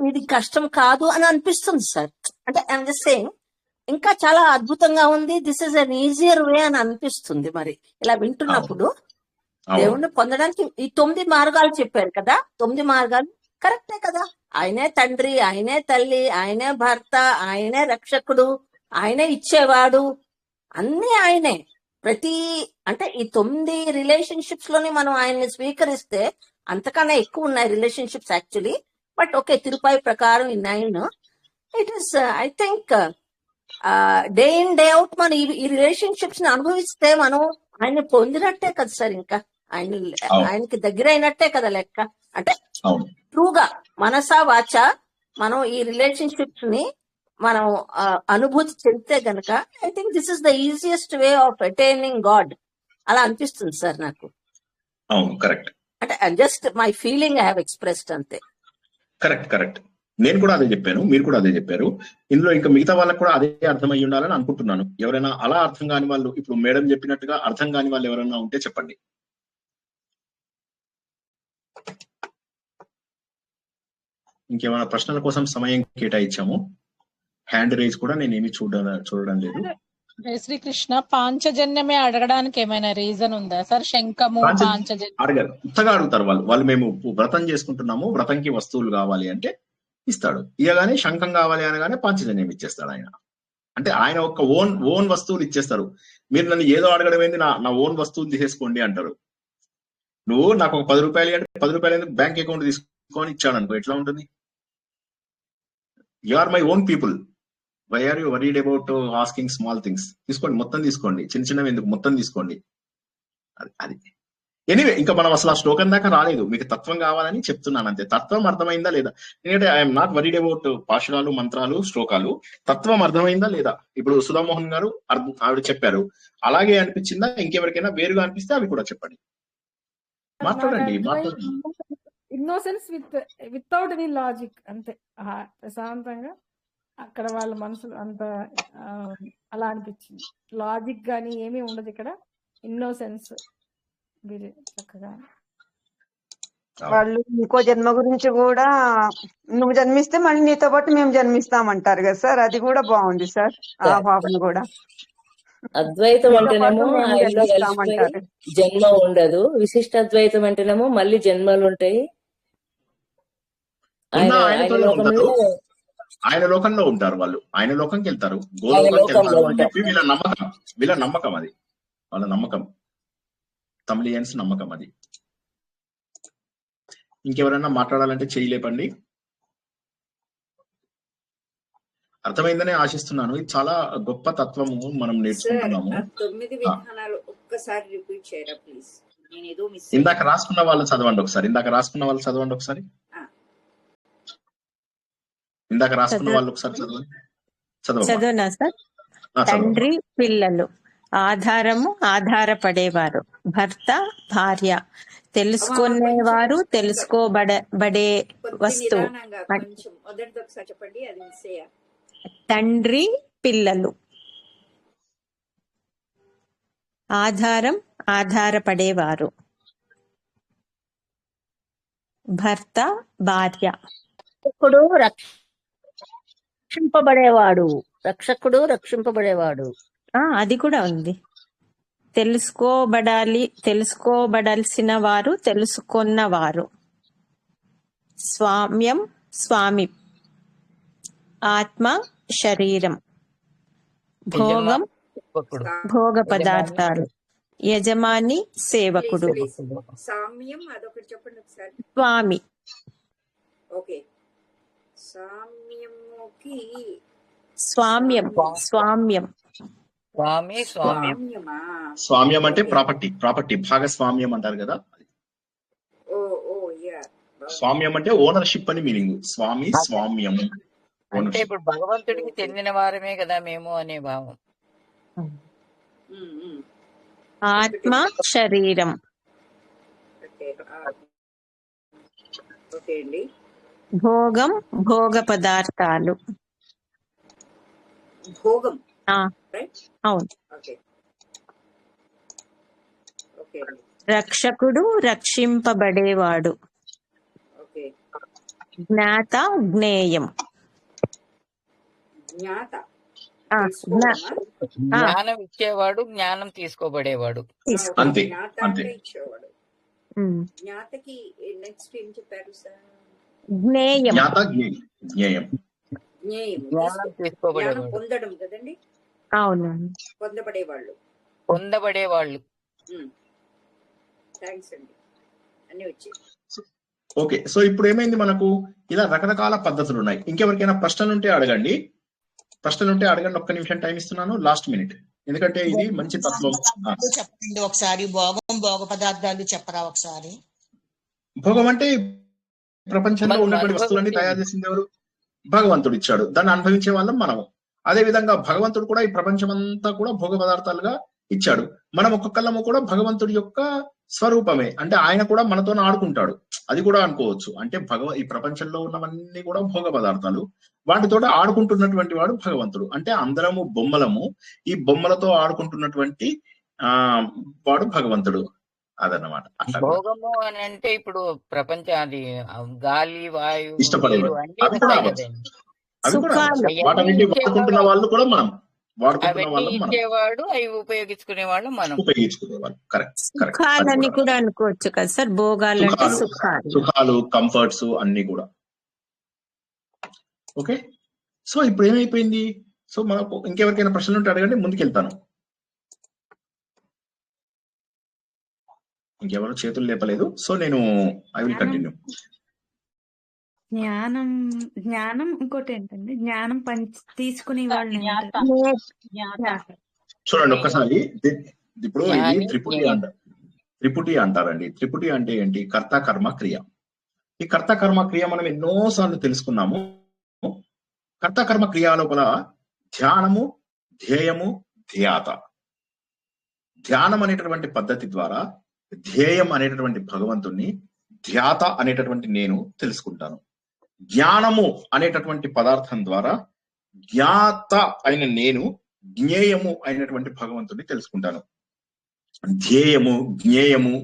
ఇది కష్టం కాదు అని అనిపిస్తుంది సార్. అంటే ఐఎమ్ జస్ట్ సేయింగ్ ఇంకా చాలా అద్భుతంగా ఉంది, దిస్ ఇస్ అన్ ఈజియర్ వే అని అనిపిస్తుంది. మరి ఇలా వింటున్నప్పుడు దేవుణ్ణి పొందడానికి ఈ 9 మార్గాలు చెప్పారు కదా, 9 మార్గాలు కరెక్టే కదా. ఆయనే తండ్రి, ఆయనే తల్లి, ఆయనే భర్త, ఆయనే రక్షకుడు, ఆయనే ఇచ్చేవాడు, అన్ని ఆయనే. ప్రతి అంటే ఈ 9 రిలేషన్షిప్స్ లోని మనం ఆయన్ని స్వీకరిస్తే అంతకన్నా ఎక్కువ ఉన్నాయి relationships actually. But okay, Tirupati ప్రకారం ఈ 9 it is I think day in day out మనం ఈ రిలేషన్షిప్స్ ని అనుభవిస్తే మనం ఆయన్ని పొందినట్టే కదా సార్. ఇంకా ఆయనకి దగ్గర అయినట్టే కదా లెక్క. అంటే ట్రూగా మనసా వాచ మనం ఈ రిలేషన్షిప్స్ ని మనం అనుభూతి చెందితే గనక I think this is the easiest way of attaining God అలా అనిపిస్తుంది సార్ నాకు. కరెక్ట్. అంటే just my feeling I have expressed అంతే. కరెక్ట్. నేను కూడా అదే చెప్పాను, మీరు కూడా అదే చెప్పారు. ఇందులో ఇంకా మిగతా వాళ్ళకి కూడా అదే అర్థమై ఉండాలని అనుకుంటున్నాను. ఎవరైనా అలా అర్థం కాని వాళ్ళు, ఇప్పుడు మేడం చెప్పినట్టుగా అర్థం కాని వాళ్ళు ఎవరైనా ఉంటే చెప్పండి. ఇంకేమైనా ప్రశ్నల కోసం సమయం కేటాయించాము. హ్యాండ్ రైజ్ కూడా నేనేమి చూడడం లేదు. జై శ్రీకృష్ణ. పాంచజన్యమే అడగడానికి ఏమైనా రీజన్ ఉందా సార్? శంఖము పాంచజన్యం అడగారు, కొత్తగా అడుగుతారు వాళ్ళు. మేము వ్రతం చేసుకుంటున్నాము, వ్రతంకి వస్తువులు కావాలి అంటే ఇస్తాడు. ఇయగానే శంఖం కావాలి అనగానే పాంచజన్యం ఇచ్చేస్తాడు ఆయన. అంటే ఆయన ఒక ఓన్ వస్తువులు ఇచ్చేస్తారు. మీరు నన్ను ఏదో అడగడం ఏంది, నా ఓన్ వస్తువులు తీసేసుకోండి అంటారు. నువ్వు నాకు ఒక 10 రూపాయలు అంటే 10 రూపాయలు ఎందుకు బ్యాంక్ అకౌంట్ తీసుకొని ఇచ్చాడు అనుకో, ఎట్లా ఉంటుంది? You are my own people, why are you worried about asking small things? తీసుకోండి, మొత్తం తీసుకోండి, చిన్నవి ఎందుకు, మొత్తం తీసుకోండి. అది ఎనీవే, ఇంకా మనం అసలు ఆ శ్లోకం దాకా రాలేదు. మీకు తత్వం కావాలని చెప్తున్నాను అంతే. తత్వం అర్థమైందా లేదా? ఎందుకంటే ఐఎమ్ నాట్ వరీడ్ అబౌట్ పాశురాలు, మంత్రాలు, శ్లోకాలు. తత్వం అర్థమైందా లేదా? ఇప్పుడు సుధామోహన్ గారు ఆవిడ చెప్పారు, అలాగే అనిపించిందా? ఇంకెవరికైనా వేరుగా అనిపిస్తే అవి కూడా చెప్పండి, మాట్లాడండి. ఇన్నోసెన్స్ వితౌట్ ఎనీ లాజిక్, అంతే ప్రశాంతంగా అక్కడ వాళ్ళ మనసులు అంత అలా అనిపించింది. లాజిక్ గానీ ఏమీ ఉండదు ఇక్కడ, ఇన్నోసెన్స్ చక్కగా. వాళ్ళు ఇంకో జన్మ గురించి కూడా, నువ్వు జన్మిస్తే మళ్ళీ నీతో పాటు మేము జన్మిస్తామంటారు కదా సార్, అది కూడా బాగుంది సార్. ఆ భావన కూడా అద్వైతం అంటేనేమో ఆయనలో కలిసిపోయి జన్మ ఉండదు, విశిష్ట అద్వైతం అంటేనేమో మళ్ళీ జన్మలు ఉంటాయి. ఆయన లోకంలో ఉంటారు వాళ్ళు, ఆయన లోకంకి వెళ్తారు, గోలోకంకి వెళ్తారు అని చెప్పి వీళ్ళ నమ్మకం అది, వాళ్ళ నమ్మకం, తమిళియన్స్ నమ్మకం అది. ఇంకెవరైనా మాట్లాడాలంటే చేయలేపండి. అర్థమైందనే ఆశిస్తున్నాను. ఇది చాలా గొప్ప తత్వము, మనం నేర్చుకుంటున్నాము. 9 విధానాలు ఒక్కసారి రిపీట్ చేయరా ప్లీజ్? నేను ఏదో మిస్. ఇందాక రాసుకున్న వాళ్ళు చదవండి ఒకసారి. ఇందాక రాసుకున్న వాళ్ళు చదవండి ఒకసారి. ఇందాక రాసుకున్న వాళ్ళు ఒకసారి చదవండి. చదవనా సార్? తండ్రి పిల్లలు, ఆధారము ఆధారపడేవారు, భర్త భార్య, తెలుసుకునేవారు తెలుసుకోబడే వస్తువు. తండ్రి పిల్లలు, ఆధారం ఆధారపడేవారు, భర్త భార్య, రక్షకుడు రక్షింపబడేవాడు. అది కూడా ఉంది. తెలుసుకోబడాల్సిన వారు, తెలుసుకొన్నవారు. స్వామ్యం స్వామి, ఆత్మ శరీరం, భోగం సేవకుడు, భోగ పదార్థాలు, యజమాని సేవకుడు, సామ్యం అదొకటి చెప్పండి ఒకసారి. స్వామి ఓకే, సామ్యముకి స్వామ్యం స్వామ్యం స్వామి స్వామ్యం. సామ్యమా? స్వామ్యం అంటే ప్రాపర్టీ భాగస్వామ్యం అంటారు కదా. ఓ ఓ యా. స్వామ్యం అంటే ఓనర్షిప్ అని మీనింగ్. స్వామి స్వామ్యం అంటే ఓనర్షిప్. ఇప్పుడు భగవంతుడికి చెందిన వారమే కదా మేము అనే భావం. ఆత్మ శరీరం, ఓకే ఓకే అండి. భోగం భోగ పదార్థాలు. భోగం, ఆ, రైట్? అవును. ఓకే ఓకే అండి. రక్షకుడు రక్షింపబడేవాడు. ఓకే. జ్ఞాత జ్ఞేయం. జ్ఞాత ఆ, తెలుసుకోవడమా? జ్ఞానం ఇచ్చేవాడు, జ్ఞానం తీసుకోబడేవాడు. తీసుకో. అంతే జ్ఞాత అంతే. అంటే ఇచ్చేవాడు. ఉమ్. జ్ఞాతకి నెక్స్ట్ ఏం చెప్పారు సార్? జ్ఞేయం. జ్ఞాత జ్ఞేయం. జ్ఞేయం, జ్ఞానం జ్ఞానం తీసుకోబడేవాడు, పొందడం కదండి, అవును. పొందబడేవాళ్ళు. పొందబడేవాళ్ళు. థ్యాంక్స్ అండి, అన్ని వచ్చాయి. ఓకే, సో ఇప్పుడు ఏమైంది, మనకు ఇలా రకరకాల పద్ధతులు ఉన్నాయి. ఇంకెవరికైనా ప్రశ్నలు ఉంటే అడగండి. ఒక్క నిమిషం టైం ఇస్తున్నాను, లాస్ట్ మినిట్. ఎందుకంటే ఇది మంచి తత్వం. చెప్పండి ఒకసారి. భోగ పదార్థాలు చెప్పరా ఒకసారి? భోగం అంటే ప్రపంచంలో మనం ఉన్నటువంటి వస్తువులన్నీ తయారు చేసింది ఎవరు? భగవంతుడు ఇచ్చాడు. దాన్ని అనుభవించే వాళ్ళం మనము. అదే విధంగా భగవంతుడు కూడా ఈ ప్రపంచం అంతా కూడా భోగ పదార్థాలుగా ఇచ్చాడు. మనం ఒక్కొక్కళ్ళము కూడా భగవంతుడి యొక్క స్వరూపమే. అంటే ఆయన కూడా మనతో ఆడుకుంటాడు, అది కూడా అనుకోవచ్చు. అంటే ఈ ప్రపంచంలో ఉన్నవన్నీ కూడా భోగ పదార్థాలు, వాటితో ఆడుకుంటున్నటువంటి వాడు భగవంతుడు. అంటే అందరము బొమ్మలము, ఈ బొమ్మలతో ఆడుకుంటున్నటువంటి వాడు భగవంతుడు. అదన్నమాట. భోగము అని అంటే ఇప్పుడు అది గాలి, వాయువు, ఇష్టపడేవాడు అన్ని అవి కూడా వస్తాయి అవ్వచ్చు. కదండి. అవి కూడా అవ్వచ్చు. వాటన్నిటి వాడుకుంటున్న వాళ్ళు కూడా మనం, వాడుకుంటున్న అవన్నీ వాళ్ళం మనం, ఇచ్చేవాడు, అవి ఉపయోగించుకునే వాళ్ళు మనం. ఉపయోగించుకునేవాళ్ళు. కరెక్ట్. సుఖాలని కూడా అనుకోవచ్చు కదా సార్. భోగాలు అంటే సుఖాలు, కంఫర్ట్స్ అన్ని కూడా. ఓకే, సో ఇప్పుడు ఏమైపోయింది? సో మనకు ఇంకెవరికైనా ప్రశ్నలు ఉంటే అడగండి, ముందుకెళ్తాను. ఇంకెవరు చేతులు లేపలేదు, సో నేను ఐ విల్ కంటిన్యూ. జ్ఞానం ఇంకోటి ఏంటండి? జ్ఞానం తీసుకునే వాళ్ళు చూడండి ఒక్కసారి. ఇప్పుడు ఇది త్రిపుటి అంటారండి. త్రిపుటి అంటే ఏంటి? కర్త కర్మ క్రియ. ఈ కర్త కర్మ క్రియ మనం ఎన్నోసార్లు తెలుసుకున్నాము. కర్త కర్మ క్రియ లోపల ధ్యానము, ధ్యేయము, ధ్యాత. ధ్యానం అనేటటువంటి పద్ధతి ద్వారా ధ్యేయం అనేటటువంటి భగవంతుణ్ణి, ధ్యాత అనేటటువంటి నేను తెలుసుకుంటాను. జ్ఞానము అనేటటువంటి పదార్థం ద్వారా జ్ఞాత అయిన నేను, జ్ఞేయము అయినటువంటి భగవంతుడిని తెలుసుకుంటాను. ధ్యేయము, జ్ఞేయము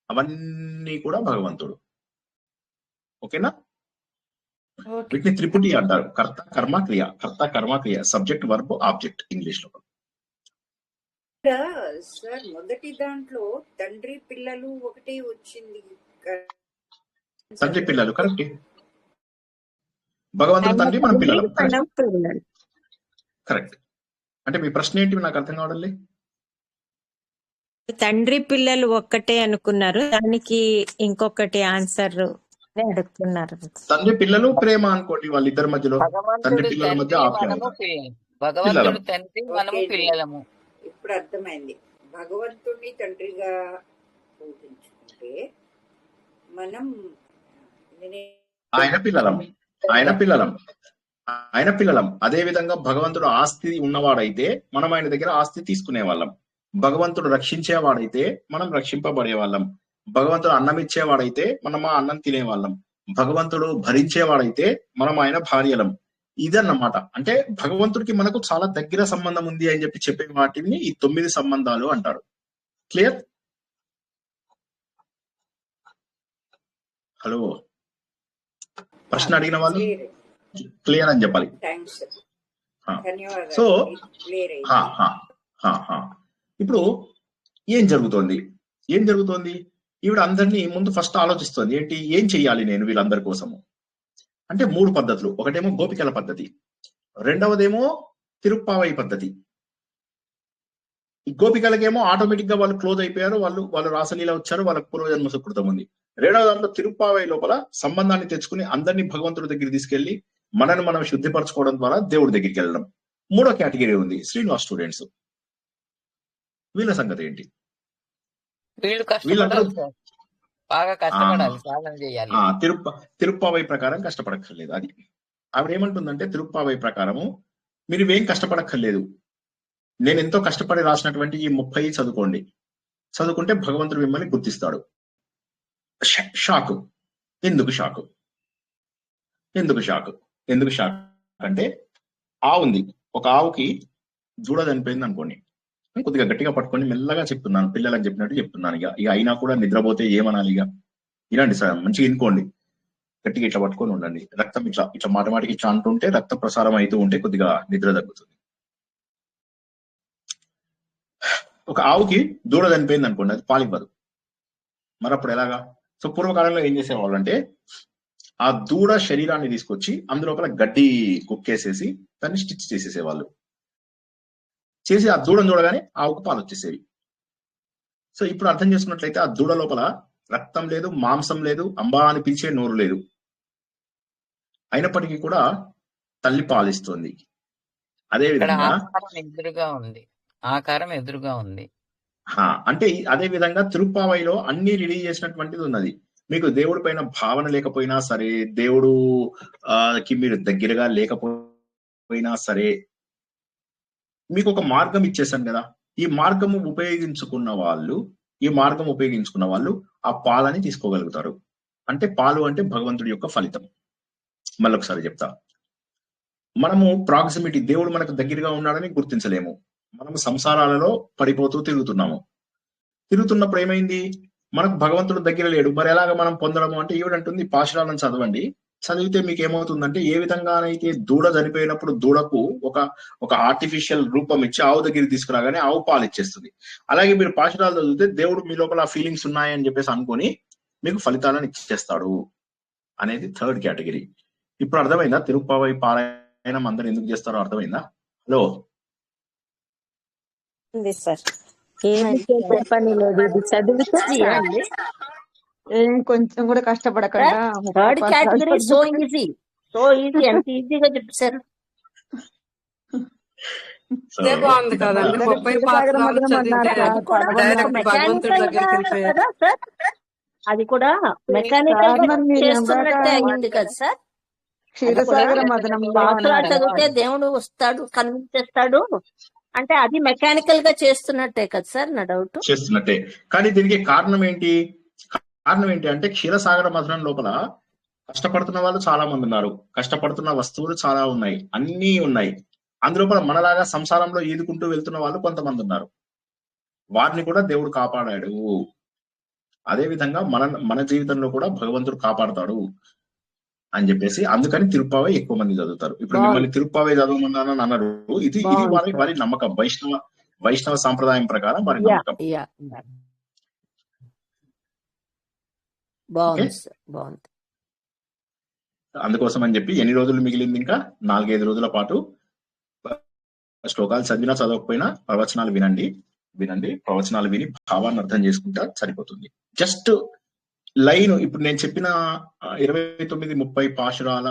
అవన్నీ కూడా భగవంతుడు. ఓకేనా? వీటిని త్రిపుటి అంటారు. కర్త కర్మ క్రియ. కర్త కర్మ క్రియ, సబ్జెక్ట్ వర్బ్ ఆబ్జెక్ట్ ఇంగ్లీష్ లో. సార్ మొదటి దాంట్లో తండ్రి పిల్లలు ఒకటే వచ్చింది. తండ్రి పిల్లలు కరెక్ట్. భగవంతుడు తండ్రి, మనం పిల్లలు. కరెక్ట్. అంటే మీ ప్రశ్న ఏంటి? నాకు అర్థం కావడం. తండ్రి పిల్లలు ఒక్కటే అనుకున్నారు, దానికి ఇంకొకటి ఆన్సర్ అడుగుతున్నారు. తండ్రి పిల్లలు ప్రేమ అనుకోండి, వాళ్ళిద్దరి మధ్యలో. తండ్రి పిల్లల మధ్య భగవంతుడు తండ్రి, మనము పిల్లలము. ఇప్పుడు అర్థమైంది. భగవంతుడిని తండ్రిగా ఊహించుకుంటే మనం ఆయన పిల్లలం. అదే విధంగా భగవంతుడు ఆస్తి ఉన్నవాడైతే మనం ఆయన దగ్గర ఆస్తి తీసుకునే వాళ్ళం. భగవంతుడు రక్షించేవాడైతే మనం రక్షింపబడే వాళ్ళం. భగవంతుడు అన్నం ఇచ్చేవాడైతే మనం ఆ అన్నం తినేవాళ్ళం. భగవంతుడు భరించేవాడైతే మనం ఆయన భార్యలం. ఇదన్నమాట. అంటే భగవంతుడికి మనకు చాలా దగ్గర సంబంధం ఉంది అని చెప్పే వాటిని ఈ 9 సంబంధాలు అంటారు. క్లియర్? హలో, ప్రశ్న అడిగిన వాళ్ళు క్లియర్ అని చెప్పాలి. సో ఇప్పుడు ఏం జరుగుతోంది? ఏం జరుగుతోంది? ఈవిడ అందరినీ ముందు ఫస్ట్ ఆలోచిస్తోంది. ఏంటి, ఏం చెయ్యాలి నేను వీళ్ళందరి కోసము? అంటే 3 పద్ధతులు. ఒకటేమో గోపికల పద్ధతి, రెండవదేమో తిరుప్పావై పద్ధతి. ఈ గోపికలకేమో ఆటోమేటిక్ గా వాళ్ళు క్లోజ్ అయిపోయారు, వాళ్ళు రాసలీల వచ్చారు, వాళ్ళకి పూర్వజన్మ సుకృతం ఉంది. రెండవ దాంట్లో తిరుప్పావై లోపల సంబంధాన్ని తెచ్చుకుని అందరినీ భగవంతుడి దగ్గర తీసుకెళ్లి మనను మనం శుద్ధిపరచుకోవడం ద్వారా దేవుడి దగ్గరికి వెళ్ళడం. మూడో కేటగిరీ ఉంది శ్రీనివాస్ స్టూడెంట్స్. వీళ్ళ సంగతి ఏంటి? వీళ్ళు వీళ్ళందరూ కష్టపడాలి సార్, బాగా కష్టపడాలి, సాధన చేయాలి. తిరుప్పావై ప్రకారం కష్టపడక్కర్లేదు. అది ఆవిడ ఏమంటుందంటే, తిరుప్పావై ప్రకారము మీరు ఇవేం కష్టపడక్కర్లేదు, నేను ఎంతో కష్టపడి రాసినటువంటి ఈ 30 చదువుకోండి. చదువుకుంటే భగవంతుడు మిమ్మల్ని గుర్తిస్తాడు. షాకు. ఎందుకు షాకు? ఎందుకు షాకు? ఎందుకు షాక్ అంటే, ఆవుంది, ఒక ఆవుకి దూడ చనిపోయింది అనుకోండి, కొద్దిగా గట్టిగా పట్టుకొని మెల్లగా చెప్తున్నాను, పిల్లలకు చెప్పినట్టు చెప్తున్నాను. ఇక అయినా కూడా నిద్రపోతే ఏమనాలి? ఇక ఇలాంటి సార్ మంచిగా ఇనుకోండి, గట్టిగా ఇట్లా పట్టుకొని ఉండండి. రక్తం ఇట్లా ఇట్లా మాటమాటికి ఇట్లా అంటుంటే రక్త ప్రసారం అవుతూ ఉంటే కొద్దిగా నిద్ర తగ్గుతుంది. ఒక ఆవుకి దూడ చనిపోయింది అనుకోండి, అది పాలివ్వదు. మరి అప్పుడు ఎలాగా? సో పూర్వకాలంలో ఏం చేసేవాళ్ళు అంటే, ఆ దూడ శరీరాన్ని తీసుకొచ్చి అందులోపల గడ్డి కుక్కేసేసి దాన్ని స్టిచ్ చేసేసేవాళ్ళు. చేసి ఆ దూడను చూడగానే ఆవుకు పాలు వచ్చేసేవి. సో ఇప్పుడు అర్థం చేసుకున్నట్లయితే ఆ దూడ లోపల రక్తం లేదు, మాంసం లేదు, అంబా అని పిలిచే నోరు లేదు, అయినప్పటికీ కూడా తల్లి పాలిస్తుంది. అదే విధంగా ఆకారం ఎదురుగా ఉంది. అంటే అదే విధంగా తిరుప్పావైలో అన్ని రెడీ చేసినటువంటిది ఉన్నది. మీకు దేవుడి పైన భావన లేకపోయినా సరే, దేవుడు కి మీరు దగ్గరగా లేకపోయినా సరే, మీకు ఒక మార్గం ఇచ్చేసాను కదా. ఈ మార్గం ఉపయోగించుకున్న వాళ్ళు ఆ పాలని తీసుకోగలుగుతారు. అంటే పాలు అంటే భగవంతుడి యొక్క ఫలితం. మళ్ళొకసారి చెప్తా. మనము ప్రాక్సిమిటీ, దేవుడు మనకు దగ్గరగా ఉన్నాడని గుర్తించలేము. మనము సంసారాలలో పడిపోతూ తిరుగుతున్నప్పుడు ఏమైంది? మనకు భగవంతుడు దగ్గర లేడు. మరి ఎలాగ మనం పొందడము అంటే, ఈవిడంటుంది పాశురాలను చదవండి, చదివితే మీకు ఏమవుతుందంటే, ఏ విధంగానైతే దూడ చనిపోయినప్పుడు దూడకు ఒక ఆర్టిఫిషియల్ రూపం ఇచ్చి ఆవు దగ్గరికి తీసుకురాగానే ఆవు పాలు ఇచ్చేస్తుంది. అలాగే మీరు పాశురాలు చదివితే దేవుడు మీ లోపల ఫీలింగ్స్ ఉన్నాయని చెప్పేసి అనుకొని మీకు ఫలితాలను ఇచ్చేస్తాడు అనేది థర్డ్ కేటగిరీ. ఇప్పుడు అర్థమైందా? తిరుప్పావై పారాయణం అందరు ఎందుకు చేస్తారో అర్థమైందా? హలో పని లేదు, ఇది చదివితే ఏం కొంచెం కూడా కష్టపడకుండా థర్డ్ కేటగిరీ సో ఈజీ ఎంత ఈజీగా చెప్పారు. బాగుంది కదండి, 30 పాత్రలు చదివితే భగవంతుడి దగ్గరికి వెళ్ళిపోయారు. అది కూడా మెకానికల్ గా చేస్తున్నట్టే అయింది కదా సార్. క్షీరసాగర మదనం పాత్రలు చదివితే దేవుడు వస్తాడు, కనిపించేస్తాడు అంటే అది మెకానికల్ గా చేస్తున్నట్టే కదా సార్, నా డౌట్. చేస్తున్నట్టే. కానీ దీనికి కారణం ఏంటి అంటే, క్షీరసాగర మథనం లోపల కష్టపడుతున్న వాళ్ళు చాలా మంది ఉన్నారు, కష్టపడుతున్న వస్తువులు చాలా ఉన్నాయి, అన్నీ ఉన్నాయి. అందులోపల మనలాగా సంసారంలో ఈదుకుంటూ వెళ్తున్న వాళ్ళు కొంతమంది ఉన్నారు. వారిని కూడా దేవుడు కాపాడాడు. అదే విధంగా మన జీవితంలో కూడా భగవంతుడు కాపాడతాడు అని చెప్పేసి, అందుకని తిరుప్పావై ఎక్కువ మంది చదువుతారు. ఇప్పుడు మిమ్మల్ని తిరుప్పావై చదవమన్నానని అన్నారు. ఇది వారి నమ్మకం, వైష్ణవ సాంప్రదాయం ప్రకారం వారి నమ్మకం. బాగుంది. అందుకోసం అని చెప్పి ఎన్ని రోజులు మిగిలింది? ఇంకా 4-5 రోజుల పాటు శ్లోకాలు చదివినా చదవకపోయినా ప్రవచనాలు వినండి. ప్రవచనాలు విని భావాన్ని అర్థం చేసుకుంటా సరిపోతుంది. జస్ట్ లైన్, ఇప్పుడు నేను చెప్పిన 29-30 పాశురాల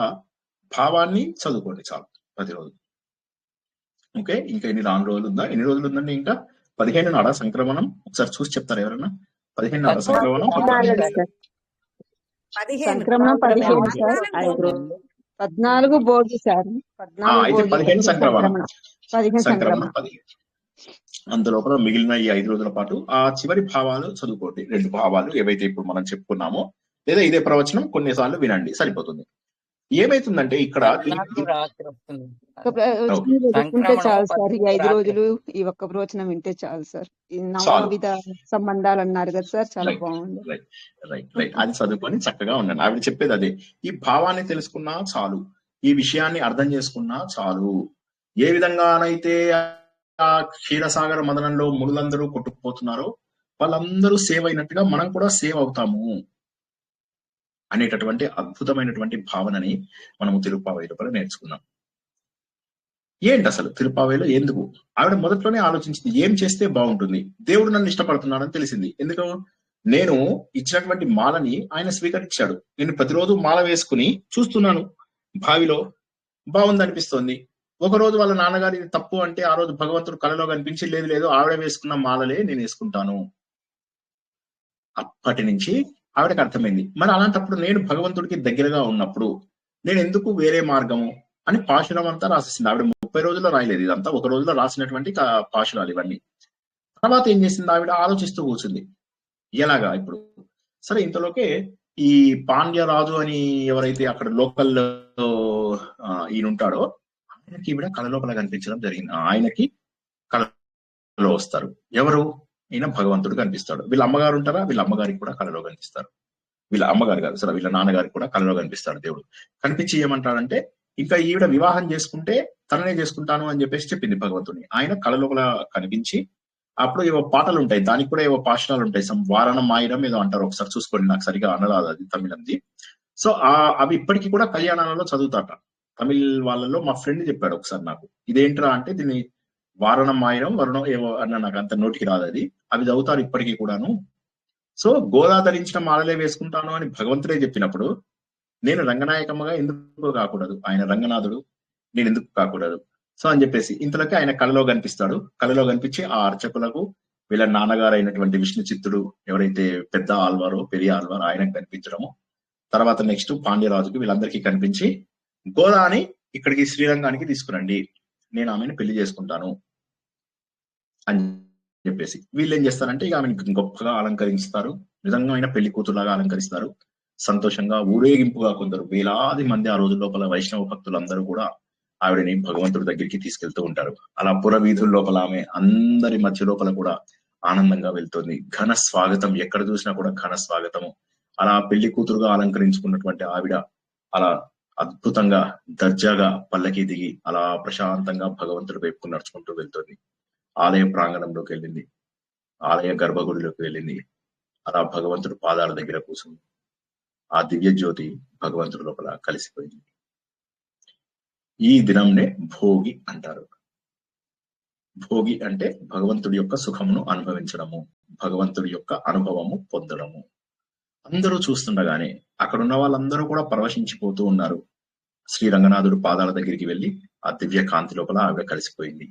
భావాన్ని చదువుకోండి చాలు ప్రతిరోజు. ఓకే, ఇంకా ఎన్ని రోజులు ఉందండి? ఇంకా 15 నాడా సంక్రమణం. ఒకసారి చూసి చెప్తారు ఎవరన్నా? 15 నాడా సంక్రమణం. సంక్రమణం 15 సార్, 14 భోగి సార్, 15 సంక్రమణం. అందులోపల మిగిలిన ఈ 5 రోజుల పాటు ఆ చివరి భావాలు చదువుకోండి. 2 భావాలు ఏవైతే ఇప్పుడు మనం చెప్పుకున్నామో, లేదా ఇదే ప్రవచనం కొన్నిసార్లు వినండి, సరిపోతుంది. ఏమైతుందంటే ఇక్కడ ఉంటే చాలు సార్, ఈ 5 రోజులు ఈ ఒక్క ప్రవచనం వింటే చాలు సార్. ఈ నవవిధ సంబంధాలు అన్నారు కదా సార్, చాలా బాగుంది. రైట్, అది చదువుకొని చక్కగా ఉండండి. ఆవిడ చెప్పేది అదే. ఈ భావాన్ని తెలుసుకున్నా చాలు, ఈ విషయాన్ని అర్థం చేసుకున్నా చాలు. ఏ విధంగానైతే ఆ క్షీరసాగర మదనంలో మునులందరూ కొట్టుకుపోతున్నారో వాళ్ళందరూ సేవ్ అయినట్టుగా మనం కూడా సేవ్ అవుతాము అనేటటువంటి అద్భుతమైనటువంటి భావనని మనము తిరుప్పావై లోపల నేర్చుకున్నాం. ఏంటి అసలు తిరుప్పావైలో ఎందుకు? ఆవిడ మొదట్లోనే ఆలోచించింది ఏం చేస్తే బాగుంటుంది. దేవుడు నన్ను ఇష్టపడుతున్నాడని తెలిసింది. ఎందుకు? నేను ఇచ్చినటువంటి మాలని ఆయన స్వీకరించాడు. నేను ప్రతిరోజు మాల వేసుకుని చూస్తున్నాను బావిలో, బాగుంది అనిపిస్తోంది. ఒకరోజు వాళ్ళ నాన్నగారి తప్పు అంటే ఆ రోజు భగవంతుడు కళలో కనిపించి లేదు లేదు ఆవిడ వేసుకున్న మాలలే నేను వేసుకుంటాను. అప్పటి నుంచి ఆవిడకి అర్థమైంది, మరి అలాంటప్పుడు నేను భగవంతుడికి దగ్గరగా ఉన్నప్పుడు నేను ఎందుకు వేరే మార్గము అని పాశురం అంతా రాసేసింది. ఆవిడ 30 రోజుల్లో రాయలేదు, ఇదంతా ఒక రోజులో రాసినటువంటి పాశురాలు ఇవన్నీ. తర్వాత ఏం చేసింది, ఆవిడ ఆలోచిస్తూ కూర్చుంది ఎలాగా ఇప్పుడు. సరే, ఇంతలోకే ఈ పాండ్యరాజు అని ఎవరైతే అక్కడ లోకల్ ఈయన ఉంటాడో ఆయనకి ఈవిడ కళ లోపల కనిపించడం జరిగింది. ఆయనకి కళలో వస్తారు. ఎవరు? ఈయన భగవంతుడు కనిపిస్తాడు. వీళ్ళ అమ్మగారు ఉంటారా, వీళ్ళ అమ్మగారికి కూడా కళలో కనిపిస్తారు. వీళ్ళ అమ్మగారు కాదు, సరే వీళ్ళ నాన్నగారికి కూడా కళలో కనిపిస్తాడు దేవుడు. కనిపించి ఏమంటాడంటే, ఇంకా ఈవిడ వివాహం చేసుకుంటే తననే చేసుకుంటాను అని చెప్పేసి చెప్పింది భగవంతుడిని. ఆయన కళ లోపల కనిపించి అప్పుడు ఏవో పాటలు ఉంటాయి, దానికి కూడా ఏవో పాశనాలు ఉంటాయి, వారణం ఆయిరం ఏదో అంటారు, ఒకసారి చూసుకోండి, నాకు సరిగా అనరాదు అది తమిళంది. సో అవి ఇప్పటికీ కూడా కళ్యాణాలలో చదువుతాట. తమిళ్ వాళ్ళలో మా ఫ్రెండ్ చెప్పాడు ఒకసారి నాకు, ఇదేంట్రా అంటే దీన్ని వారణం ఆయిరం వరుణం ఏవో అన్న, నాకు అంత నోటికి రాదు అది. అవి చదువుతారు ఇప్పటికీ కూడాను. సో గోదా ధరించిన మాలలే వేసుకుంటాను అని భగవంతుడే చెప్పినప్పుడు నేను రంగనాయకమ్మగా ఎందుకు కాకూడదు, ఆయన రంగనాథుడు, నేను ఎందుకు కాకూడదు? సో అని చెప్పేసి ఇంతలోకి ఆయన కళలో కనిపిస్తాడు. కళలో కనిపించి ఆ అర్చకులకు వీళ్ళ నాన్నగారు అయినటువంటి విష్ణు చిత్తుడు ఎవరైతే పెద్ద ఆల్వారో పెరియ ఆల్వార్ ఆయనకు కనిపించడము, తర్వాత నెక్స్ట్ పాండ్యరాజుకి వీళ్ళందరికీ కనిపించి గోదాని ఇక్కడికి శ్రీరంగానికి తీసుకురండి, నేను ఆమెను పెళ్లి చేసుకుంటాను అని చెప్పేసి వీళ్ళు ఏం చేస్తారంటే ఇక ఆమెను గొప్పగా అలంకరిస్తారు, నిజంగా ఆయన పెళ్లి కూతురులాగా అలంకరిస్తారు. సంతోషంగా ఊరేగింపుగా కొందరు వేలాది మంది ఆ రోజు లోపల వైష్ణవ భక్తులందరూ కూడా ఆవిడని భగవంతుడి దగ్గరికి తీసుకెళ్తూ ఉంటారు. అలా పుర వీధుల లోపల ఆమె అందరి మధ్య లోపల కూడా ఆనందంగా వెళ్తుంది. ఘన స్వాగతం, ఎక్కడ చూసినా కూడా ఘన స్వాగతము. అలా పెళ్లి కూతురుగా అలంకరించుకున్నటువంటి ఆవిడ అలా అద్భుతంగా దర్జాగా పల్లకి దిగి అలా ప్రశాంతంగా భగవంతుడి వైపు నడుచుకుంటూ వెళ్తుంది. ఆలయ ప్రాంగణంలోకి వెళ్ళింది, ఆలయ గర్భగుడిలోకి వెళ్ళింది. అలా భగవంతుడి పాదాల దగ్గర కూర్చుంది. ఆ దివ్య జ్యోతి భగవంతుడి లోపల కలిసిపోయింది. ఈ దినంనే భోగి అంటారు. భోగి అంటే భగవంతుడి యొక్క సుఖమును అనుభవించడము, భగవంతుడి యొక్క అనుభవము పొందడము. అందరూ చూస్తుండగానే అక్కడ ఉన్న వాళ్ళందరూ కూడా పరవశించిపోతూ ఉన్నారు. శ్రీ రంగనాథుడు పాదాల దగ్గరికి వెళ్లి ఆ దివ్య కాంతి లోపల ఆవిడ కలిసిపోయింది.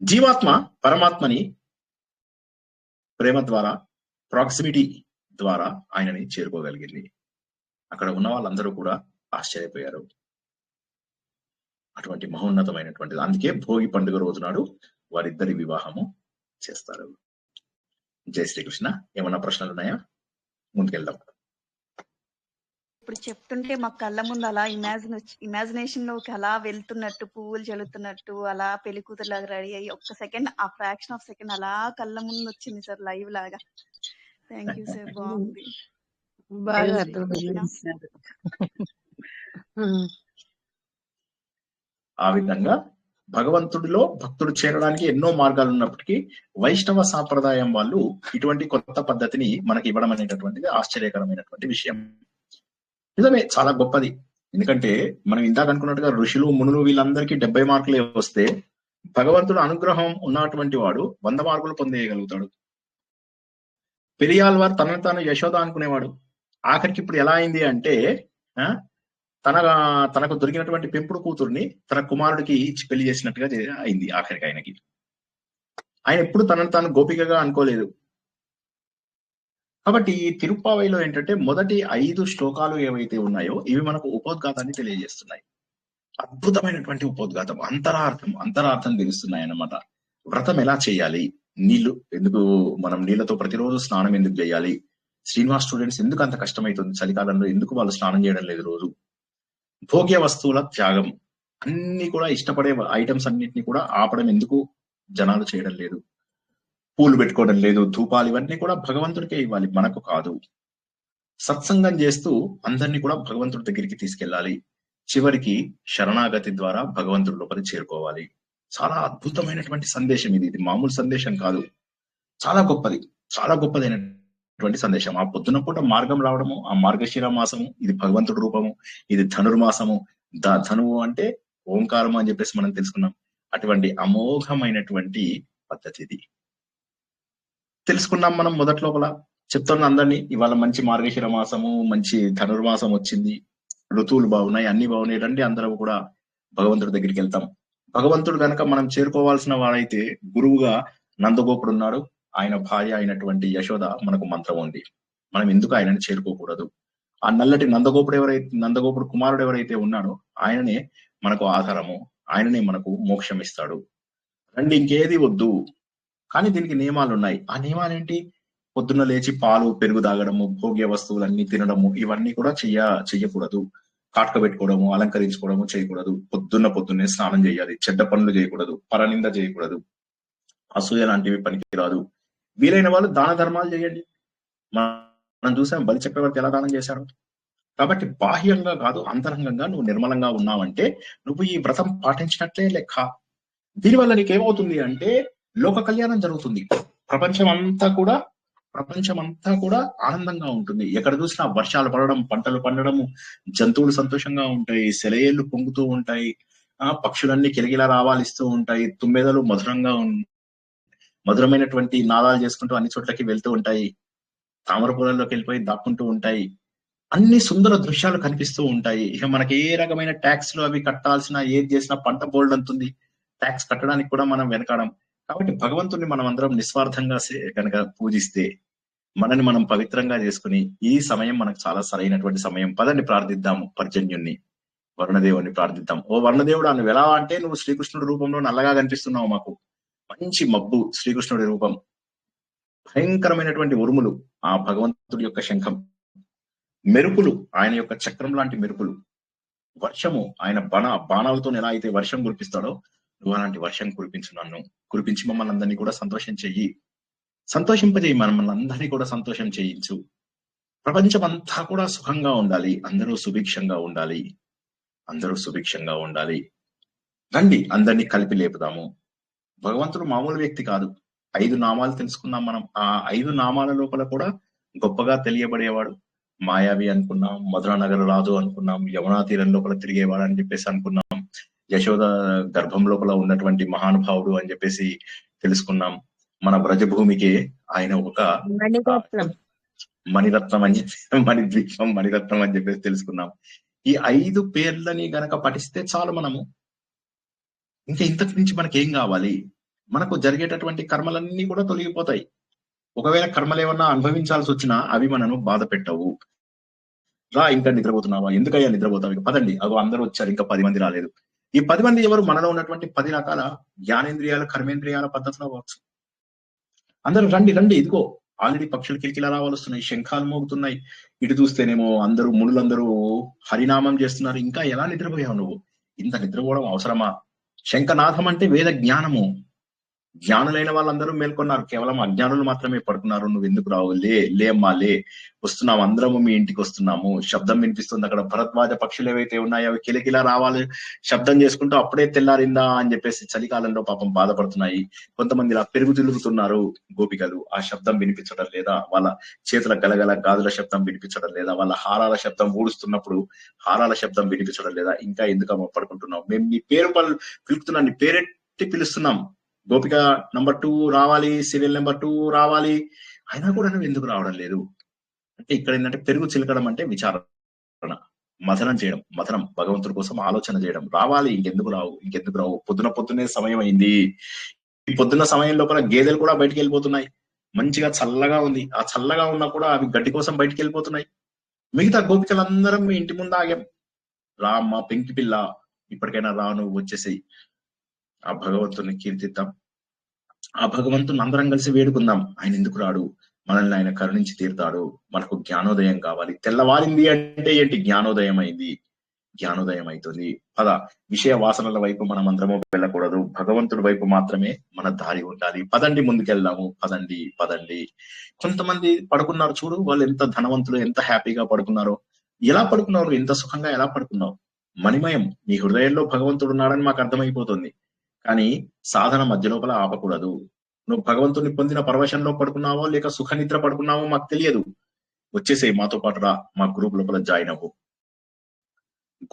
జీవాత్మ పరమాత్మని ప్రేమ ద్వారా, ప్రాక్సిమిటీ ద్వారా ఆయనని చేరుకోగలిగింది. అక్కడ ఉన్న వాళ్ళందరూ కూడా ఆశ్చర్యపోయారు. అటువంటి మహోన్నతమైనటువంటిది. అందుకే భోగి పండుగ రోజు నాడు వారిద్దరి వివాహము చేస్తారు. జై శ్రీకృష్ణ. ఏమన్నా ప్రశ్నలు ఉన్నాయా? ముందుకెళ్దాం. ఇప్పుడు చెప్తుంటే మా కళ్ళ ముందు అలా ఇమాజినేషన్ లోకి అలా వెళ్తున్నట్టు, పువ్వులు చల్లుతున్నట్టు, అలా పెళ్లి కూతురులాగా రెడీ అయ్యి ఒక్క సెకండ్, ఆ ఫ్రాక్షన్ ఆఫ్ సెకండ్ అలా కళ్ళ ముందు వచ్చింది సార్, లైవ్ లాగా. థ్యాంక్ యూ సార్, బాగుంది. బాగా జై శ్రీకృష్ణ. ఆ విధంగా భగవంతుడిలో భక్తుడు చేరడానికి ఎన్నో మార్గాలు ఉన్నప్పటికీ వైష్ణవ సాంప్రదాయం వాళ్ళు ఇటువంటి కొత్త పద్ధతిని మనకి ఇవ్వడం అనేటటువంటిది ఆశ్చర్యకరమైనటువంటి విషయం. నిజమే, చాలా గొప్పది. ఎందుకంటే మనం ఇందాక అనుకున్నట్టుగా ఋషులు మునులు వీళ్ళందరికీ 70 మార్కులే వస్తే భగవంతుడు అనుగ్రహం ఉన్నటువంటి వాడు 100 మార్కులు పొందేయగలుగుతాడు. పెరియాల్వార్ తనను తాను యశోద అనుకునేవాడు. ఆఖరికి ఇప్పుడు ఎలా అయింది అంటే తనకు దొరికినటువంటి పెంపుడు కూతుర్ని తన కుమారుడికి ఇచ్చి పెళ్లి చేసినట్టుగా అయింది ఆఖరికి ఆయనకి. ఆయన ఎప్పుడు తనను తాను గోపికగా అనుకోలేదు. కాబట్టి ఈ తిరుప్పావైలో ఏంటంటే మొదటి 5 శ్లోకాలు ఏవైతే ఉన్నాయో ఇవి మనకు ఉపోద్ఘాతాన్ని తెలియజేస్తున్నాయి. అద్భుతమైనటువంటి ఉపోద్ఘాతం, అంతరార్థం తెలుస్తున్నాయి అన్నమాట. వ్రతం ఎలా చేయాలి, నీళ్లు ఎందుకు, మనం నీళ్లతో ప్రతిరోజు స్నానం ఎందుకు చేయాలి, శ్రీనివాస్ స్టూడెంట్స్ ఎందుకు అంత కష్టమవుతుంది చలికాలంలో, ఎందుకు వాళ్ళు స్నానం చేయడం లేదు రోజు, భోగ్య వస్తువుల త్యాగం, అన్ని కూడా ఇష్టపడే ఐటమ్స్ అన్నిటిని కూడా ఆపడం ఎందుకు జనాలు చేయడం లేదు, పూలు పెట్టుకోవడం లేదు, ధూపాలు, ఇవన్నీ కూడా భగవంతుడికే ఇవ్వాలి, మనకు కాదు. సత్సంగం చేస్తూ అందరినీ కూడా భగవంతుడి దగ్గరికి తీసుకెళ్ళాలి. చివరికి శరణాగతి ద్వారా భగవంతుడి లోపలి చేరుకోవాలి. చాలా అద్భుతమైనటువంటి సందేశం ఇది. ఇది మామూలు సందేశం కాదు, చాలా గొప్పది. చాలా గొప్పదైనటువంటి సందేశం. ఆ పొద్దున పూట మార్గం రావడము, ఆ మార్గశిర మాసము, ఇది భగవంతుడి రూపము, ఇది ధనుర్మాసము. ధనువు అంటే ఓంకారము అని చెప్పేసి మనం తెలుసుకున్నాం. అటువంటి అమోఘమైనటువంటి పద్ధతి ఇది తెలుసుకున్నాం మనం మొదటి లోపల. చెప్తున్న అందరినీ ఇవాళ మంచి మార్గశిర మాసము, మంచి ధనుర్మాసం వచ్చింది, ఋతువులు బాగున్నాయి, అన్ని బాగున్నాయి, రండి అందరం కూడా భగవంతుడి దగ్గరికి వెళ్తాం. భగవంతుడు గనక మనం చేరుకోవాల్సిన వాడైతే గురువుగా నందగోపుడు ఉన్నాడు, ఆయన భార్య అయినటువంటి యశోద మనకు మంత్రం ఉంది. మనం ఎందుకు ఆయనని చేరుకోకూడదు? ఆ నల్లటి నందగోపుడు కుమారుడు ఎవరైతే ఉన్నాడో ఆయననే మనకు ఆధారము, ఆయననే మనకు మోక్షం ఇస్తాడు. రండి, ఇంకేది వద్దు. కానీ దీనికి నియమాలు ఉన్నాయి. ఆ నియమాలు ఏంటి? పొద్దున్న లేచి పాలు పెరుగు తాగడము, భోగ్య వస్తువులన్నీ తినడము, ఇవన్నీ కూడా చెయ్యకూడదు. కాటుక పెట్టుకోవడము, అలంకరించుకోవడము చేయకూడదు. పొద్దున్నే స్నానం చేయాలి. చెడ్డ పనులు చేయకూడదు, పరనింద చేయకూడదు, అసూయ లాంటివి పనికిరాదు. వీలైన వాళ్ళు దాన ధర్మాలు చేయండి. మనం చూసాం బలి చక్రవర్తి ఎలా దానం చేశాడు. కాబట్టి బాహ్యంగా కాదు, అంతరంగంగా నువ్వు నిర్మలంగా ఉన్నావంటే నువ్వు ఈ వ్రతం పాటించినట్లే లెక్క. దీనివల్ల నీకేమవుతుంది అంటే లోక కళ్యాణం జరుగుతుంది. ప్రపంచం అంతా కూడా ఆనందంగా ఉంటుంది. ఎక్కడ చూసినా వర్షాలు పడడం, పంటలు పండడము, జంతువులు సంతోషంగా ఉంటాయి, సెలయేళ్లు పొంగుతూ ఉంటాయి, పక్షులన్నీ కిలకిలా రావాలిస్తూ ఉంటాయి, తుమ్మెదలు మధురమైనటువంటి నాదాలు చేసుకుంటూ అన్ని చోట్లకి వెళ్తూ ఉంటాయి, తామర పొలంలోకి వెళ్ళిపోయి దాక్కుంటూ ఉంటాయి. అన్ని సుందర దృశ్యాలు కనిపిస్తూ ఉంటాయి. ఇక మనకి ఏ రకమైన ట్యాక్స్లు అవి కట్టాల్సిన, ఏది చేసినా పంట బోల్డ్ అంతుంది, ట్యాక్స్ కట్టడానికి కూడా మనం వెనకాడం. కాబట్టి భగవంతుని మనం అందరం నిస్వార్థంగా కనుక పూజిస్తే, మనని మనం పవిత్రంగా చేసుకుని, ఈ సమయం మనకు చాలా సరైనటువంటి సమయం. పదండి ప్రార్థిద్దాము పర్జన్యుణ్ణి, వరుణదేవుని ప్రార్థిద్దాం. ఓ వరుణదేవుడు, నువ్వు ఎలా అంటే నువ్వు శ్రీకృష్ణుడి రూపంలో నల్లగా కనిపిస్తున్నావు మాకు. మంచి మబ్బు శ్రీకృష్ణుడి రూపం, భయంకరమైనటువంటి ఉరుములు ఆ భగవంతుడి యొక్క శంఖం, మెరుపులు ఆయన యొక్క చక్రం లాంటి మెరుపులు, వర్షము ఆయన బాణాలతో ఎలా అయితే వర్షం కురిపిస్తాడో నువ్వు అలాంటి వర్షం కురిపించి మమ్మల్ని అందరినీ కూడా సంతోషింపజేయి, మమ్మల్ని అందరినీ కూడా సంతోషం చేయించు. ప్రపంచం అంతా కూడా సుఖంగా ఉండాలి, అందరూ సుభిక్షంగా ఉండాలి. రండి, అందరినీ కలిపి లేపుదాము. భగవంతుడు మామూలు వ్యక్తి కాదు. 5 నామాలు తెలుసుకున్నాం మనం. ఆ 5 నామాల లోపల కూడా గొప్పగా తెలియబడేవాడు. మాయావి అనుకున్నాం, మధురానగర రాజు అనుకున్నాం, యమునా తీరం లోపల తిరిగేవాడు అని చెప్పేసి అనుకున్నాం, యశోద గర్భం లోపల ఉన్నటువంటి మహానుభావుడు అని చెప్పేసి తెలుసుకున్నాం. మన బ్రజభూమికి ఆయన ఒక మణిరత్నం అని చెప్పి, మణిద్వీపం, మణిరత్నం అని చెప్పేసి తెలుసుకున్నాం. ఈ 5 పేర్లని గనక పఠిస్తే చాలు మనము. ఇంకా ఇంతకు మించి మనకేం కావాలి? మనకు జరిగేటటువంటి కర్మలన్నీ కూడా తొలగిపోతాయి. ఒకవేళ కర్మలు ఏమన్నా అనుభవించాల్సి వచ్చినా అవి మనను బాధ పెట్టవు. రా, ఇంకా నిద్రపోతున్నావా? ఎందుకయ్యా నిద్రపోతావు? ఇక పదండి, అగో అందరూ వచ్చారు, ఇంకా 10 మంది రాలేదు. ఈ 10 మంది ఎవరు? మనలో ఉన్నటువంటి 10 రకాల జ్ఞానేంద్రియాల, కర్మేంద్రియాల పద్ధతిలో అవ్వచ్చు. అందరూ రండి, ఇదిగో ఆల్రెడీ పక్షులు కిలకిలా రావాలొస్తున్నాయి, శంఖాలు మోగుతున్నాయి. ఇటు చూస్తేనేమో మునులందరూ హరినామం చేస్తున్నారు. ఇంకా ఎలా నిద్రపోయావు నువ్వు? ఇంత నిద్రపోవడం అవసరమా? శంఖనాథం అంటే వేద జ్ఞానము. జ్ఞానులైన వాళ్ళందరూ మేల్కొన్నారు, కేవలం అజ్ఞానులు మాత్రమే పడుకున్నారు. నువ్వు ఎందుకు రావు? లే అమ్మా, వస్తున్నాము, అందరము మీ ఇంటికి వస్తున్నాము. శబ్దం వినిపిస్తుంది అక్కడ. భరద్వాజ పక్షులు ఏవైతే ఉన్నాయో అవి కిలకిలా రావాలి, శబ్దం చేసుకుంటూ అప్పుడే తెల్లారిందా అని చెప్పేసి చలికాలంలో పాపం బాధపడుతున్నాయి. కొంతమంది ఇలా పెరుగు తిరుగుతున్నారు గోపికలు, ఆ శబ్దం వినిపించడం లేదా, వాళ్ళ చేతుల గలగల గాజుల శబ్దం వినిపించడం లేదా, వాళ్ళ హారాల శబ్దం ఊడుస్తున్నప్పుడు హారాల శబ్దం వినిపించడం లేదా. ఇంకా ఎందుకు పడుకుంటున్నావు? మేము నీ పేరు పిలుపుతున్నాం, నీ పేరెట్టి పిలుస్తున్నాం. గోపిక నంబర్ 2 రావాలి, సీరియల్ నెంబర్ 2 రావాలి, అయినా కూడా నువ్వు ఎందుకు రావడం లేదు? అంటే ఇక్కడ ఏంటంటే పెరుగు చిలకడం అంటే విచారణ, మథనం చేయడం, భగవంతుడి కోసం ఆలోచన చేయడం. రావాలి, ఇంకెందుకు రావు? పొద్దున్నే సమయం అయింది. ఈ పొద్దున్న సమయం లోపల గేదెలు కూడా బయటికి వెళ్ళిపోతున్నాయి. మంచిగా చల్లగా ఉంది. ఆ చల్లగా ఉన్నా కూడా అవి గడ్డి కోసం బయటికి వెళ్ళిపోతున్నాయి. మిగతా గోపికలందరం మీ ఇంటి ముందు ఆగాం. రా అమ్మా పెంకి పిల్ల, ఇప్పటికైనా రా, నువ్వు వచ్చేసి ఆ భగవంతుని కీర్తిద్దాం. ఆ భగవంతుని అందరం కలిసి వేడుకుందాం. ఆయన ఎందుకు రాడు? మనల్ని ఆయన కరుణించి తీరుతాడు. మనకు జ్ఞానోదయం కావాలి. తెల్లవారింది అంటే ఏంటి? జ్ఞానోదయం అవుతుంది. విషయ వాసనల వైపు మనం అందరము వెళ్ళకూడదు. భగవంతుడి వైపు మాత్రమే మన దారి ఉండాలి. పదండి, ముందుకెళ్దాము. పదండి. కొంతమంది పడుకున్నారు చూడు, వాళ్ళు ఎంత ధనవంతులు, ఎంత హ్యాపీగా పడుకున్నారో. ఎలా పడుకున్నారు? ఎంత సుఖంగా ఎలా పడుకున్నావు? మణిమయం, నీ హృదయంలో భగవంతుడు ఉన్నాడని మాకు అర్థమైపోతుంది. కానీ సాధన మధ్య లోపల ఆపకూడదు. నువ్వు భగవంతుని పొందిన పరవశంలో పడుకున్నావో లేక సుఖ నిద్ర పడుకున్నావో మాకు తెలియదు. వచ్చేసేయి మాతో పాటు రా, మా గ్రూప్ లోపల జాయిన్ అవ్వు,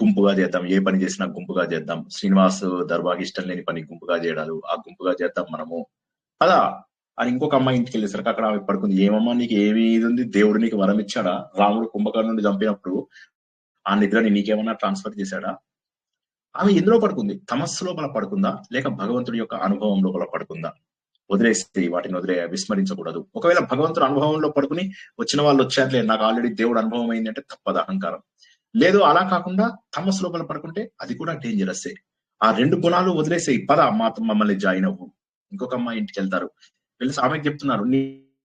గుంపుగా చేద్దాం, ఏ పని చేసినా గుంపుగా చేద్దాం. శ్రీనివాస్ దర్బాకి ఇష్టం లేని పని గుంపుగా చేయడాలు, ఆ గుంపుగా చేద్దాం మనము కదా అని ఇంకొక అమ్మాయి ఇంటికి వెళ్ళేసరికి అక్కడ ఆమె పడుకుంది. ఏమమ్మా నీకు ఏమి ఇది ఉంది, దేవుడు నీకు వరం ఇచ్చాడా? రాముడు కుంభకర్ణుని చంపినప్పుడు ఆ నిద్రని నీకేమన్నా ట్రాన్స్ఫర్ చేశాడా? ఆమె ఎందులో పడుకుంది? తమస్సు లోపల పడుకుందా లేక భగవంతుడి యొక్క అనుభవం లోపల పడుకుందా? వదిలేస్తే వాటిని విస్మరించకూడదు. ఒకవేళ భగవంతుడు అనుభవంలో పడుకుని వచ్చిన వాళ్ళు వచ్చారులే, నాకు ఆల్రెడీ దేవుడు అనుభవం అయింది అంటే తప్పదు అహంకారం. లేదు అలా కాకుండా తమస్సు లోపల పడుకుంటే అది కూడా డేంజరస్సే. ఆ రెండు గుణాలు వదిలేసేయి, పద మమ్మల్ని జాయిన్ అవ్వు. ఇంకొక అమ్మాయి ఇంటికి వెళ్తారు. వెళ్ళి ఆమెకు చెప్తున్నారు,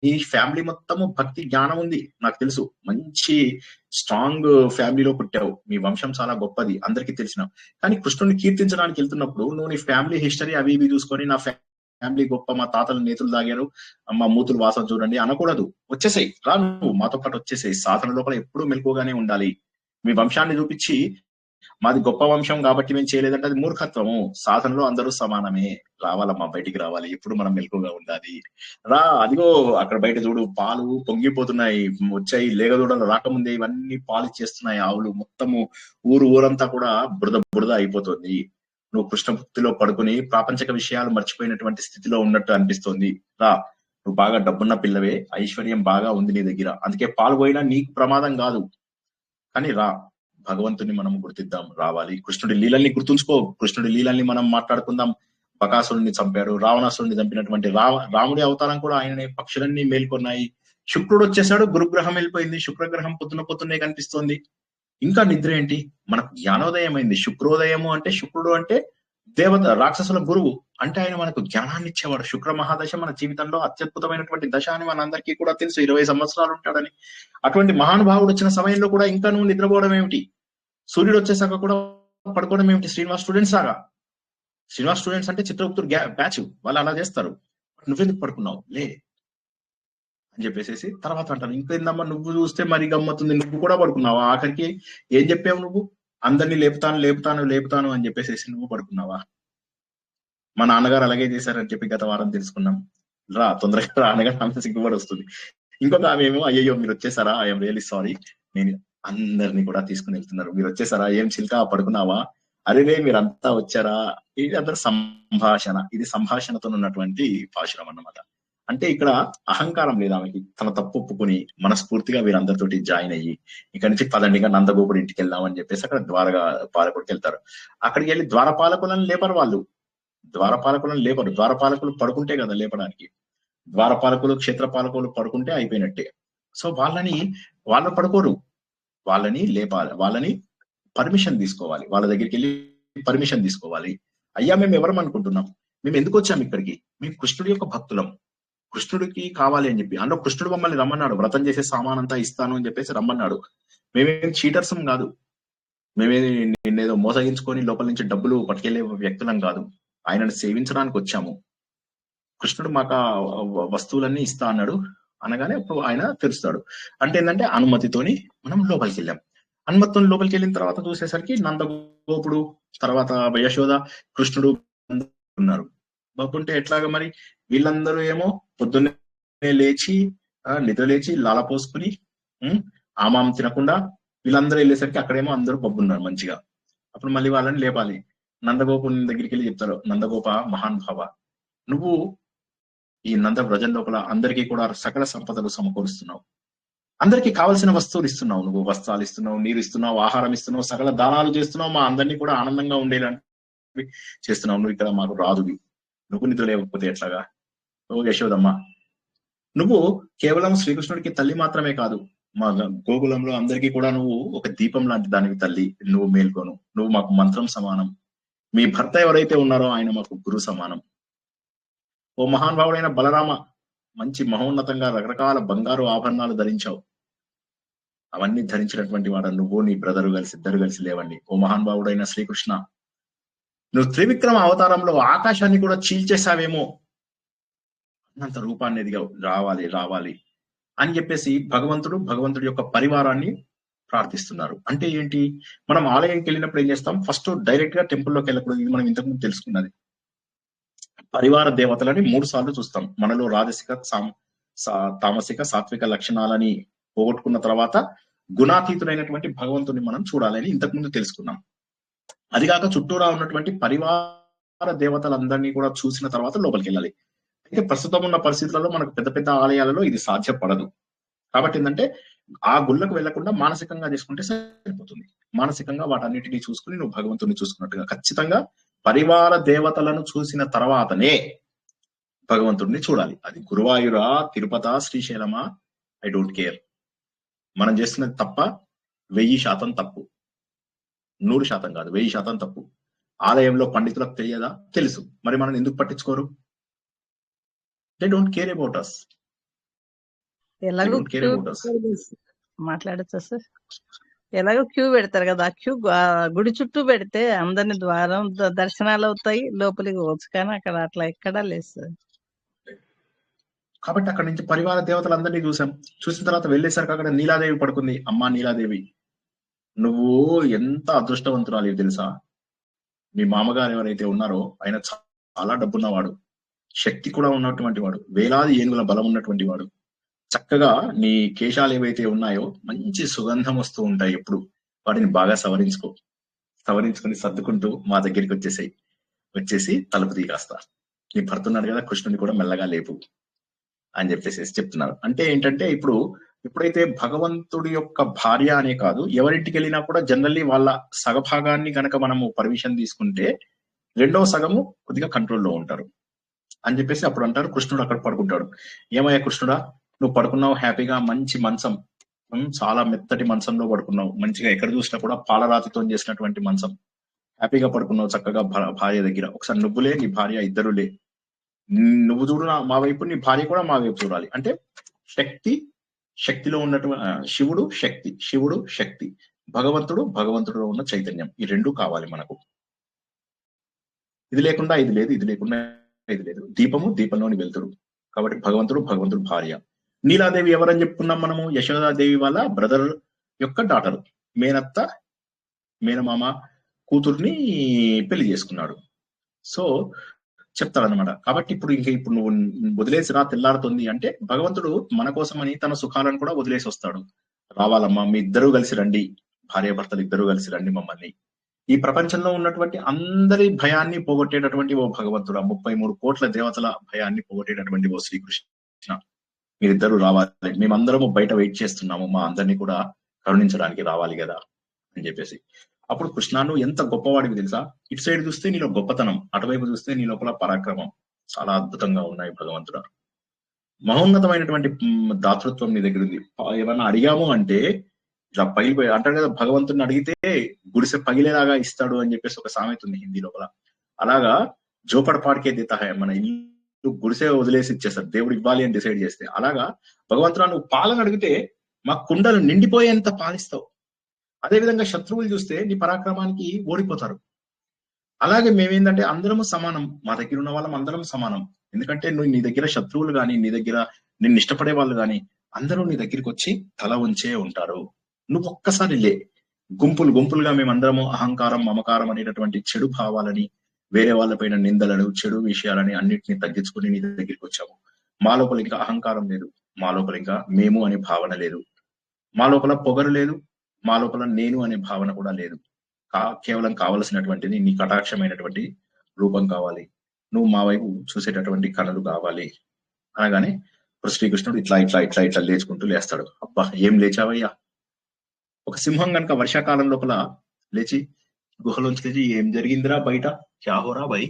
నీ ఫ్యామిలీ మొత్తము భక్తి జ్ఞానం ఉంది, నాకు తెలుసు, మంచి స్ట్రాంగ్ ఫ్యామిలీలో పుట్టావు, మీ వంశం చాలా గొప్పది, అందరికీ తెలిసిన. కానీ కృష్ణుని కీర్తించడానికి వెళ్తున్నప్పుడు నువ్వు నీ ఫ్యామిలీ హిస్టరీ అవి ఇవి చూసుకొని నా ఫ్యామిలీ గొప్ప, మా తాతలు నేతులు తాగారు, మా మూతులు వాసన చూడండి అనకూడదు. వచ్చేసాయి, రా నువ్వు మాతో పాటు వచ్చేసాయి. సాధన లోపల ఎప్పుడూ మెలకుగానే ఉండాలి. మీ వంశాన్ని చూపించి మాది గొప్ప వంశం కాబట్టి మేము చేయలేదంటే అది మూర్ఖత్వము. సాధనలో అందరూ సమానమే, రావాలమ్మా, బయటికి రావాలి, ఎప్పుడు మనం మెలకుగా ఉండాలి. రా, అదిగో అక్కడ బయట చూడు, పాలు పొంగిపోతున్నాయి, వచ్చాయి, లేగదూడలు రాకముందే ఇవన్నీ పాలు ఇచ్చేస్తున్నాయి ఆవులు, మొత్తము ఊరంతా కూడా బురద అయిపోతుంది. నువ్వు కృష్ణ భక్తిలో పడుకుని ప్రాపంచిక విషయాలు మర్చిపోయినటువంటి స్థితిలో ఉన్నట్టు అనిపిస్తోంది. రా, నువ్వు బాగా డబ్బున్న పిల్లవే, ఐశ్వర్యం బాగా ఉంది నీ దగ్గర, అందుకే పాలు పోయినా నీకు ప్రమాదం కాదు. కానీ రా, భగవంతుని మనం గుర్తిద్దాం, రావాలి. కృష్ణుడి లీలల్ని గుర్తుంచుకో, కృష్ణుడి లీలల్ని మనం మాట్లాడుకుందాం. బకాసురుణ్ణి చంపాడు, రావణాసురుణ్ణి చంపినటువంటి రాముడి అవతారం కూడా ఆయననే. పక్షులన్నీ మేల్కొన్నాయి. శుక్రుడు వచ్చేసాడు, గురుగ్రహం వెళ్ళిపోయింది, శుక్రగ్రహం పొద్దున్నే కనిపిస్తోంది. ఇంకా నిద్ర ఏంటి? మనకు జ్ఞానోదయం అయింది. శుక్రోదయము అంటే, శుక్రుడు అంటే దేవత, రాక్షసుల గురువు అంటే ఆయన మనకు జ్ఞానాన్ని ఇచ్చేవాడు. శుక్ర మహాదశ మన జీవితంలో అత్యద్భుతమైనటువంటి దశ అని మనందరికీ కూడా తెలుసు. 20 సంవత్సరాలు ఉంటాడని. అటువంటి మహానుభావుడు వచ్చిన సమయంలో కూడా ఇంకా నువ్వు నిద్రపోవడం ఏమిటి? సూర్యుడు వచ్చేసాక కూడా పడుకోవడం ఏమిటి? శ్రీనివాస్ స్టూడెంట్స్ లాగా. శ్రీనివాస్ స్టూడెంట్స్ అంటే చిత్రగుప్తుడు బ్యాచ్, వాళ్ళు అలా చేస్తారు. నువ్వెందుకు పడుకున్నావు లే అని చెప్పేసి తర్వాత అంటారు, ఇంకేందమ్మా నువ్వు చూస్తే మరి గమ్మతుంది, నువ్వు కూడా పడుకున్నావా? ఆఖరికి ఏం చెప్పావు నువ్వు? అందరినీ లేపుతాను అని చెప్పేసి నువ్వు పడుకున్నావా? మా నాన్నగారు అలాగే చేశారని చెప్పి గత వారం తెలుసుకున్నాం. రా, తొందరగా రా అనగా ఆమె సిగ్గుపడి వస్తుంది. ఇంకొక ఆమె ఏమో, అయ్యో మీరు వచ్చేసారా, ఐఎమ్ రియలీ సారీ, నేను అందరినీ కూడా తీసుకుని వెళ్తున్నారు, మీరు వచ్చేసారా, ఏం చిల్కా పడుకున్నావా, అరేరే మీరంతా వచ్చారా, ఇది అందరు సంభాషణ. ఇది సంభాషణతో ఉన్నటువంటి పాశురం అన్నమాట. అంటే ఇక్కడ అహంకారం లేదు ఆమెకి, తన తప్పు ఒప్పుకుని మనస్ఫూర్తిగా వీరందరితోటి జాయిన్ అయ్యి ఇక్కడ నుంచి పదండిగా నందగోపుడు ఇంటికి వెళ్దామని చెప్పేసి అక్కడ ద్వారపాలకుడికి వెళ్తారు. అక్కడికి వెళ్ళి ద్వారపాలకులను లేపరు వాళ్ళు, ద్వారపాలకులు పడుకుంటే కదా లేపడానికి. ద్వారపాలకులు క్షేత్రపాలకులు పడుకుంటే అయిపోయినట్టే. సో వాళ్ళు పడుకోరు, వాళ్ళని లేపాలి, వాళ్ళని పర్మిషన్ తీసుకోవాలి, వాళ్ళ దగ్గరికి వెళ్ళి పర్మిషన్ తీసుకోవాలి. అయ్యా మేము ఎవరం అనుకుంటున్నాం, మేము ఎందుకు వచ్చాము ఇక్కడికి? మేము కృష్ణుడి యొక్క భక్తులం, కృష్ణుడికి కావాలి అని చెప్పి. అందులో కృష్ణుడు మమ్మల్ని రమ్మన్నాడు, వ్రతం చేసే సామానంతా ఇస్తాను అని చెప్పేసి రమ్మన్నాడు. మేమేం చీటర్సం కాదు, నిన్నేదో మోసగించుకొని లోపల నుంచి డబ్బులు పట్టుకెళ్లే వ్యక్తులం కాదు, ఆయనను సేవించడానికి వచ్చాము. కృష్ణుడు మాకు వస్తువులన్నీ ఇస్తా అన్నాడు అనగానే అప్పుడు ఆయన తెరుస్తాడు. అంటే ఏంటంటే అనుమతితోని మనం లోపలికి వెళ్ళాం. అనుమతితో లోపలికి వెళ్ళిన తర్వాత చూసేసరికి నందగోపుడు, తర్వాత యశోద, కృష్ణుడు ఉన్నారు. బాగుంటే ఎట్లాగా మరి? వీళ్ళందరూ ఏమో పొద్దున్నే లేచి నిద్ర లేచి లాల పోసుకుని ఆమాం తినకుండా వీళ్ళందరూ వెళ్ళేసరికి అక్కడేమో అందరూ బొబ్బున్నారు మంచిగా. అప్పుడు మళ్ళీ వాళ్ళని లేపాలి. నందగోపుని దగ్గరికి వెళ్ళి చెప్తారు, నందగోప మహానుభావ, నువ్వు ఈ నంద వ్రజం లోపల అందరికీ కూడా సకల సంపదలు సమకూరుస్తున్నావు, అందరికీ కావలసిన వస్తువులు ఇస్తున్నావు, నువ్వు వస్త్రాలు ఇస్తున్నావు, నీరు ఇస్తున్నావు, ఆహారం ఇస్తున్నావు, సకల దానాలు చేస్తున్నావు, మా అందరినీ కూడా ఆనందంగా ఉండేలాంటి చేస్తున్నావు. నువ్వు ఇక్కడ మాకు రాదువి, నువ్వు నిధులు లేకపోతే ఎట్లాగా? ఓ యశోదమ్మ, నువ్వు కేవలం శ్రీకృష్ణుడికి తల్లి మాత్రమే కాదు, మా గోకులంలో అందరికీ కూడా నువ్వు ఒక దీపం లాంటి దానికి తల్లి. నువ్వు మేల్కోను, నువ్వు మాకు మంత్రం సమానం. మీ భర్త ఎవరైతే ఉన్నారో ఆయన మాకు గురువు సమానం. ఓ మహానుభావుడైన బలరామ, మంచి మహోన్నతంగా రకరకాల బంగారు ఆభరణాలు ధరించావు, అవన్నీ ధరించినటువంటి వాడు నువ్వు, నీ బ్రదరు కలిసి ఇద్దరు కలిసి లేవండి. ఓ మహానుభావుడైన శ్రీకృష్ణ, నువ్వు త్రివిక్రమ అవతారంలో ఆకాశాన్ని కూడా చీల్చేసావేమో, అన్నంత రూపాన్ని ఎదిగావు, రావాలి అని చెప్పేసి భగవంతుడి యొక్క పరివారాన్ని ప్రార్థిస్తున్నారు. అంటే ఏంటి? మనం ఆలయంకి వెళ్ళినప్పుడు ఏం చేస్తాం? ఫస్ట్ డైరెక్ట్ గా టెంపుల్లోకి వెళ్ళకూడదు, ఇది మనం ఇంతకుముందు తెలుసుకున్నది. పరివార దేవతలని 3 సార్లు చూస్తాం. మనలో రాజసిక తామసిక సాత్విక లక్షణాలని పోగొట్టుకున్న తర్వాత గుణాతీతుడైనటువంటి భగవంతుని మనం చూడాలని ఇంతకుముందు తెలుసుకున్నాం. అదిగాక చుట్టూరా ఉన్నటువంటి పరివార దేవతలందరినీ కూడా చూసిన తర్వాత లోపలికి వెళ్ళాలి. అయితే ప్రస్తుతం ఉన్న పరిస్థితులలో మనకు పెద్ద పెద్ద ఆలయాలలో ఇది సాధ్యపడదు. కాబట్టి ఏంటంటే ఆ గుళ్ళకు వెళ్లకుండా మానసికంగా చేసుకుంటే సరిపోతుంది. మానసికంగా వాటన్నిటినీ చూసుకుని నువ్వు భగవంతుని చూసుకున్నట్టుగా ఖచ్చితంగా పరివార దేవతలను చూసిన తర్వాతనే భగవంతుడిని చూడాలి. అది గురువాయూరా, తిరుపత, శ్రీశైలమా, ఐ డోంట్ కేర్. మనం చేస్తున్నది తప్ప 1000% తప్పు, 100% కాదు, 1000% తప్పు. ఆలయంలో పండితులకు తెలియదా? తెలుసు. మరి మనం ఎందుకు పట్టించుకోరు? They don't care about us. ఎలాగో మాట్లాడచ్చా సార్? ఎలాగో క్యూ పెడతారు కదా, ఆ క్యూ గుడి చుట్టూ పెడితే అందరిని ద్వారం దర్శనాలు అవుతాయి, లోపలికి పోవచ్చు. కానీ అక్కడ అట్లా ఎక్కడా లేదు సార్. కాబట్టి అక్కడ నుంచి పరివార దేవతలందరినీ చూసాం. చూసిన తర్వాత వెళ్ళేసరికి అక్కడ నీలాదేవి పడుకుంది. అమ్మా నీలాదేవి, నువ్వు ఎంత అదృష్టవంతురాలి తెలుసా? మీ మామగారు ఎవరైతే ఉన్నారో ఆయన చాలా డబ్బున్నవాడు, శక్తి కూడా ఉన్నటువంటి వాడు, వేలాది ఏనుగుల బలం ఉన్నటువంటి వాడు. చక్కగా నీ కేశాలు ఏవైతే ఉన్నాయో మంచి సుగంధం వస్తూ ఉంటాయి ఎప్పుడు. వాటిని బాగా సవరించుకొని సర్దుకుంటూ మా దగ్గరికి వచ్చేసి తలుపు తీగాస్తా. నీ భర్త ఉన్నాడు కదా, కృష్ణుని కూడా మెల్లగా లేపు అని చెప్పేసి చెప్తున్నారు. అంటే ఏంటంటే ఇప్పుడు ఎప్పుడైతే భగవంతుడి యొక్క భార్య అనే కాదు, ఎవరింటికి వెళ్ళినా కూడా జనరల్లీ వాళ్ళ సగభాగాన్ని గనక మనము పర్మిషన్ తీసుకుంటే రెండవ సగము కొద్దిగా కంట్రోల్లో ఉంటారు అని చెప్పేసి అప్పుడు అంటారు. కృష్ణుడు అక్కడ పడుకుంటాడు. ఏమయ్యా కృష్ణుడా, నువ్వు పడుకున్నావు హ్యాపీగా, మంచి మంచం, చాలా మెత్తటి మంచంలో పడుకున్నావు, మంచిగా ఎక్కడ చూసినా కూడా పాలరాతితో చేసినటువంటి మంచం, హ్యాపీగా పడుకున్నావు చక్కగా భార్య దగ్గర. ఒకసారి నువ్వులే, నీ భార్య, ఇద్దరులే, నువ్వు చూడు మా వైపు, నీ భార్య కూడా మా వైపు చూడాలి. అంటే శక్తిలో ఉన్నటువంటి శివుడు శక్తి, భగవంతుడిలో ఉన్న చైతన్యం, ఈ రెండు కావాలి మనకు. ఇది లేకుండా ఇది లేదు, ఇది లేకుండా ఇది లేదు. దీపంలోని వెలుతురు. కాబట్టి భగవంతుడు భార్య. నీలాదేవి ఎవరని చెప్పుకున్నాం మనము? యశోదాదేవి వాళ్ళ బ్రదర్ యొక్క డాటర్, మేనమామ కూతుర్ని పెళ్లి చేసుకున్నాడు. సో చెప్తాడనమాట. కాబట్టి ఇప్పుడు నువ్వు వదిలేసి రా, తెల్లారుతుంది అంటే భగవంతుడు మన కోసమని తన సుఖాలను కూడా వదిలేసి వస్తాడు. రావాలమ్మా, మీ ఇద్దరూ కలిసి రండి, భార్యాభర్తలు ఇద్దరూ కలిసి రండి మమ్మల్ని. ఈ ప్రపంచంలో ఉన్నటువంటి అందరి భయాన్ని పోగొట్టేటటువంటి ఓ భగవంతుడు, 33 కోట్ల దేవతల భయాన్ని పోగొట్టేటటువంటి ఓ శ్రీకృష్ణ, మీరిద్దరూ రావాలి, మేమందరము బయట వెయిట్ చేస్తున్నాము, మా అందరినీ కూడా కరుణించడానికి రావాలి కదా అని చెప్పేసి. అప్పుడు కృష్ణ, నువ్వు ఎంత గొప్పవాడివి తెలుసా? ఇటు సైడ్ చూస్తే నీలో గొప్పతనం, అటువైపు చూస్తే నీ లోపల పరాక్రమం చాలా అద్భుతంగా ఉన్నాయి భగవంతుడు. మహోన్నతమైనటువంటి దాతృత్వం నీ దగ్గర ఉంది. ఏమన్నా అడిగాము అంటే ఇట్లా పగిలిపోయి అంటారు కదా, భగవంతుడిని అడిగితే గుడిసె పగిలేలాగా ఇస్తాడు అని చెప్పేసి ఒక సామెత ఉంది హిందీ లోపల. అలాగా జోపడపాడికే దేతా హై, మన ఇల్లు గుడిసె వదిలేసి ఇచ్చేస్తారు దేవుడు ఇవ్వాలి అని డిసైడ్ చేస్తే. అలాగా భగవంతుడు నువ్వు పాలను అడిగితే మా కుండలు నిండిపోయేంత పాలిస్తావు. అదేవిధంగా శత్రువులు చూస్తే నీ పరాక్రమానికి ఓడిపోతారు. అలాగే మేమేంటంటే అందరము సమానం, మా దగ్గర ఉన్న వాళ్ళం అందరం సమానం. ఎందుకంటే నువ్వు నీ దగ్గర శత్రువులు గాని, నీ దగ్గర నిన్ను ఇష్టపడే వాళ్ళు గాని అందరూ నీ దగ్గరికి వచ్చి తల ఉంచే ఉంటారు. నువ్వు ఒక్కసారి లే. గుంపులుగా మేమందరము అహంకారం, మమకారం అనేటటువంటి చెడు భావాలని, వేరే వాళ్ళపైన నిందలను, చెడు విషయాలని అన్నిటిని తగ్గించుకుని నీ దగ్గరికి వచ్చాము. మా లోపల ఇంకా అహంకారం లేదు, మా లోపల ఇంకా మేము అనే భావన లేదు, మా లోపల పొగరు లేదు, మా లోపల నేను అనే భావన కూడా లేదు. కేవలం కావలసినటువంటిది నీ కటాక్షమైనటువంటి రూపం కావాలి, నువ్వు మా వైపు చూసేటటువంటి కళలు కావాలి అనగానే శ్రీకృష్ణుడు ఇట్లా లేచుకుంటూ లేస్తాడు. అబ్బా ఏం లేచావయ్యా! ఒక సింహం కనుక వర్షాకాలం లోపల లేచి గుహలోంచి లేచి ఏం జరిగిందిరా బయట, క్యాహోరా బై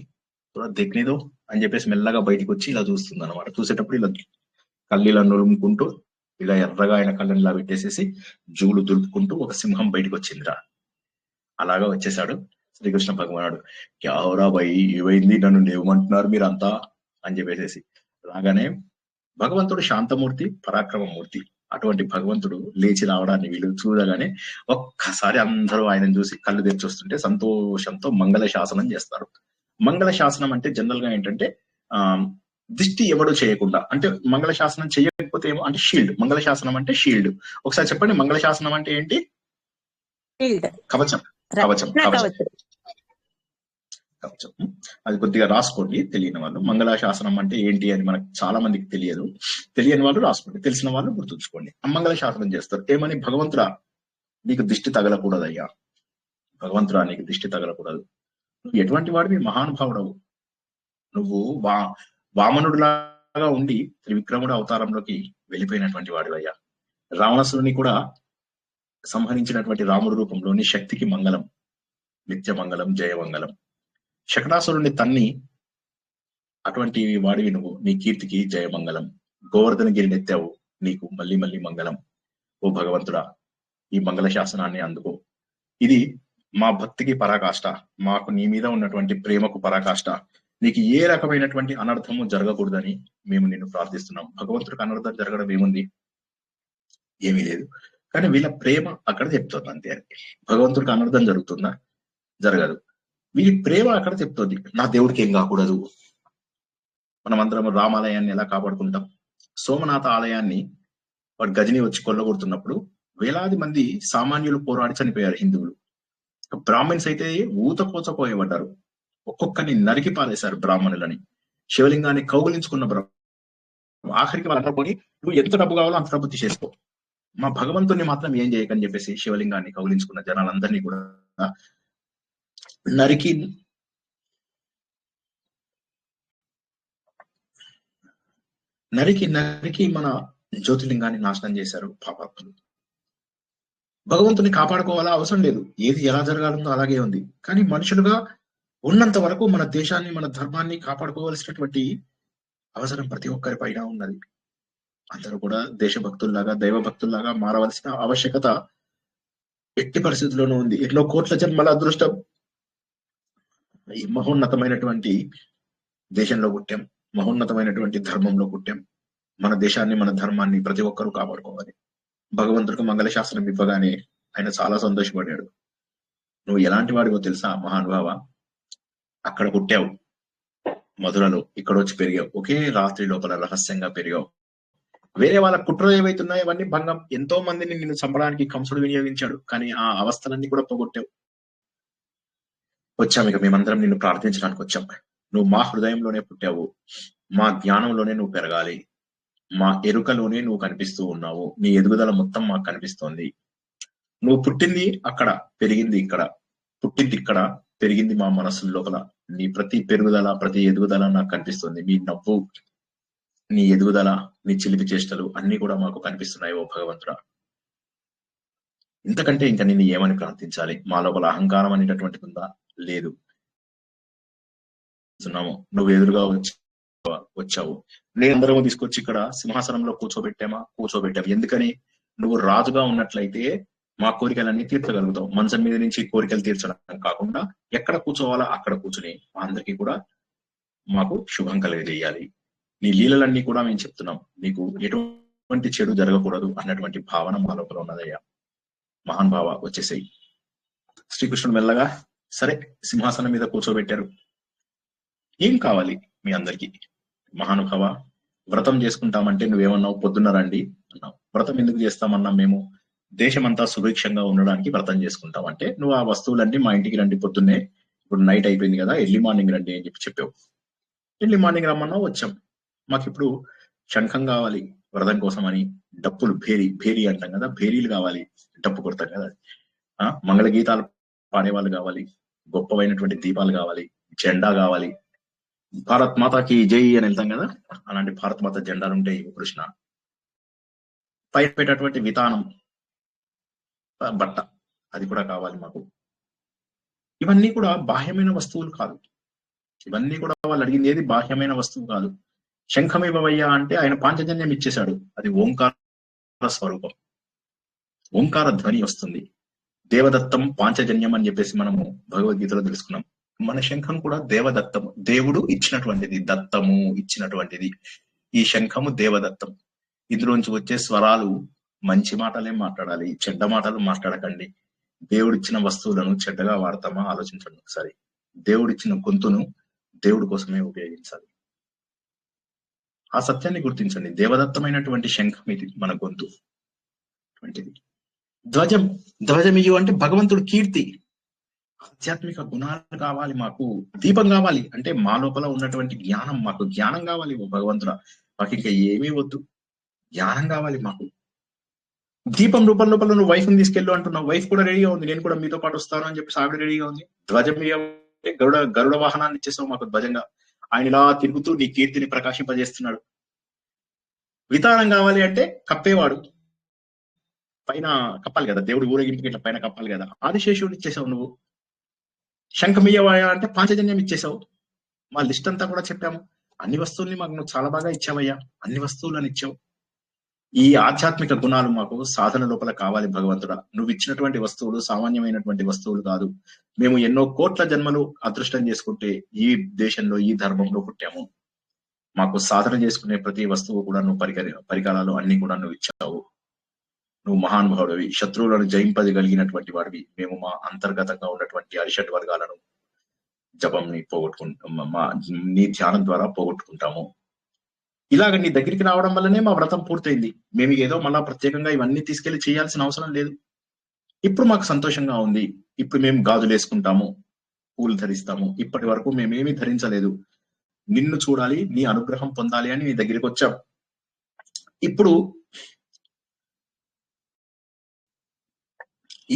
దిక్నేదో అని చెప్పేసి మెల్లగా బయటికి వచ్చి ఇలా చూస్తుంది అనమాట. చూసేటప్పుడు ఇలా కళ్ళిలా నురుముకుంటూ ఇలా ఎర్రగా ఆయన కళ్ళని ఇలా పెట్టేసేసి జూలు దులుపుకుంటూ ఒక సింహం బయటకు వచ్చిందిరా. అలాగా వచ్చేసాడు శ్రీకృష్ణ భగవానుడు. క్యాహోరా బై, ఏమైంది, నన్ను లేవమంటున్నారు మీరంతా అని చెప్పేసేసి. రాగానే భగవంతుడు శాంతమూర్తి, పరాక్రమమూర్తి. అటువంటి భగవంతుడు లేచి రావడాన్ని వీళ్ళు చూడగానే ఒక్కసారి అందరూ ఆయనను చూసి కళ్ళు తెరిచి వస్తుంటే సంతోషంతో మంగళ శాసనం చేస్తారు. మంగళ శాసనం అంటే జనరల్ గా ఏంటంటే దిష్టి ఎవడు చేయకుండా, అంటే మంగళ శాసనం చేయకపోతే ఏమో అంటే షీల్డ్. మంగళ శాసనం అంటే షీల్డ్. ఒకసారి చెప్పండి, మంగళ శాసనం అంటే ఏంటి? కవచం. కవచం. అది కొద్దిగా రాసుకోండి తెలియని వాళ్ళు. మంగళాశాసనం అంటే ఏంటి అని మనకు చాలా మందికి తెలియదు. తెలియని వాళ్ళు రాసుకోండి, తెలిసిన వాళ్ళు గుర్తుంచుకోండి. మంగళాశాసనం చేస్తారు ఏమని, భగవంతుడా నీకు దిష్టి తగలకూడదయ్యా, భగవంతుడా నీకు దిష్టి తగలకూడదు, నువ్వు ఎటువంటి వాడివి, మహానుభావుడవు, నువ్వు వామనుడిలాగా ఉండి త్రివిక్రముడు అవతారంలోకి వెళ్ళిపోయినటువంటి వాడివయ్యా, రావణాసురుని కూడా సంహరించినటువంటి రాముడు రూపంలోని శక్తికి మంగళం, నిత్య మంగళం, జయమంగళం. శకటాసురుణ్ణి తన్ని అటువంటి వాడివి నువ్వు, నీ కీర్తికి జయమంగళం. గోవర్ధనగిరిని ఎత్తావు, నీకు మళ్ళీ మళ్ళీ మంగళం. ఓ భగవంతుడా ఈ మంగళ శాసనాన్ని అందుకో, ఇది మా భక్తికి పరాకాష్ట, మాకు నీ మీద ఉన్నటువంటి ప్రేమకు పరాకాష్ట, నీకు ఏ రకమైనటువంటి అనర్థము జరగకూడదని మేము నిన్ను ప్రార్థిస్తున్నాం. భగవంతుడికి అనర్థం జరగడం ఏముంది, ఏమీ లేదు. కానీ వీళ్ళ ప్రేమ అక్కడ చెప్తుంది అంతే. భగవంతుడికి అనర్థం జరుగుతుందా, జరగదు. వీరి ప్రేమ అక్కడ చెప్తుంది నా దేవుడికి ఏం కాకూడదు. మనమందరం రామాలయాన్ని ఎలా కాపాడుకుంటాం, సోమనాథ ఆలయాన్ని వాడు గజని వచ్చి కొల్లగొడుతున్నప్పుడు వేలాది మంది సామాన్యులు పోరాడి చనిపోయారు హిందువులు. బ్రాహ్మణ్స్ అయితే ఊతకోచపోయబడ్డారు, ఒక్కొక్కరిని నరికి పారేశారు బ్రాహ్మణులని. శివలింగాన్ని కౌగులించుకున్న ఆఖరికి వాళ్ళంతా పోయి నువ్వు ఎంత డబ్బు కావాలో అంత డబ్బు తీసేసుకో, మా భగవంతుని మాత్రం ఏం చేయకని చెప్పేసి శివలింగాన్ని కౌగిలించుకున్న జనాలందరినీ కూడా నరికి నరికి నరికి మన జ్యోతిలింగాన్ని నాశనం చేశారు పాపాత్ములు. భగవంతుని కాపాడుకోవాలా అవసరం లేదు, ఏది ఎలా జరగాలందో అలాగే ఉంది. కానీ మనుషులుగా ఉన్నంత వరకు మన దేశాన్ని, మన ధర్మాన్ని కాపాడుకోవాల్సినటువంటి అవసరం ప్రతి ఒక్కరి పైన ఉన్నది. అందరూ కూడా దేశభక్తుల్లాగా, దైవభక్తుల్లాగా మారవలసిన ఆవశ్యకత ఎట్టి పరిస్థితుల్లోనూ ఉంది. ఎన్నో కోట్ల జన్మల అదృష్టం ఈ మహోన్నతమైనటువంటి దేశంలో పుట్టాం, మహోన్నతమైనటువంటి ధర్మంలో పుట్టాం. మన దేశాన్ని, మన ధర్మాన్ని ప్రతి ఒక్కరూ కాపాడుకోవాలి. భగవంతుడికి మంగళశాసనం ఇవ్వగానే ఆయన చాలా సంతోషపడ్డాడు. నువ్వు ఎలాంటి వాడివో తెలుసా మహానుభావ, అక్కడ పుట్టావు మధురలో, ఇక్కడ వచ్చి పెరిగావు, ఒకే రాత్రి లోపల రహస్యంగా పెరిగావు. వేరే వాళ్ళ కుట్రలు ఏవైతున్నాయో అవన్నీ భంగం. ఎంతో మందిని నిన్ను చంపడానికి కంసుడు వినియోగించాడు, కానీ ఆ అవస్థలన్నీ కూడా పోగొట్టావు. వచ్చాం ఇక మేమందరం నిన్ను ప్రార్థించడానికి వచ్చాం. నువ్వు మా హృదయంలోనే పుట్టావు, మా జ్ఞానంలోనే నువ్వు పెరగాలి, మా ఎరుకలోనే నువ్వు కనిపిస్తూ ఉన్నావు. నీ ఎదుగుదల మొత్తం మాకు కనిపిస్తోంది. నువ్వు పుట్టింది అక్కడ, పెరిగింది ఇక్కడ, పుట్టింది ఇక్కడ, పెరిగింది మా మనస్సు లోపల. నీ ప్రతి పెరుగుదల, ప్రతి ఎదుగుదల నాకు కనిపిస్తుంది. నీ నవ్వు, నీ ఎదుగుదల, నీ చిలిపి చేష్టలు అన్ని కూడా మాకు కనిపిస్తున్నాయి ఓ భగవంతుడా. ఇంతకంటే ఇంకా నిన్ను ఏమని ప్రార్థించాలి? మా లోపల అహంకారం అనేటటువంటిది ఉందా? లేదు. నువ్వు ఎదురుగా వచ్చావు, నేనందరము తీసుకొచ్చి ఇక్కడ సింహాసనంలో కూర్చోబెట్టాము. ఎందుకని? నువ్వు రాజుగా ఉన్నట్లయితే మా కోరికలన్నీ తీర్చగలుగుతావు. మంచం మీద నుంచి కోరికలు తీర్చడం కాకుండా ఎక్కడ కూర్చోవాలా అక్కడ కూర్చుని మా అందరికీ కూడా మాకు శుభం కలిగజేయాలి. నీ లీలలన్నీ కూడా మేము చెప్తున్నాం, నీకు ఎటువంటి చెడు జరగకూడదు అన్నటువంటి భావన మా లోపల ఉన్నదయ్యా. మహాన్ భావ వచ్చేసాయి. శ్రీకృష్ణుడు మెల్లగా సరే సింహాసనం మీద కూర్చోబెట్టారు. ఏం కావాలి మీ అందరికి? మహానుభావ, వ్రతం చేసుకుంటామంటే నువ్వేమన్నావు? పొద్దున్న రండి అన్నావు. వ్రతం ఎందుకు చేస్తామన్నా? మేము దేశమంతా సుభిక్షంగా ఉండడానికి వ్రతం చేసుకుంటాం అంటే నువ్వు ఆ వస్తువులన్నీ మా ఇంటికి రండి పొద్దున్నే, ఇప్పుడు నైట్ అయిపోయింది కదా, ఎర్లీ మార్నింగ్ రండి అని చెప్పావు. ఎర్లీ మార్నింగ్ రమ్మన్నావు, వచ్చాం. మాకు ఇప్పుడు శంఖం కావాలి వ్రతం కోసం అని, డప్పులు, భేరీ అంటాం కదా, భేరీలు కావాలి, డప్పు కొడతాం కదా, మంగళ గీతాలు పాడేవాళ్ళు కావాలి, గొప్పవైనటువంటి దీపాలు కావాలి, జెండా కావాలి, భారత్ మాతాకి జై అని వెళ్తాం కదా, అలాంటి భారత్ మాత జెండాలు ఉంటాయి. కృష్ణ పైన పెట్టేటువంటి విధానం, బట్ట, అది కూడా కావాలి మాకు. ఇవన్నీ కూడా బాహ్యమైన వస్తువులు కాదు. ఇవన్నీ కూడా వాళ్ళు అడిగింది ఏది బాహ్యమైన వస్తువు కాదు. శంఖం ఇవ్వవయ్యా అంటే ఆయన పాంచజన్యం ఇచ్చేశాడు. అది ఓంకార స్వరూపం, ఓంకార ధ్వని వస్తుంది. దేవదత్తం పాంచజన్యం అని చెప్పేసి మనము భగవద్గీతలో తెలుసుకున్నాం. మన శంఖం కూడా దేవదత్తము, దేవుడు ఇచ్చినటువంటిది, దత్తము ఇచ్చినటువంటిది. ఈ శంఖము దేవదత్తం. ఇందులోంచి వచ్చే స్వరాలు మంచి మాటలే మాట్లాడాలి, చెడ్డ మాటలు మాట్లాడకండి. దేవుడిచ్చిన వస్తువులను చెడ్డగా వాడతామా ఆలోచించండి ఒకసారి. దేవుడిచ్చిన గొంతును దేవుడి కోసమే ఉపయోగించాలి. ఆ సత్యాన్ని గుర్తించండి. దేవదత్తమైనటువంటి శంఖం ఇది, మన గొంతు అటువంటిది. ధ్వజమియు అంటే భగవంతుడు కీర్తి. ఆధ్యాత్మిక గుణాలు కావాలి, మాకు దీపం కావాలి. అంటే మా లోపల ఉన్నటువంటి జ్ఞానం, మాకు జ్ఞానం కావాలి ఓ భగవంతుడా. మాకు ఇంకా ఏమీ వద్దు, జ్ఞానం కావాలి మాకు. దీపం రూపం లోపల నువ్వు వైఫ్ ని తీసుకెళ్ళు అంటున్నావు. వైఫ్ కూడా రెడీగా ఉంది, నేను కూడా మీతో పాటు వస్తాను అని చెప్పి ఆవిడ రెడీగా ఉంది. ధ్వజం గరుడ వాహనాన్ని ఇచ్చేసావు మాకు ధ్వజంగా. ఆయన ఇలా తిరుగుతూ నీ కీర్తిని ప్రకాశింపజేస్తున్నాడు. వితానం కావాలి అంటే కప్పేవాడు, పైన కప్పాలి కదా, దేవుడు ఊరేగింపుకి ఇట్లా పైన కప్పాలి కదా, ఆదిశేషువుని ఇచ్చేసావు నువ్వు. శంఖమీయవాయ అంటే పాంచజన్యం ఇచ్చేసావు. మా లిస్ట్ అంతా కూడా చెప్పాము. అన్ని వస్తువుల్ని మాకు నువ్వు చాలా బాగా ఇచ్చావయ్యా, అన్ని వస్తువులను ఇచ్చావు. ఈ ఆధ్యాత్మిక గుణాలు మాకు సాధన లోపల కావాలి భగవంతుడా. నువ్వు ఇచ్చినటువంటి వస్తువులు సామాన్యమైనటువంటి వస్తువులు కాదు. మేము ఎన్నో కోట్ల జన్మలు అదృష్టం చేసుకుంటే ఈ దేశంలో ఈ ధర్మంలో పుట్టాము. మాకు సాధన చేసుకునే ప్రతి వస్తువు కూడా నువ్వు పరికరాలు అన్ని కూడా నువ్వు ఇచ్చావు. నువ్వు మహానుభావుడివి, శత్రువులను జయింపగలిగినటువంటి వాడివి. మేము మా అంతర్గతంగా ఉన్నటువంటి అరిషడ్ వర్గాలను జపంని నీ ధ్యానం ద్వారా పోగొట్టుకుంటాము. ఇలాగ నీ దగ్గరికి రావడం వల్లనే మా వ్రతం పూర్తయింది. మేము ఏదో మళ్ళా ప్రత్యేకంగా ఇవన్నీ తీసుకెళ్లి చేయాల్సిన అవసరం లేదు. ఇప్పుడు మాకు సంతోషంగా ఉంది. ఇప్పుడు మేము గాజులు వేసుకుంటాము, పూలు ధరిస్తాము. ఇప్పటి వరకు మేమేమీ ధరించలేదు. నిన్ను చూడాలి, నీ అనుగ్రహం పొందాలి అని నీ దగ్గరికి వచ్చాం. ఇప్పుడు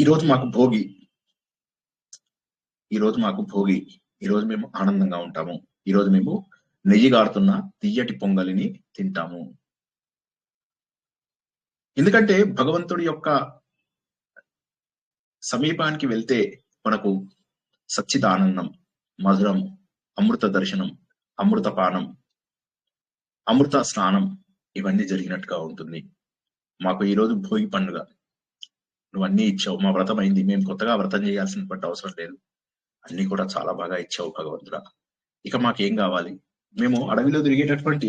ఈరోజు మాకు భోగి, ఈరోజు మాకు భోగి, ఈరోజు మేము ఆనందంగా ఉంటాము. ఈరోజు మేము నెయ్యి గారుతున్న తీయటి పొంగలిని తింటాము. ఎందుకంటే భగవంతుడి యొక్క సమీపానికి వెళ్తే మనకు సచ్చిదానందం, మధురం, అమృత దర్శనం, అమృత పానం, అమృత స్నానం ఇవన్నీ జరిగినట్టుగా ఉంటుంది. మాకు ఈరోజు భోగి పండుగ. నువ్వు అన్ని ఇచ్చావు, మా వ్రతం అయింది. మేము కొత్తగా వ్రతం చేయాల్సినటువంటి అవసరం లేదు. అన్ని కూడా చాలా బాగా ఇచ్చావు భగవంతుడా. ఇక మాకేం కావాలి? మేము అడవిలో తిరిగేటటువంటి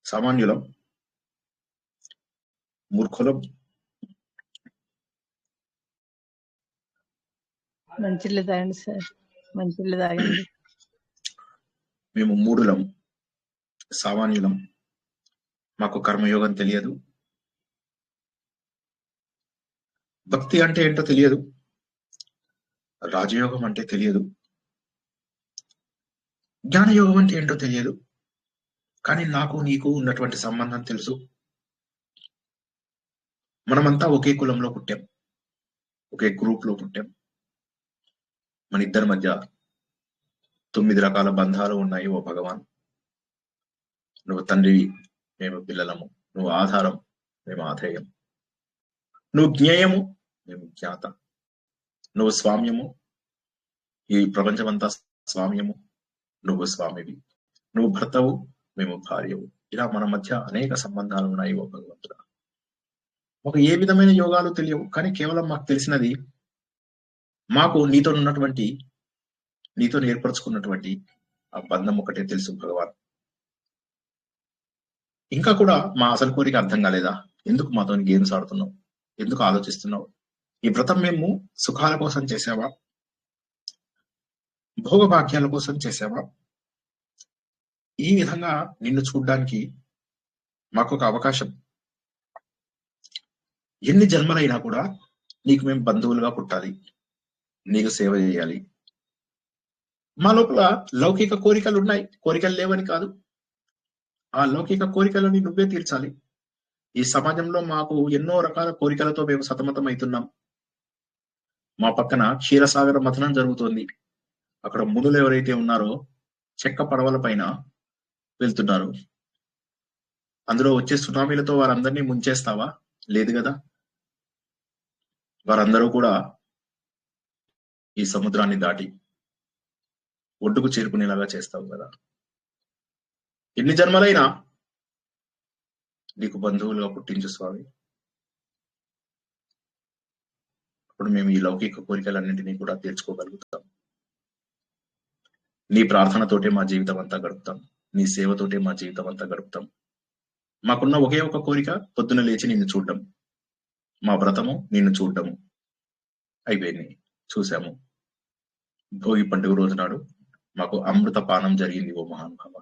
సామాన్యులం, మూర్ఖులం, మంచిళ్ళు తాగండి సార్, మంచిళ్ళు తాగండి. మేము మూఢులం, సామాన్యులం, మాకు కర్మయోగం తెలియదు, భక్తి అంటే ఏంటో తెలియదు, రాజయోగం అంటే తెలియదు, జ్ఞానయోగం అంటే ఏంటో తెలియదు. కానీ నాకు నీకు ఉన్నటువంటి సంబంధం తెలుసు. మనమంతా ఒకే కులంలో పుట్టాం, ఒకే గ్రూప్ లో పుట్టాం. మన ఇద్దరి మధ్య 9 రకాల బంధాలు ఉన్నాయి. ఓ భగవాన్, నువ్వు తండ్రివి, మేము పిల్లలము. నువ్వు ఆధారం, మేము ఆధేయం. నువ్వు జ్ఞేయము, మేము జ్ఞాత. నువ్వు స్వామ్యము, ఈ ప్రపంచమంతా స్వామ్యము. నువ్వు స్వామివి. నువ్వు భర్తవు, మేము భార్యవు. ఇలా మన మధ్య అనేక సంబంధాలు ఉన్నాయి ఓ భగవంతుడా. ఒక ఏ విధమైన యోగాలు తెలియవు, కానీ కేవలం మాకు తెలిసినది, మాకు నీతో ఉన్నటువంటి, నీతో ఏర్పరచుకున్నటువంటి ఆ బంధం ఒకటే తెలుసు భగవాన్. ఇంకా కూడా మా అసలు కోరిక అర్థం కాలేదా? ఎందుకు మాతో గేమ్స్ ఆడుతున్నావు? ఎందుకు ఆలోచిస్తున్నావు? ఈ వ్రతం మేము సుఖాల కోసం చేసావా, భోగభాగ్యాల కోసం చేసావా? ఈ విధంగా నిన్ను చూడ్డానికి మాకు ఒక అవకాశం. ఎన్ని జన్మలైనా కూడా నీకు మేము బంధువులుగా పుట్టాలి, నీకు సేవ చేయాలి. మా లోపల లౌకిక కోరికలు ఉన్నాయి, కోరికలు లేవని కాదు. ఆ లౌకిక కోరికలని నువ్వే తీర్చాలి. ఈ సమాజంలో మాకు ఎన్నో రకాల కోరికలతో మేము సతమతం అవుతున్నాం. మా పక్కన క్షీరసాగర మథనం జరుగుతోంది. అక్కడ మునులు ఎవరైతే ఉన్నారో చెక్క పడవల పైన వెళ్తున్నారు. అందులో వచ్చే సునామీలతో వారందరినీ ముంచేస్తావా? లేదు కదా. వారందరూ కూడా ఈ సముద్రాన్ని దాటి ఒడ్డుకు చేరుకునేలాగా చేస్తావు కదా. ఎన్ని జన్మలైనా నీకు బంధువులుగా పుట్టించు స్వామి. అప్పుడు మేము ఈ లౌకిక కోరికలన్నింటినీ కూడా తీర్చుకోగలుగుతాం. నీ ప్రార్థనతోటే మా జీవితం అంతా గడుపుతాం, నీ సేవతోటే మా జీవితం అంతా గడుపుతాం. మాకున్న ఒకే ఒక కోరిక, పొద్దున లేచి నిన్ను చూడడం. మా వ్రతము నిన్ను చూడటము అయిపోయింది, చూసాము. భోగి పండుగ రోజు నాడు మాకు అమృత పానం జరిగింది. ఓ మహానుభావ,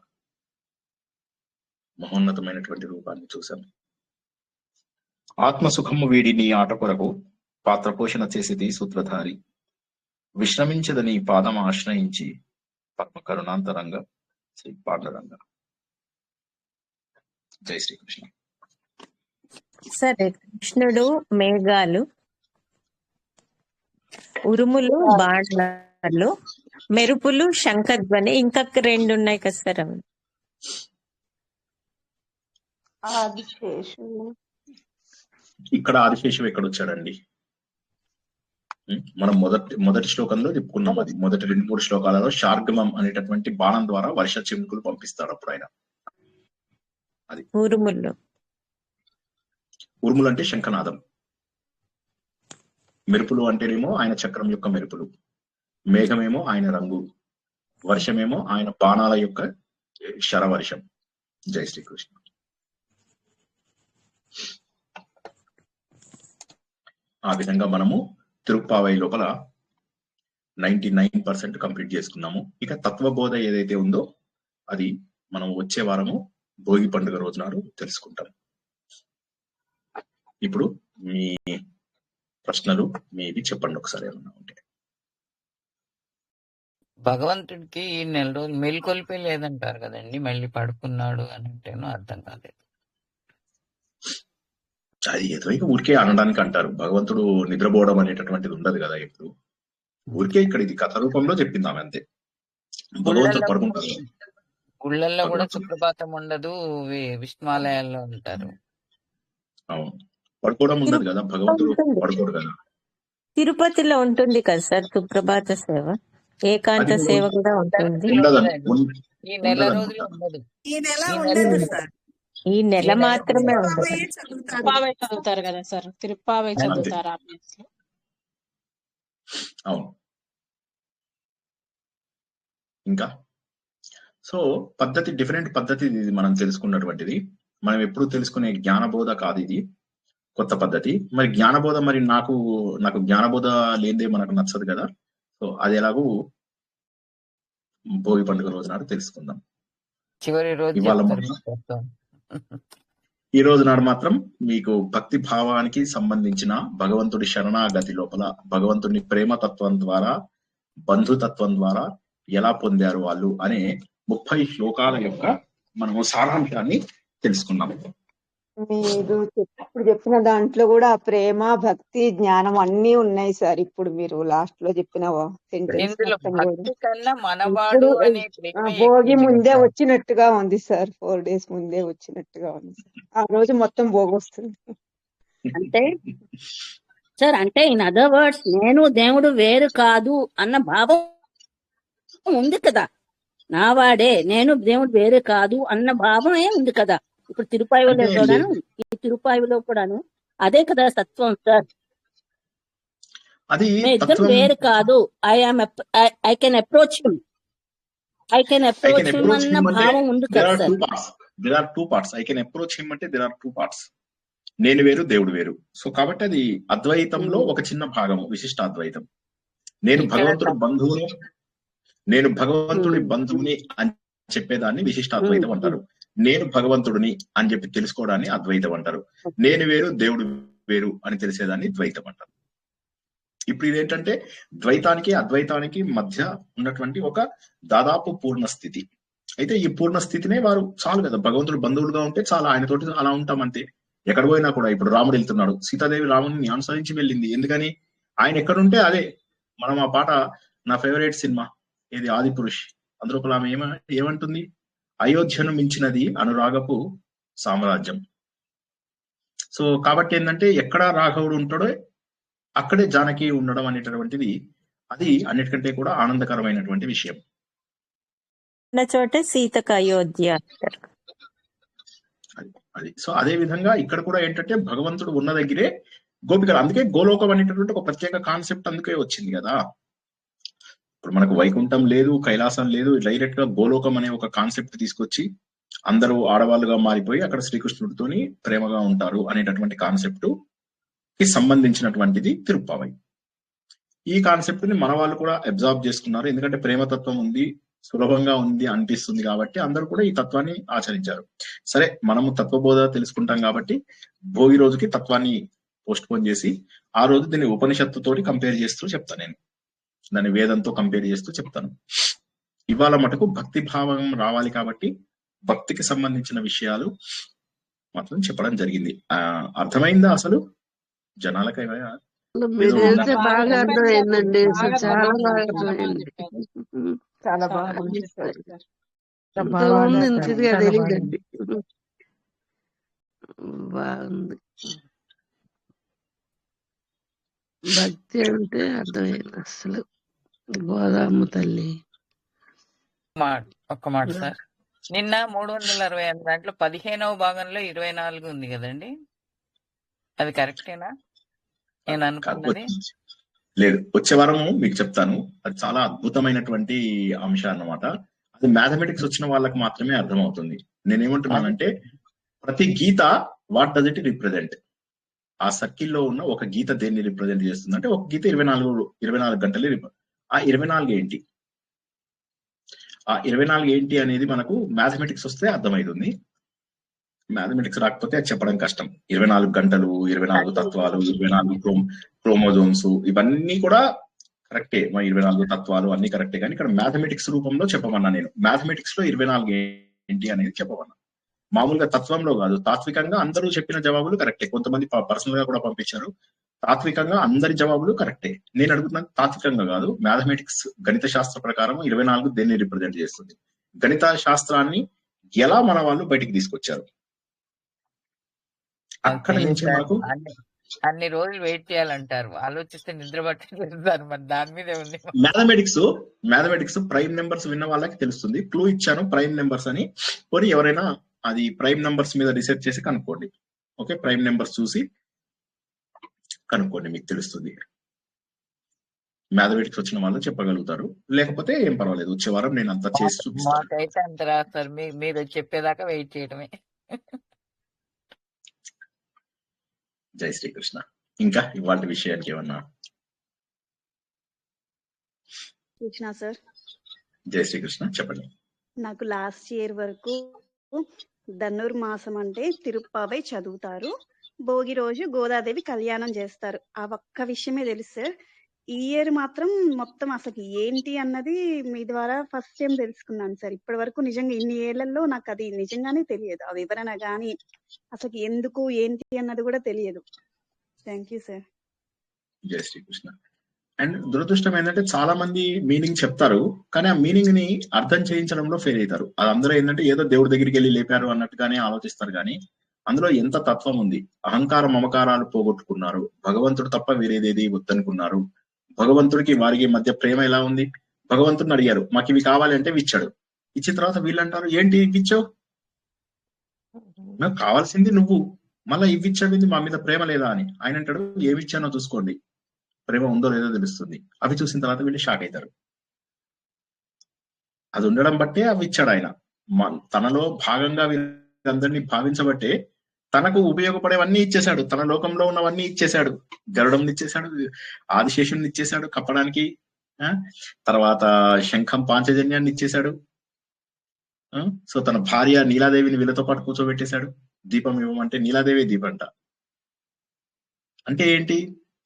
మహోన్నతమైనటువంటి రూపాన్ని చూశాం. ఆత్మసుఖము వీడి నీ ఆట కొరకు పాత్ర పోషణ చేసేది సూత్రధారి, విశ్రమించదని పాదం ఆశ్రయించి పరమ కరుణాంతరంగా శ్రీ పాండురంగ. జై శ్రీకృష్ణ. సరే, కృష్ణుడు మేఘాలు, ఉరుములు బాణాలు, మెరుపులు శంఖధ్వని, ఇంకా 2 ఉన్నాయి కదా సార్ అవి. ఇక్కడ ఆదిశేషువు ఎక్కడ వచ్చాడండి? మనం మొదటి శ్లోకంలో చెప్పుకున్నాం. అది మొదటి 2-3 శ్లోకాలలో శార్గమం అనేటటువంటి బాణం ద్వారా వర్ష చినుకులు పంపిస్తాడు అప్పుడు ఆయన. అది ఉరుములు అంటే శంఖనాదం, మెరుపులు అంటేనేమో ఆయన చక్రం యొక్క మెరుపులు, మేఘమేమో ఆయన రంగు, వర్షమేమో ఆయన బాణాల యొక్క శరవర్షం. జై శ్రీకృష్ణ. ఆ విధంగా మనము తిరుప్పావై లోపల 99% కంప్లీట్ చేసుకున్నాము. ఇక తత్వబోధ ఏదైతే ఉందో అది మనం వచ్చే వారము భోగి పండుగ రోజు నాడు తెలుసుకుంటాం. ఇప్పుడు మీ ప్రశ్నలు మీవి చెప్పండి ఒకసారి ఏమన్నా ఉంటే. భగవంతుడికి ఈ 4 రోజులు మేల్కొల్పే లేదంటారు కదండి, మళ్ళీ పడుకున్నాడు అని అంటేనో అర్థం కాలేదు. అది ఏదో ఊరికే అనడానికి అంటారు. భగవంతుడు నిద్రపోవడం అనేటటువంటిది ఉండదు కదా ఎప్పుడు. ఊరికే ఇక్కడ ఇది కథ రూపంలో చెప్పింది ఆమె, అంతే. భగవంతుడు పడుకుంటారు. గుళ్ళల్లో కూడా సుప్రభాతం ఉండదు, విష్ణువాలయాల్లో ఉంటారు. అవును, పడుకోవడం ఉండదు కదా, భగవంతుడు పడుకోడు కదా. తిరుపతిలో ఉంటుంది కదా సార్ సుప్రభాత సేవ, ఏకాంత సేవ కూడా ఉంటుంది. ఈ నెల రోజులు ఉండదు. ఈ నెల మాత్రమే ఉండదు. తిరుప్పావై చదువుతారు కదా సార్, తిరుప్పావై చదువుతారు ఆ ప్లేస్ లో. అవును. ఇంకా సో పద్ధతి డిఫరెంట్ పద్ధతి ఇది మనం తెలుసుకున్నటువంటిది. మనం ఎప్పుడు తెలుసుకునే జ్ఞానబోధ కాదు, ఇది కొత్త పద్ధతి. మరి జ్ఞానబోధ, మరి నాకు జ్ఞానబోధ లేదే మనకు నచ్చదు కదా. సో అది ఎలాగూ భోగి పండుగ రోజు నాడు తెలుసుకుందాం. చివరి రోజు ఈ రోజు నాడు మాత్రం మీకు భక్తి భావానికి సంబంధించిన భగవంతుడి శరణాగతి లోపల భగవంతుడిని ప్రేమతత్వం ద్వారా, బంధుతత్వం ద్వారా ఎలా పొందారు వాళ్ళు అనే 30 శ్లోకాల యొక్క మనము సారాంశాన్ని తెలుసుకున్నాం. మీరు ఇప్పుడు చెప్పిన దాంట్లో కూడా ప్రేమ, భక్తి, జ్ఞానం అన్ని ఉన్నాయి సార్. ఇప్పుడు మీరు లాస్ట్ లో చెప్పిన సెంటెన్స్ భోగి ముందే వచ్చినట్టుగా ఉంది సార్. 4 days ముందే వచ్చినట్టుగా ఉంది సార్. ఆ రోజు మొత్తం భోగి వస్తుంది. అంటే సార్, అంటే ఇన్ అదర్ వర్డ్స్ నేను దేవుడు వేరు కాదు అన్న భావం ఉంది కదా. నావాడే, నేను దేవుడు వేరు కాదు అన్న భావమే ఉంది కదా. ఇప్పుడు తిరుపాయిలో కూడాను, ఈ తిరుపాయిలో కూడాను అదే కదా తత్వం సార్. అది ఇద్దరు వేరు కాదు. ఐ కెన్ అప్రోచ్ హిమ్ అన్న భావం ఉంది కదా sir. there are two parts. I can approach him అంటే there are 2 parts. నేను వేరు, దేవుడు వేరు. సో కాబట్టి అది అద్వైతంలో ఒక చిన్న భాగము, విశిష్ట అద్వైతం. నేను భగవంతుడి బంధువుని అని చెప్పేదాన్ని విశిష్ట అద్వైతం అంటారు. నేను భగవంతుడిని అని చెప్పి తెలుసుకోవడాన్ని అద్వైతం అంటారు. నేను వేరు, దేవుడు వేరు అని తెలిసేదాన్ని ద్వైతం అంటారు. ఇప్పుడు ఇదేంటంటే ద్వైతానికి అద్వైతానికి మధ్య ఉన్నటువంటి ఒక దాదాపు పూర్ణ స్థితి. అయితే ఈ పూర్ణ స్థితినే వారు చాలు కదా, భగవంతుడు బంధువులుగా ఉంటే చాలా, ఆయనతోటి అలా ఉంటామంతే. ఎక్కడ పోయినా కూడా ఇప్పుడు రాముడు వెళ్తున్నాడు, సీతాదేవి రాముడిని అనుసరించి వెళ్ళింది. ఎందుకని? ఆయన ఎక్కడుంటే అదే. మనం ఆ పాట, నా ఫేవరెట్ సినిమా ఇది ఆదిపురుష్, అందులో ఆమె ఏమంటుంది? అయోధ్యను మించినది అనురాగపు సామ్రాజ్యం. సో కాబట్టి ఏంటంటే ఎక్కడ రాఘవుడు ఉంటాడో అక్కడే జానకి ఉండడం అనేటటువంటిది అది అన్నిటికంటే కూడా ఆనందకరమైనటువంటి విషయం. చోటే సీతకు అయోధ్య అంటారు. అది సో అదే విధంగా ఇక్కడ కూడా ఏంటంటే భగవంతుడు ఉన్న దగ్గరే గోపికలు. అందుకే గోలోకం అనేటటువంటి ఒక ప్రత్యేక కాన్సెప్ట్ అందుకే వచ్చింది కదా. ఇప్పుడు మనకు వైకుంఠం లేదు, కైలాసం లేదు, డైరెక్ట్ గా గోలోకం అనే ఒక కాన్సెప్ట్ తీసుకొచ్చి అందరూ ఆడవాళ్ళుగా మారిపోయి అక్కడ శ్రీకృష్ణుడితోని ప్రేమగా ఉంటారు అనేటటువంటి కాన్సెప్ట్ కి సంబంధించినటువంటిది తిరుప్పావై. ఈ కాన్సెప్ట్ ని మన వాళ్ళు కూడా అబ్జార్బ్ చేసుకున్నారు. ఎందుకంటే ప్రేమతత్వం ఉంది, సులభంగా ఉంది అనిపిస్తుంది కాబట్టి అందరూ కూడా ఈ తత్వాన్ని ఆచరించారు. సరే, మనము తత్వబోధ తెలుసుకుంటాం కాబట్టి భోగి రోజుకి తత్వాన్ని పోస్ట్ పోన్ చేసి ఆ రోజు దీన్ని ఉపనిషత్తుతోటి కంపేర్ చేస్తూ చెప్తాను. నేను దాన్ని వేదంతో కంపేర్ చేస్తూ చెప్తాను. ఇవాళ మటుకు భక్తి భావం రావాలి కాబట్టి భక్తికి సంబంధించిన విషయాలు మాత్రం చెప్పడం జరిగింది. అర్థమైందా అసలు జనాలకి? మీరు చెప్తే బాగా అర్థమైందండి, చాలా బాగా అర్థమైంది. చాలా బాగా ఇంతకుముందు బాగా ఇంతగా తెలియదండి. బాగుంది. భక్తి అంటే అర్థమైంది అసలు. గోదామ్మ తల్లి ఒక్క మాట సార్, నిన్న 368 దాంట్లో 15వ భాగంలో 24 ఉంది కదండి, అది కరెక్టేనా నేను అనుకున్నది? లేదు, వచ్చే వారం మీకు చెప్తాను. అది చాలా అద్భుతమైనటువంటి అంశం అన్నమాట. అది మ్యాథమెటిక్స్ వచ్చిన వాళ్ళకి మాత్రమే అర్థమవుతుంది. నేనేమంటున్నానంటే ప్రతి గీత వాట్ డస్ ఇట్ రిప్రజెంట్, ఆ సర్కిల్లో ఉన్న ఒక గీత దేన్ని రిప్రజెంట్ చేస్తుంది అంటే ఒక గీత 24 గంటలు. ఆ 24 ఏంటి, ఆ 24 ఏంటి అనేది మనకు మ్యాథమెటిక్స్ వస్తే అర్థమవుతుంది. మ్యాథమెటిక్స్ రాకపోతే అది చెప్పడం కష్టం. 24 గంటలు, 24 తత్వాలు, 24 క్రోమోజోమ్స్, ఇవన్నీ కూడా కరెక్టే. 24 తత్వాలు అన్ని కరెక్టే, కానీ ఇక్కడ మ్యాథమెటిక్స్ రూపంలో చెప్పమన్నా. నేను మ్యాథమెటిక్స్ లో 24 ఏంటి అనేది చెప్పమన్నా. మామూలుగా తత్వంలో కాదు, తాత్వికంగా అందరూ చెప్పిన జవాబులు కరెక్టే. కొంతమంది పర్సనల్ గా కూడా పంపించారు. తాత్వికంగా అందరి జవాబులు కరెక్టే. నేను అడుగుతున్నాను తాత్వికంగా కాదు, మ్యాథమెటిక్స్ గణిత శాస్త్ర ప్రకారం 24 దేన్ని రిప్రజెంట్ చేస్తుంది. గణిత శాస్త్రాన్ని ఎలా మన వాళ్ళు బయటికి తీసుకొచ్చారు, అక్కడ నుంచి మనకు అన్ని రోజులు వెయిట్ చేయాలంటారు, ఆలోచిస్తే నిద్ర పట్టలేదు సార్. మరి దాని మీద ఉంది. మ్యాథమెటిక్స్ ప్రైమ్ నెంబర్స్ విన్న వాళ్ళకి తెలుస్తుంది. క్లూ ఇచ్చాను ప్రైమ్ నెంబర్స్ అని. పోనీ ఎవరైనా అది ప్రైమ్ నెంబర్స్ మీద రీసెర్చ్ చేసి కనుక్కోండి. ఓకే, ప్రైమ్ నెంబర్స్ చూసి కనుక్కోండి, మీకు తెలుస్తుంది. మ్యాథమెటిక్స్ వచ్చిన వాళ్ళు చెప్పగలుగుతారు, లేకపోతే ఏం పర్వాలేదు. వచ్చే వారం నేను అంతా చేసి చూపిస్తాను. మాకైతే అంత రాదు సార్, మీరు చెప్పేదాకా వెయిట్ చేయడమే. జై శ్రీకృష్ణ. ఇంకా ఇవాళ విషయానికి ఏమన్నా? కృష్ణ సార్, జై శ్రీకృష్ణ, చెప్పండి. నాకు లాస్ట్ ఇయర్ వరకు ధనుర్మాసం అంటే తిరుప్పావై చదువుతారు, భోగి రోజు గోదాదేవి కళ్యాణం చేస్తారు, ఆ ఒక్క విషయమే తెలుసు సార్. ఈ ఇయర్ మాత్రం మొత్తం అసలు ఏంటి అన్నది మీ ద్వారా ఫస్ట్ టైం తెలుసుకున్నాను సార్. ఇప్పటి వరకు నిజంగా ఇన్ని ఏళ్లలో నాకు అది నిజంగానే తెలియదు, ఆ వివరణ గాని అసలు ఎందుకు ఏంటి అన్నది కూడా తెలియదు. Thank you sir. జై శ్రీకృష్ణ. అండ్ దురదృష్టం ఏంటంటే చాలా మంది మీనింగ్ చెప్తారు, కానీ ఆ మీనింగ్ ని అర్థం చేయించడంలో ఫెయిల్ అవుతారు. అది అందరూ ఏంటంటే ఏదో దేవుడి దగ్గరికి వెళ్ళి లేపారు అన్నట్టుగానే ఆలోచిస్తారు, కానీ అందులో ఎంత తత్వం ఉంది. అహంకార మమకారాలు పోగొట్టుకున్నారు, భగవంతుడు తప్ప వేరేదేది వద్దనుకున్నారు. భగవంతుడికి వారికి మధ్య ప్రేమ ఎలా ఉంది? భగవంతుడిని అడిగారు, మాకు ఇవి కావాలి అంటే ఇచ్చాడు. ఇచ్చిన తర్వాత వీళ్ళు అంటారు, ఏంటి ఇవ్విచ్చావు? నాకు కావాల్సింది నువ్వు, మళ్ళీ ఇవ్విచ్చావింది, మా మీద ప్రేమ లేదా అని. ఆయన అంటాడు, ఏమి ఇచ్చానో చూసుకోండి, ప్రేమ ఉందో లేదో తెలుస్తుంది. అవి చూసిన తర్వాత వీళ్ళు షాక్ అవుతారు. అది ఉండడం బట్టే అవి ఇచ్చాడు ఆయన. తనలో భాగంగా వీళ్ళందరినీ భావించబట్టే తనకు ఉపయోగపడేవన్నీ ఇచ్చేశాడు. తన లోకంలో ఉన్నవన్నీ ఇచ్చేశాడు. గరుడంని ఇచ్చేశాడు, ఆదిశేషుని ఇచ్చేశాడు కప్పడానికి, తర్వాత శంఖం పాంచజన్యాన్ని ఇచ్చేశాడు. సో తన భార్య నీలాదేవిని వీళ్ళతో పాటు కూర్చోబెట్టేశాడు. దీపం ఇవ్వమంటే నీలాదేవి దీపంట. అంటే ఏంటి?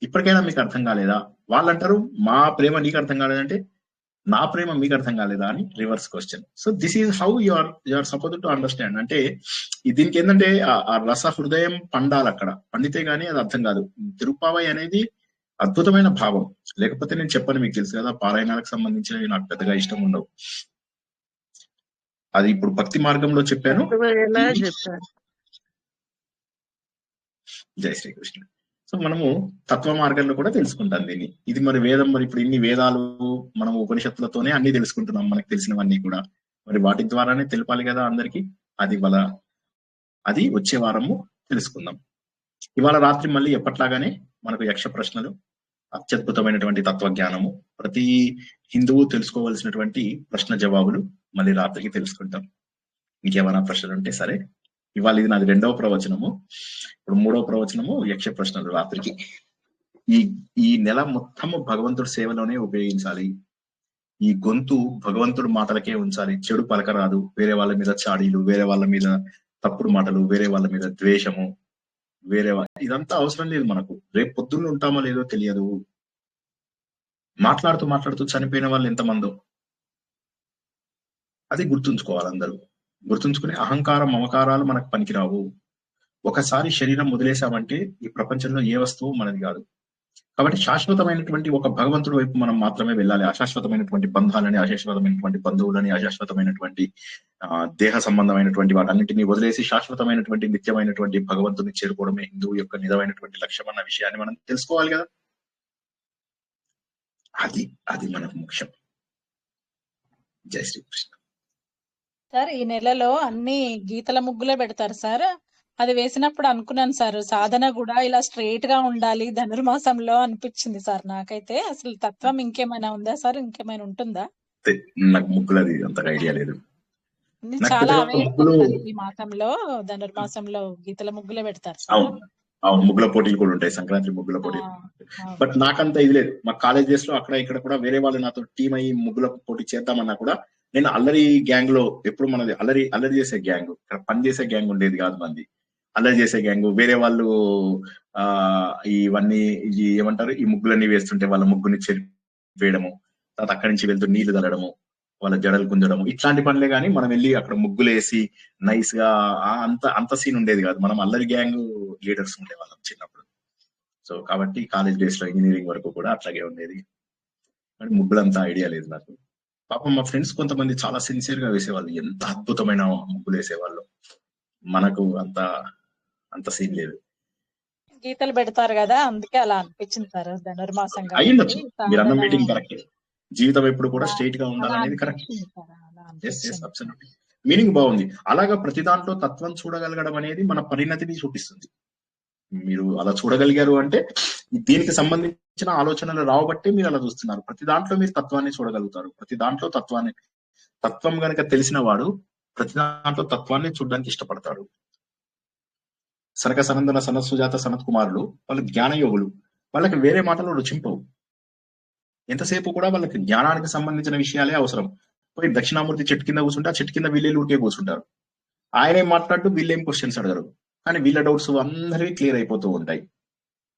ఇప్పటికైనా మీకు అర్థం కాలేదా? వాళ్ళు అంటారు, మా ప్రేమ నీకు అర్థం కాలేదంటే నా ప్రేమ మీకు అర్థం కాలేదా అని reverse question. So this is how you are suppose to understand. అంటే దీనికి ఏంటంటే ఆ రస హృదయం పండాలి, అక్కడ పండితే గానీ అది అర్థం కాదు. తిరుప్పావై అనేది అద్భుతమైన భావం, లేకపోతే నేను చెప్పను. మీకు తెలుసు కదా, పారాయణాలకు సంబంధించినవి నాకు పెద్దగా ఇష్టం ఉండవు. అది ఇప్పుడు భక్తి మార్గంలో చెప్పాను. జై శ్రీకృష్ణ. సో మనము తత్వ మార్గంలో కూడా తెలుసుకుంటాం దీన్ని. ఇది మరి వేదం, మరి ఇప్పుడు ఇన్ని వేదాలు మనం ఉపనిషత్తులతోనే అన్ని తెలుసుకుంటున్నాం, మనకు తెలిసినవన్నీ కూడా. మరి వాటి ద్వారానే తెలపాలి కదా అందరికి. అది వచ్చే వారము తెలుసుకుందాం. ఇవాళ రాత్రి మళ్ళీ ఎప్పట్లాగానే మనకు యక్ష ప్రశ్నలు, అత్యద్భుతమైనటువంటి తత్వజ్ఞానము, ప్రతి హిందువు తెలుసుకోవాల్సినటువంటి ప్రశ్న జవాబులు మళ్ళీ రాత్రికి తెలుసుకుంటాం. ఇంకేమైనా ప్రశ్నలు ఉంటే సరే. ఇవాళ ఇది నాది 2వ ప్రవచనము. ఇప్పుడు 3వ ప్రవచనము యక్ష ప్రశ్నలు రాత్రికి. ఈ ఈ నెల మొత్తము భగవంతుడి సేవలోనే ఉపయోగించాలి. ఈ గొంతు భగవంతుడి మాటలకే ఉంచాలి. చెడు పలకరాదు. వేరే వాళ్ళ మీద చాడీలు, వేరే వాళ్ళ మీద తప్పుడు మాటలు, వేరే వాళ్ళ మీద ద్వేషము, ఇదంతా అవసరం లేదు మనకు. రేపు పొద్దున్న ఉంటామో లేదో తెలియదు. మాట్లాడుతూ చనిపోయిన వాళ్ళు ఎంతమందో అది గుర్తుంచుకోవాలి. అందరూ గుర్తుంచుకునే అహంకారం మమకారాలు మనకు పనికిరావు. ఒకసారి శరీరం వదిలేసామంటే ఈ ప్రపంచంలో ఏ వస్తువు మనది కాదు. కాబట్టి శాశ్వతమైనటువంటి ఒక భగవంతుడి వైపు మనం మాత్రమే వెళ్ళాలి. అశాశ్వతమైనటువంటి బంధాలని, అశాశ్వతమైనటువంటి బంధువులని, అశాశ్వతమైనటువంటి దేహ సంబంధమైనటువంటి వాటన్నింటినీ వదిలేసి శాశ్వతమైనటువంటి నిత్యమైనటువంటి భగవంతుని చేరుకోవడమే హిందువు యొక్క నిజమైనటువంటి లక్ష్యం అన్న విషయాన్ని మనం తెలుసుకోవాలి కదా. అది మనకు ముఖ్యం. జై శ్రీకృష్ణ. సార్ ఈ నెలలో అన్ని గీతల ముగ్గులే పెడతారు సార్. అది వేసినప్పుడు అనుకున్నాను సార్, సాధన కూడా ఇలా స్ట్రైట్ గా ఉండాలి ధనుర్మాసంలో అనిపించింది సార్ నాకైతే. అసలు తత్వం ఇంకేమైనా ఉందా సార్? ఇంకేమైనా ఉంటుందా? నాకు ముగ్గులది అంతగా ఐడియా లేదు. చాలా అవే ఈ మాసంలో, ధనుర్మాసంలో గీతల ముగ్గులే పెడతారు సార్. అవును, ముగ్గుల పోటీలు కూడా ఉంటాయి, సంక్రాంతి ముగ్గుల పోటీలు. బట్ నాకంత ఇది లేదు. మా కాలేజ్ డేస్ లో అక్కడ ఇక్కడ కూడా వేరే వాళ్ళు నాతో టీం అయ్యి ముగ్గుల పోటీ చేద్దామన్నా కూడా నేను అల్లరి గ్యాంగ్ లో, ఎప్పుడు మనది అల్లరి చేసే గ్యాంగ్, ఇక్కడ పని చేసే గ్యాంగ్ ఉండేది కాదు మంది. అల్లరి చేసే గ్యాంగ్, వేరే వాళ్ళు ఇవన్నీ ఏమంటారు, ఈ ముగ్గులన్నీ వేస్తుంటే వాళ్ళ ముగ్గుని చెరిపేయడము, తర్వాత అక్కడి నుంచి వెళ్తూ నీళ్లు తల్లడము, వాళ్ళ జడలు గుంజడము, ఇట్లాంటి పనులే గానీ మనం వెళ్ళి అక్కడ ముగ్గులు వేసి నైస్ గా అంత సీన్ ఉండేది కాదు. మనం అల్లరి గ్యాంగ్ లీడర్స్ ఉండేవాళ్ళం చిన్నప్పుడు. సో కాబట్టి కాలేజ్ డేస్ లో ఇంజనీరింగ్ వరకు కూడా అట్లాగే ఉండేది. కానీ ముగ్గులంతా ఐడియా లేదు నాకు. పాపం మా ఫ్రెండ్స్ కొంతమంది చాలా సిన్సియర్ గా వేసేవాళ్ళు, ఎంత అద్భుతమైన ముగ్గులు వేసేవాళ్ళు. మనకు అంత సీన్ లేదు. గీతలు పెడతారు కదా, అందుకే అలా అనిపించింది సార్. ధనుర్మాసం అయ్యిండొచ్చు, మీరు అన్న మీటింగ్ కరెక్ట్. జీవితం ఎప్పుడు కూడా స్ట్రైట్ గా ఉండాలనేది కరెక్ట్. మీనింగ్ బాగుంది. అలాగా ప్రతి దాంట్లో తత్వం చూడగలగడం అనేది మన పరిణతిని చూపిస్తుంది. మీరు అలా చూడగలిగారు అంటే దీనికి సంబంధించిన ఆలోచనలు రావబట్టి మీరు అలా చూస్తున్నారు. ప్రతి దాంట్లో మీరు తత్వాన్ని చూడగలుగుతారు. ప్రతి దాంట్లో తత్వం గనక తెలిసిన వాడు ప్రతి దాంట్లో తత్వాన్ని చూడడానికి ఇష్టపడతాడు. సనక సనందన సనత్ సుజాత సనత్ కుమారులు వాళ్ళు జ్ఞానయోగులు. వాళ్ళకి వేరే మాటలు రుచింపవు. ఎంతసేపు కూడా వాళ్ళకి జ్ఞానానికి సంబంధించిన విషయాలే అవసరం. పోయి దక్షిణామూర్తి చెట్టు కింద కూర్చుంటే ఆ చెట్టు కింద వీళ్ళే ఊరికే కూర్చుంటారు. ఆయనేం మాట్లాడుతూ వీళ్ళేం క్వశ్చన్స్ అడగరు. కానీ వీళ్ళ డౌట్స్ అందరికీ క్లియర్ అయిపోతూ ఉంటాయి.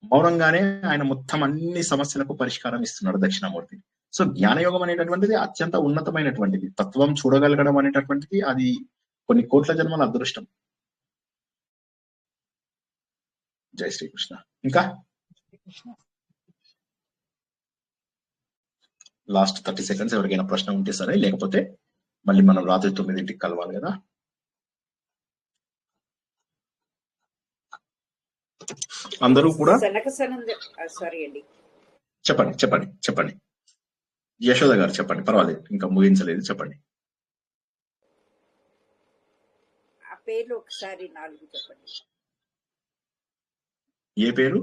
మౌనంగానే ఆయన మొత్తం అన్ని సమస్యలకు పరిష్కారం ఇస్తున్నాడు దక్షిణామూర్తి. సో జ్ఞానయోగం అనేటటువంటిది అత్యంత ఉన్నతమైనటువంటిది. తత్వం చూడగలగడం అనేటటువంటిది అది కొన్ని కోట్ల జన్మల అదృష్టం. జై శ్రీకృష్ణ. ఇంకా లాస్ట్ 30 seconds ఎవరికైనా ప్రశ్న ఉంటే సరే, లేకపోతే మళ్ళీ మనం రాత్రి 9ంటికి కలవాలి కదా. అందరూ కూడా చెప్పండి. యశోద గారు చెప్పండి, పర్వాలేదు, ఇంకా ముగించలేదు, చెప్పండి. ఆ పేర్లు ఒకసారి 4 చెప్పండి. ఏ పేరు?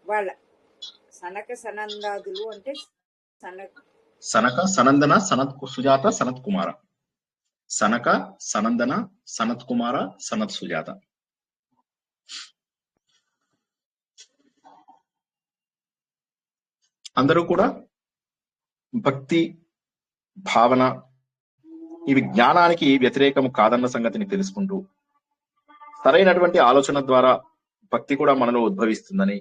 వాళ్ళ సనక సనందాదులు అంటే సనక సనందన సనత్ సుజాత సనత్ కుమార. సనక సనందన సనత్ కుమార సనత్ సుజాత. అందరూ కూడా భక్తి భావన ఇవి జ్ఞానానికి వ్యతిరేకము కాదన్న సంగతిని తెలుసుకుంటూ సరైనటువంటి ఆలోచన ద్వారా భక్తి కూడా మనలో ఉద్భవిస్తుందని,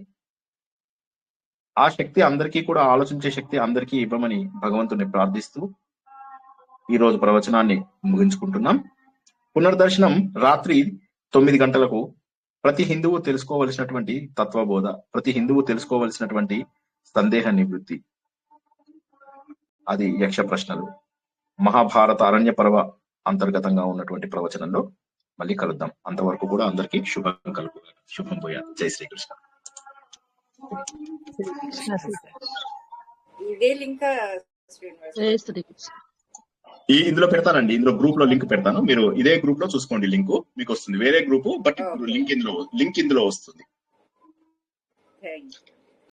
ఆ శక్తి అందరికీ కూడా, ఆలోచించే శక్తి అందరికీ ఇవ్వమని భగవంతుని ప్రార్థిస్తూ ఈ రోజు ప్రవచనాన్ని ముగించుకుంటున్నాం. పునర్దర్శనం రాత్రి 9 గంటలకు. ప్రతి హిందువు తెలుసుకోవలసినటువంటి తత్వబోధ, ప్రతి హిందువు తెలుసుకోవలసినటువంటి సందేహ నివృత్తి, అది యక్ష ప్రశ్నలు. మహాభారత అరణ్య పర్వ అంతర్గతంగా ఉన్నటువంటి ప్రవచనంలో మళ్ళీ కలుద్దాం. అంతవరకు కూడా అందరికీ శుభం కలుగు. శుభం పోయా. జై శ్రీకృష్ణ. ఇదే లింక్ ఇందులో పెడతానండి, ఇందులో గ్రూప్ లో లింక్ పెడతాను. మీరు ఇదే గ్రూప్ లో చూసుకోండి, లింక్ మీకు వస్తుంది. వేరే గ్రూప్ బట్ లింక్ ఇందులో వస్తుంది.